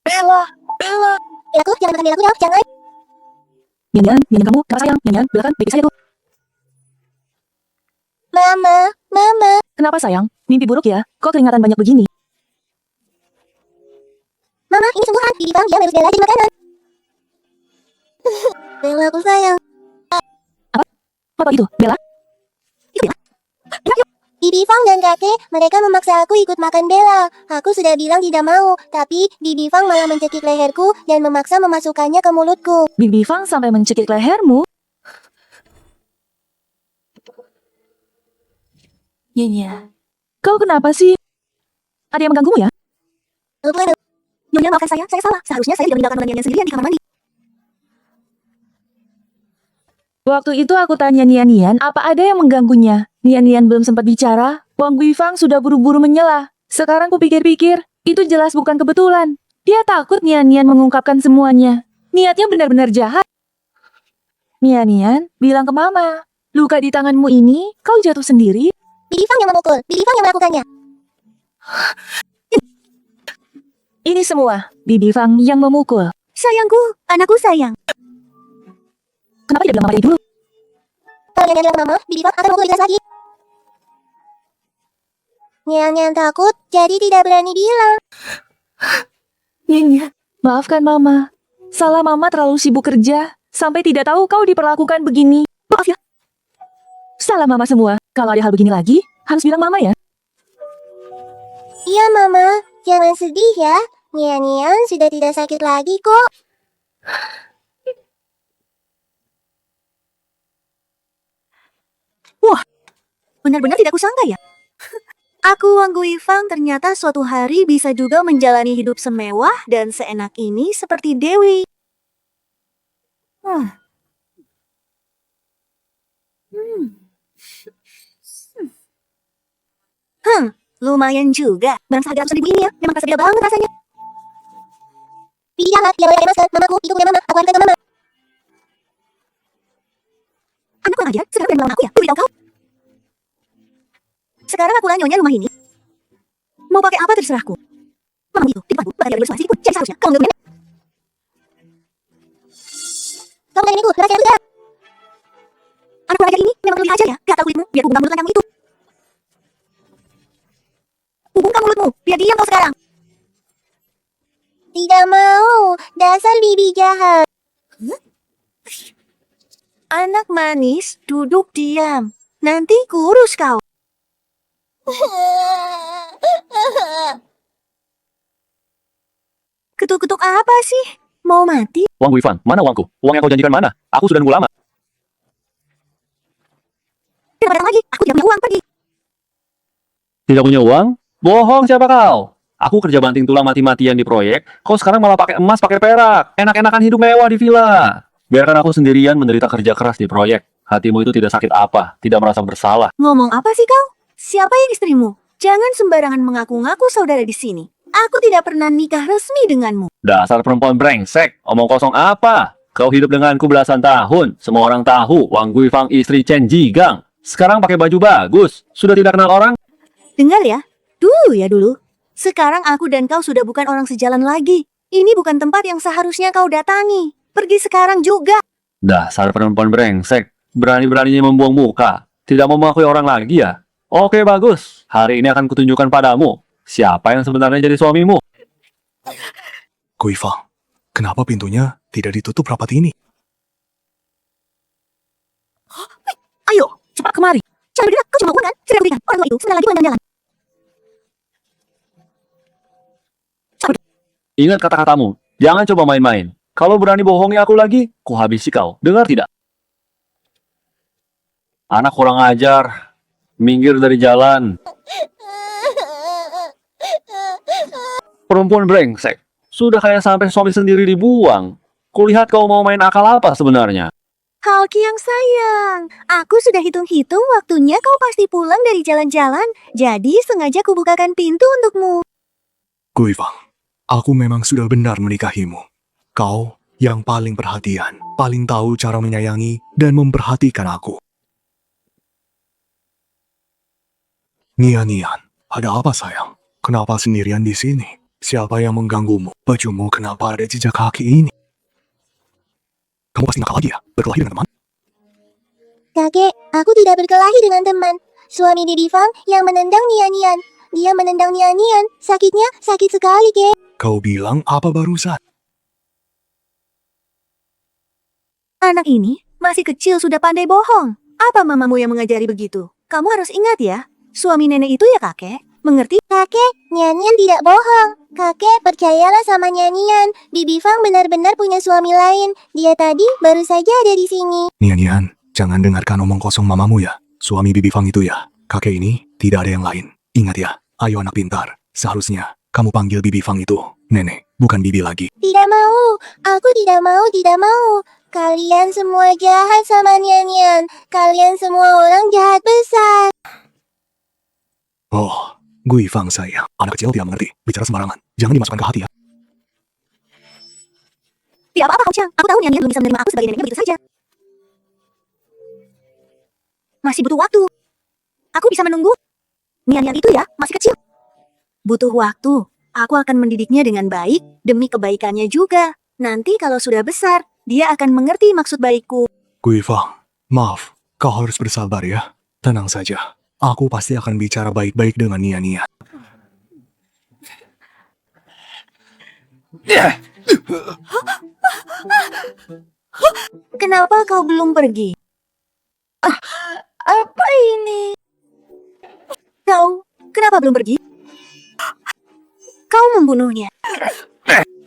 Belaku, jangan makan belaku, Dok. Jangan. Nyanyian kamu, kenapa sayang? Nyanyian, belakang, baik saya tuh. Mama. Kenapa sayang? Mimpi buruk ya? Kok keringatan banyak begini? Mama, ini sungguhan. Bibi Fang, dia harus Bella jadi makanan. Bella, aku sayang. Apa itu? Bella? Bibi Fang dan kakek, mereka memaksa aku ikut makan Bella. Aku sudah bilang tidak mau, tapi Bibi Fang malah mencekik leherku dan memaksa memasukkannya ke mulutku. Bibi Fang sampai mencekik lehermu? Nyanyian. Kau kenapa sih? Ada yang mengganggumu ya? Nyonya, maafkan saya salah. Seharusnya saya tidak meninggalkan Nyonya sendirian di kamar mandi. Waktu itu aku tanya Nian, apa ada yang mengganggunya? Nian belum sempat bicara, Wang Guifang sudah buru-buru menyela. Sekarang kupikir-pikir, itu jelas bukan kebetulan. Dia takut Nian mengungkapkan semuanya. Niatnya benar-benar jahat. Nian, bilang ke mama, luka di tanganmu ini, kau jatuh sendiri? Bibi Fang yang memukul. Bibi Fang yang melakukannya. Ini semua, Bibi Fang yang memukul. Sayangku, anakku sayang. Kenapa tidak bilang mama dari dulu? Kalau Nyan bilang ke Mama, Bibi Fang akan memukul lebih keras lagi. Nyan takut, jadi tidak berani bilang. Nyanyi, maafkan mama. Salah mama terlalu sibuk kerja, sampai tidak tahu kau diperlakukan begini. Maaf ya. Salah mama semua. Kalau ada hal begini lagi, harus bilang mama ya. Iya, Mama. Jangan sedih ya. Nyan sudah tidak sakit lagi kok. Wah, benar-benar tidak kusangka ya. Aku Wang Guifang ternyata suatu hari bisa juga menjalani hidup semewah dan seenak ini seperti Dewi. Lumayan juga. Barang seharga ratusan ribu ini ya, memang terasa beda banget rasanya. Jangan, dia boleh masker. Mamaku, itu punya mama. Aku akan ke mama. Anak kurang ajar, sekarang udah melawan aku ya? Beritahu kau. Sekarang aku lah nyonya rumah ini. Mau pakai apa terserahku. Mama itu, di depanku, bahkan dia bersuara sedikit pun. Jadi seharusnya kau nggak boleh. Kau bukan minggu, lepas saya sekarang. Anak kurang ajar ini memang lebih ajar ya. Gak tahu kulitmu, biar ku bungkam mulut kandangmu itu. Ku bungkam mulutmu, biar diam kau sekarang. Tidak mau, dasar bibi jahat. Anak manis, duduk diam. Nanti kurus kau. Ketuk-ketuk apa sih? Mau mati? Wang Guifan, mana uangku? Uang yang kau janjikan mana? Aku sudah nunggu lama. Tidak datang lagi, aku tidak punya uang, pergi. Tidak punya uang? Bohong siapa kau? Aku kerja banting tulang mati-matian di proyek, kau sekarang malah pakai emas, pakai perak. Enak-enakan hidup mewah di villa. Biarkan aku sendirian menderita kerja keras di proyek. Hatimu itu tidak sakit apa, tidak merasa bersalah. Ngomong apa sih kau? Siapa yang istrimu? Jangan sembarangan mengaku-ngaku saudara di sini. Aku tidak pernah nikah resmi denganmu. Dasar perempuan brengsek, omong kosong apa? Kau hidup denganku belasan tahun, semua orang tahu Wang Guifang istri Chen Jigang. Sekarang pakai baju bagus, sudah tidak kenal orang? Dengar ya, dulu. Sekarang aku dan kau sudah bukan orang sejalan lagi. Ini bukan tempat yang seharusnya kau datangi. Pergi sekarang juga. Dasar perempuan brengsek. Berani-beraninya membuang muka. Tidak mau mengakui orang lagi ya? Oke, bagus. Hari ini akan kutunjukkan padamu. Siapa yang sebenarnya jadi suamimu? Guifang, kenapa pintunya tidak ditutup rapat ini? Ayo, cepat kemari. Jangan bergerak, kau cuma uang kan? Segera berikan. Orang tua itu sebentar lagi memandang jalan. Ingat kata-katamu. Jangan coba main-main. Kalau berani bohongi aku lagi, kuhabisi kau. Dengar tidak? Anak kurang ajar. Minggir dari jalan. Perempuan brengsek. Sudah kayak sampai suami sendiri dibuang. Kulihat kau mau main akal apa sebenarnya? Halki yang sayang, aku sudah hitung-hitung waktunya kau pasti pulang dari jalan-jalan. Jadi sengaja kubukakan pintu untukmu. Guifang, aku memang sudah benar menikahimu. Kau yang paling perhatian, paling tahu cara menyayangi dan memperhatikan aku. Nian, ada apa sayang? Kenapa sendirian di sini? Siapa yang mengganggumu? Bajumu kenapa ada jejak kaki ini? Kamu pasti nakal lagi ya? Berkelahi dengan teman? Kakek, aku tidak berkelahi dengan teman. Suami Bibi Fang yang menendang Nian. Dia menendang Nian. Sakitnya, sakit sekali, Kek. Kau bilang apa barusan? Anak ini masih kecil sudah pandai bohong. Apa mamamu yang mengajari begitu? Kamu harus ingat ya, suami nenek itu ya kakek. Mengerti? Kakek, Nian tidak bohong. Kakek, percayalah sama Nian. Bibi Fang benar-benar punya suami lain. Dia tadi baru saja ada di sini. Nian, jangan dengarkan omong kosong mamamu ya. Suami Bibi Fang itu ya. Kakek ini tidak ada yang lain. Ingat ya, ayo anak pintar. Seharusnya kamu panggil Bibi Fang itu nenek, bukan Bibi lagi. Tidak mau. Aku tidak mau. Kalian semua jahat sama Nian. Kalian semua orang jahat besar. Oh, Guifang sayang. Anak kecil tidak mengerti. Bicara sembarangan. Jangan dimasukkan ke hati ya. Tidak apa-apa, Hao Chang. Aku tahu Nian belum bisa menerima aku sebagai neneknya begitu saja. Masih butuh waktu. Aku bisa menunggu. Nian itu ya, masih kecil. Butuh waktu. Aku akan mendidiknya dengan baik demi kebaikannya juga. Nanti kalau sudah besar, dia akan mengerti maksud baikku. Guifang, maaf. Kau harus bersabar ya. Tenang saja. Aku pasti akan bicara baik-baik dengan Nian. Kenapa kau belum pergi? Apa ini? Kau, kenapa belum pergi? Kau membunuhnya.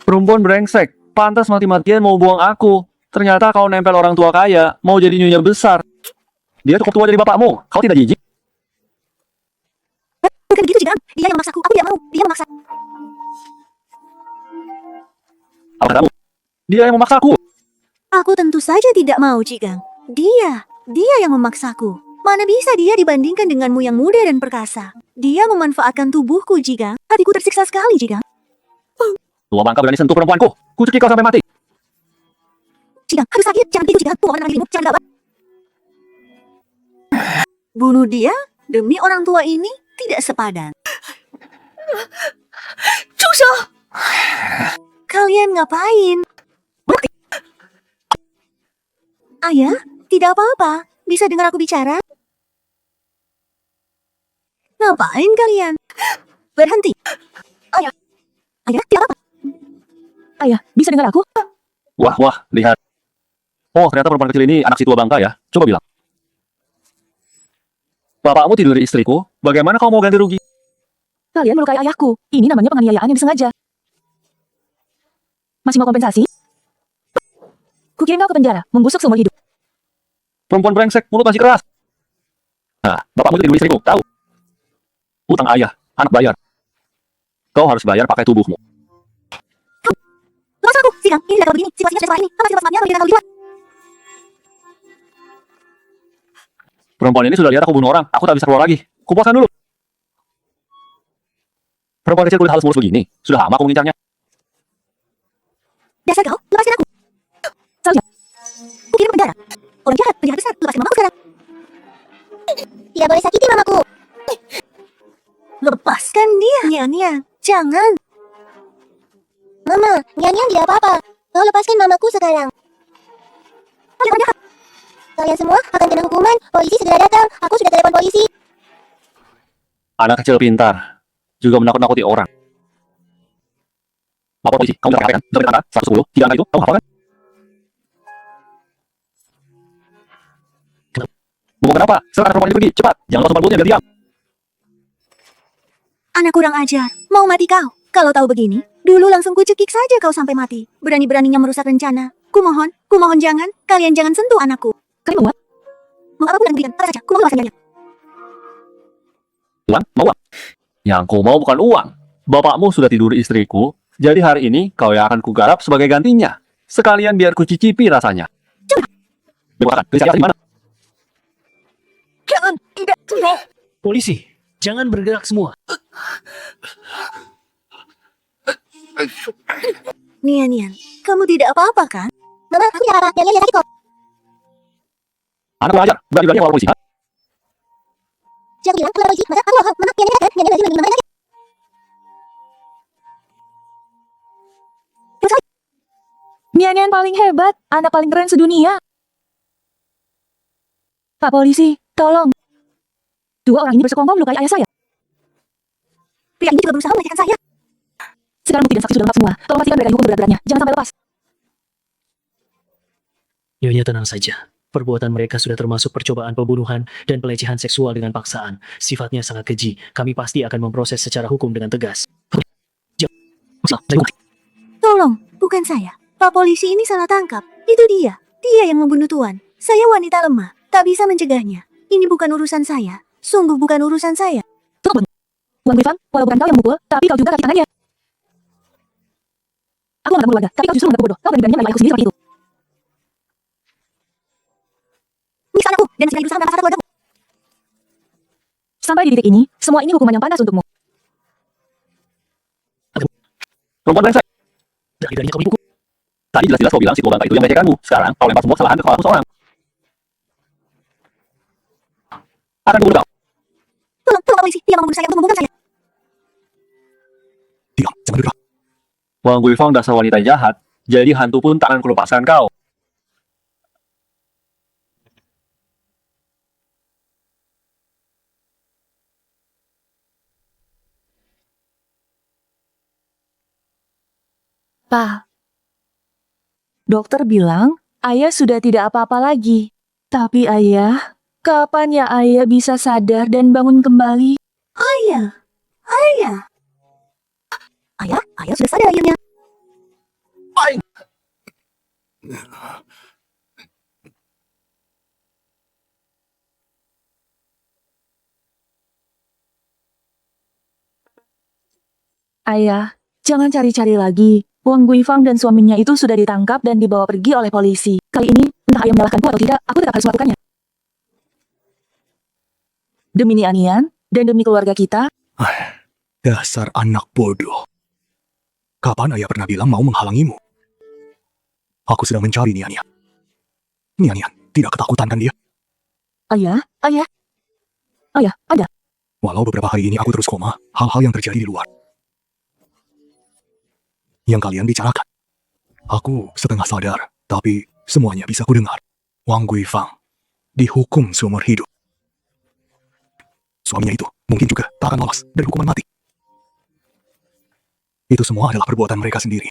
Perempuan brengsek. Pantas mati-matian mau buang aku. Ternyata kau nempel orang tua kaya. Mau jadi nyonya besar. Dia cukup tua dari bapakmu. Kau tidak jijik? Bukan begitu, Jidang. Dia yang memaksaku. Aku tidak mau. Dia memaksa. Apa katamu? Dia yang memaksaku. Aku tentu saja tidak mau, Jigang. Dia yang memaksaku. Mana bisa dia dibandingkan denganmu yang muda dan perkasa. Dia memanfaatkan tubuhku, Jigang. Hatiku tersiksa sekali, Jigang. Tua bangka berani sentuh perempuanku. Kucekik kau sampai mati. Jigang, harus sakit. Jangan begitu, Jigang. Tua menang dirimu. Jangan gawat. Bunuh dia demi orang tua ini tidak sepadan. Cusho! Kalian ngapain? Ayah, tidak apa-apa. Bisa dengar aku bicara? Ngapain kalian? Berhenti. Ayah, tidak apa-apa. Ayah, bisa dengar aku? Wah, lihat. Oh, ternyata perempuan kecil ini anak si tua bangka ya. Coba bilang. Bapakmu tidur dari istriku. Bagaimana kau mau ganti rugi? Kalian melukai ayahku. Ini namanya penganiayaan yang disengaja. Masih mau kompensasi? Kukirim kau ke penjara, membusuk seumur hidup. Perempuan brengsek, mulut masih keras. Nah, bapakmu itu tidur di istriku, tahu? Utang ayah, anak bayar. Kau harus bayar pakai tubuhmu. Lepaskan aku, Jigang. Ini tidak kalau begini. Situasinya sudah seperti ini. Apa sifat-sifatnya kalau dia tahu dibuat? Perempuan ini sudah lihat aku bunuh orang. Aku tak bisa keluar lagi. Kupuaskan dulu. Perempuan kecil kulit halus mulus begini. Sudah lama aku mengincarnya. Dasar kau, lepaskan aku. Saja. Kukirim ke penjara. Orang jahat, penjahat besar. Lepaskan mamaku sekarang. Tidak boleh sakiti mamaku. Lepaskan dia. Nia, jangan. Mama, Yang tidak apa-apa. Kau lepaskan mamaku sekarang. Kalian semua akan kena hukuman. Polisi segera datang. Aku sudah telepon polisi. Anak kecil pintar, juga menakut-nakuti orang. Lapor polisi, kamu bisa kan? Bisa bertanda, 110, tidak angka itu, kamu hafal kan? Mau kenapa? Silakan perempuan itu pergi, cepat. Jangan langsung mulutnya, biar diam. Anak kurang ajar. Mau mati kau? Kalau tahu begini, dulu langsung kucekik saja kau sampai mati. Berani-beraninya merusak rencana. Kumohon jangan. Kalian jangan sentuh anakku. Kalian mau apa? Mau apapun yang diberikan, apa saja. Kumohon luasannya. Uang? Mau uang? Yang ku mau bukan uang. Bapakmu sudah tidur istriku, jadi hari ini kau yang akan kugarap sebagai gantinya. Sekalian biar ku cicipi rasanya. Bebaskan, Krisya di mana? Jangan, tidak, tolong. Polisi, jangan bergerak semua. Nian, kamu tidak apa-apa kan? Mama, aku tidak apa-apa. Nian sakit kok. Anak belajar, berani-berani lapor polisi. Ha? Jangan bilang keluar polisi. Maka aku bohong. Mama, Nian sakit. Nian lagi lebih sakit. Nian paling hebat, anak paling keren sedunia. Pak polisi, tolong. Dua orang ini bersekongkol melukai ayah saya. Pria ini juga berusaha melecehkan saya. Sekarang bukti dan saksi sudah lengkap semua. Tolong pastikan mereka dihukum berat-beratnya. Jangan sampai lepas. Nyonya tenang saja. Perbuatan mereka sudah termasuk percobaan pembunuhan dan pelecehan seksual dengan paksaan. Sifatnya sangat keji. Kami pasti akan memproses secara hukum dengan tegas. Tolong, bukan saya. Pak polisi ini salah tangkap. Itu dia. Dia yang membunuh Tuan. Saya wanita lemah. Tak bisa mencegahnya. Ini bukan urusan saya. Sungguh bukan urusan saya. Tutup mulut. Wang Guifang, walau bukan kau yang memukul, tapi kau juga kaki tangannya. Aku menganggap warga, tapi kau justru menganggap bodoh. Kau berani-beraninya menilai aku sendiri seperti itu. Ini anakku dan sedang berusaha merangsang keluargaku. Sampai di titik ini, semua ini hukuman yang panas untukmu. Perempuan brengsek. Dari kau pukul. Tadi jelas-jelas kau bilang si bangka itu yang melecehkanmu. Sekarang kau lempar semua kesalahan ke kepalaku seorang. Akan kubunuh kau. Tolong Pak polisi. Dia membunuh saya untuk membunuh saya. Diam, jangan bergerak. Wang Guifang dasar wanita jahat, jadi hantu pun tak akan kulepaskan kau. Pak, dokter bilang ayah sudah tidak apa-apa lagi. Tapi ayah, kapan ya ayah bisa sadar dan bangun kembali? Ayah. Ayah sudah sadar akhirnya. Ayah, jangan cari-cari lagi. Wang Guifang dan suaminya itu sudah ditangkap dan dibawa pergi oleh polisi. Kali ini, entah ayah menyalahkanku atau tidak, aku tetap harus melakukannya. Demi Nian dan demi keluarga kita, Dasar anak bodoh. Kapan ayah pernah bilang mau menghalangimu? Aku sedang mencari Nian. Nian, tidak ketakutan kan dia? ayah, ada. Walau beberapa hari ini aku terus koma, hal-hal yang terjadi di luar. Yang kalian bicarakan. Aku setengah sadar, tapi semuanya bisa kudengar. Wang Guifang dihukum seumur hidup. Suaminya itu mungkin juga tak akan lolos dari hukuman mati. Itu semua adalah perbuatan mereka sendiri.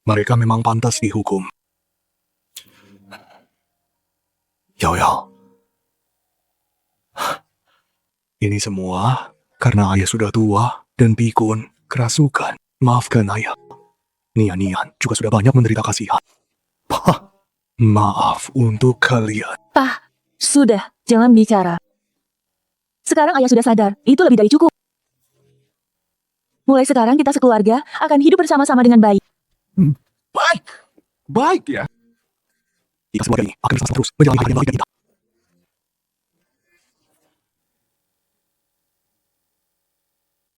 Mereka memang pantas dihukum. Yao. Ini semua karena ayah sudah tua dan pikun, kerasukan. Maafkan ayah. Nian juga sudah banyak menderita kasihan. Maaf untuk kalian. Pak, sudah, jangan bicara. Sekarang ayah sudah sadar, itu lebih dari cukup. Mulai sekarang kita sekeluarga akan hidup bersama-sama dengan baik. Baik ya. Kita semua ini akan bersama terus menjalani hal yang baik dan indah.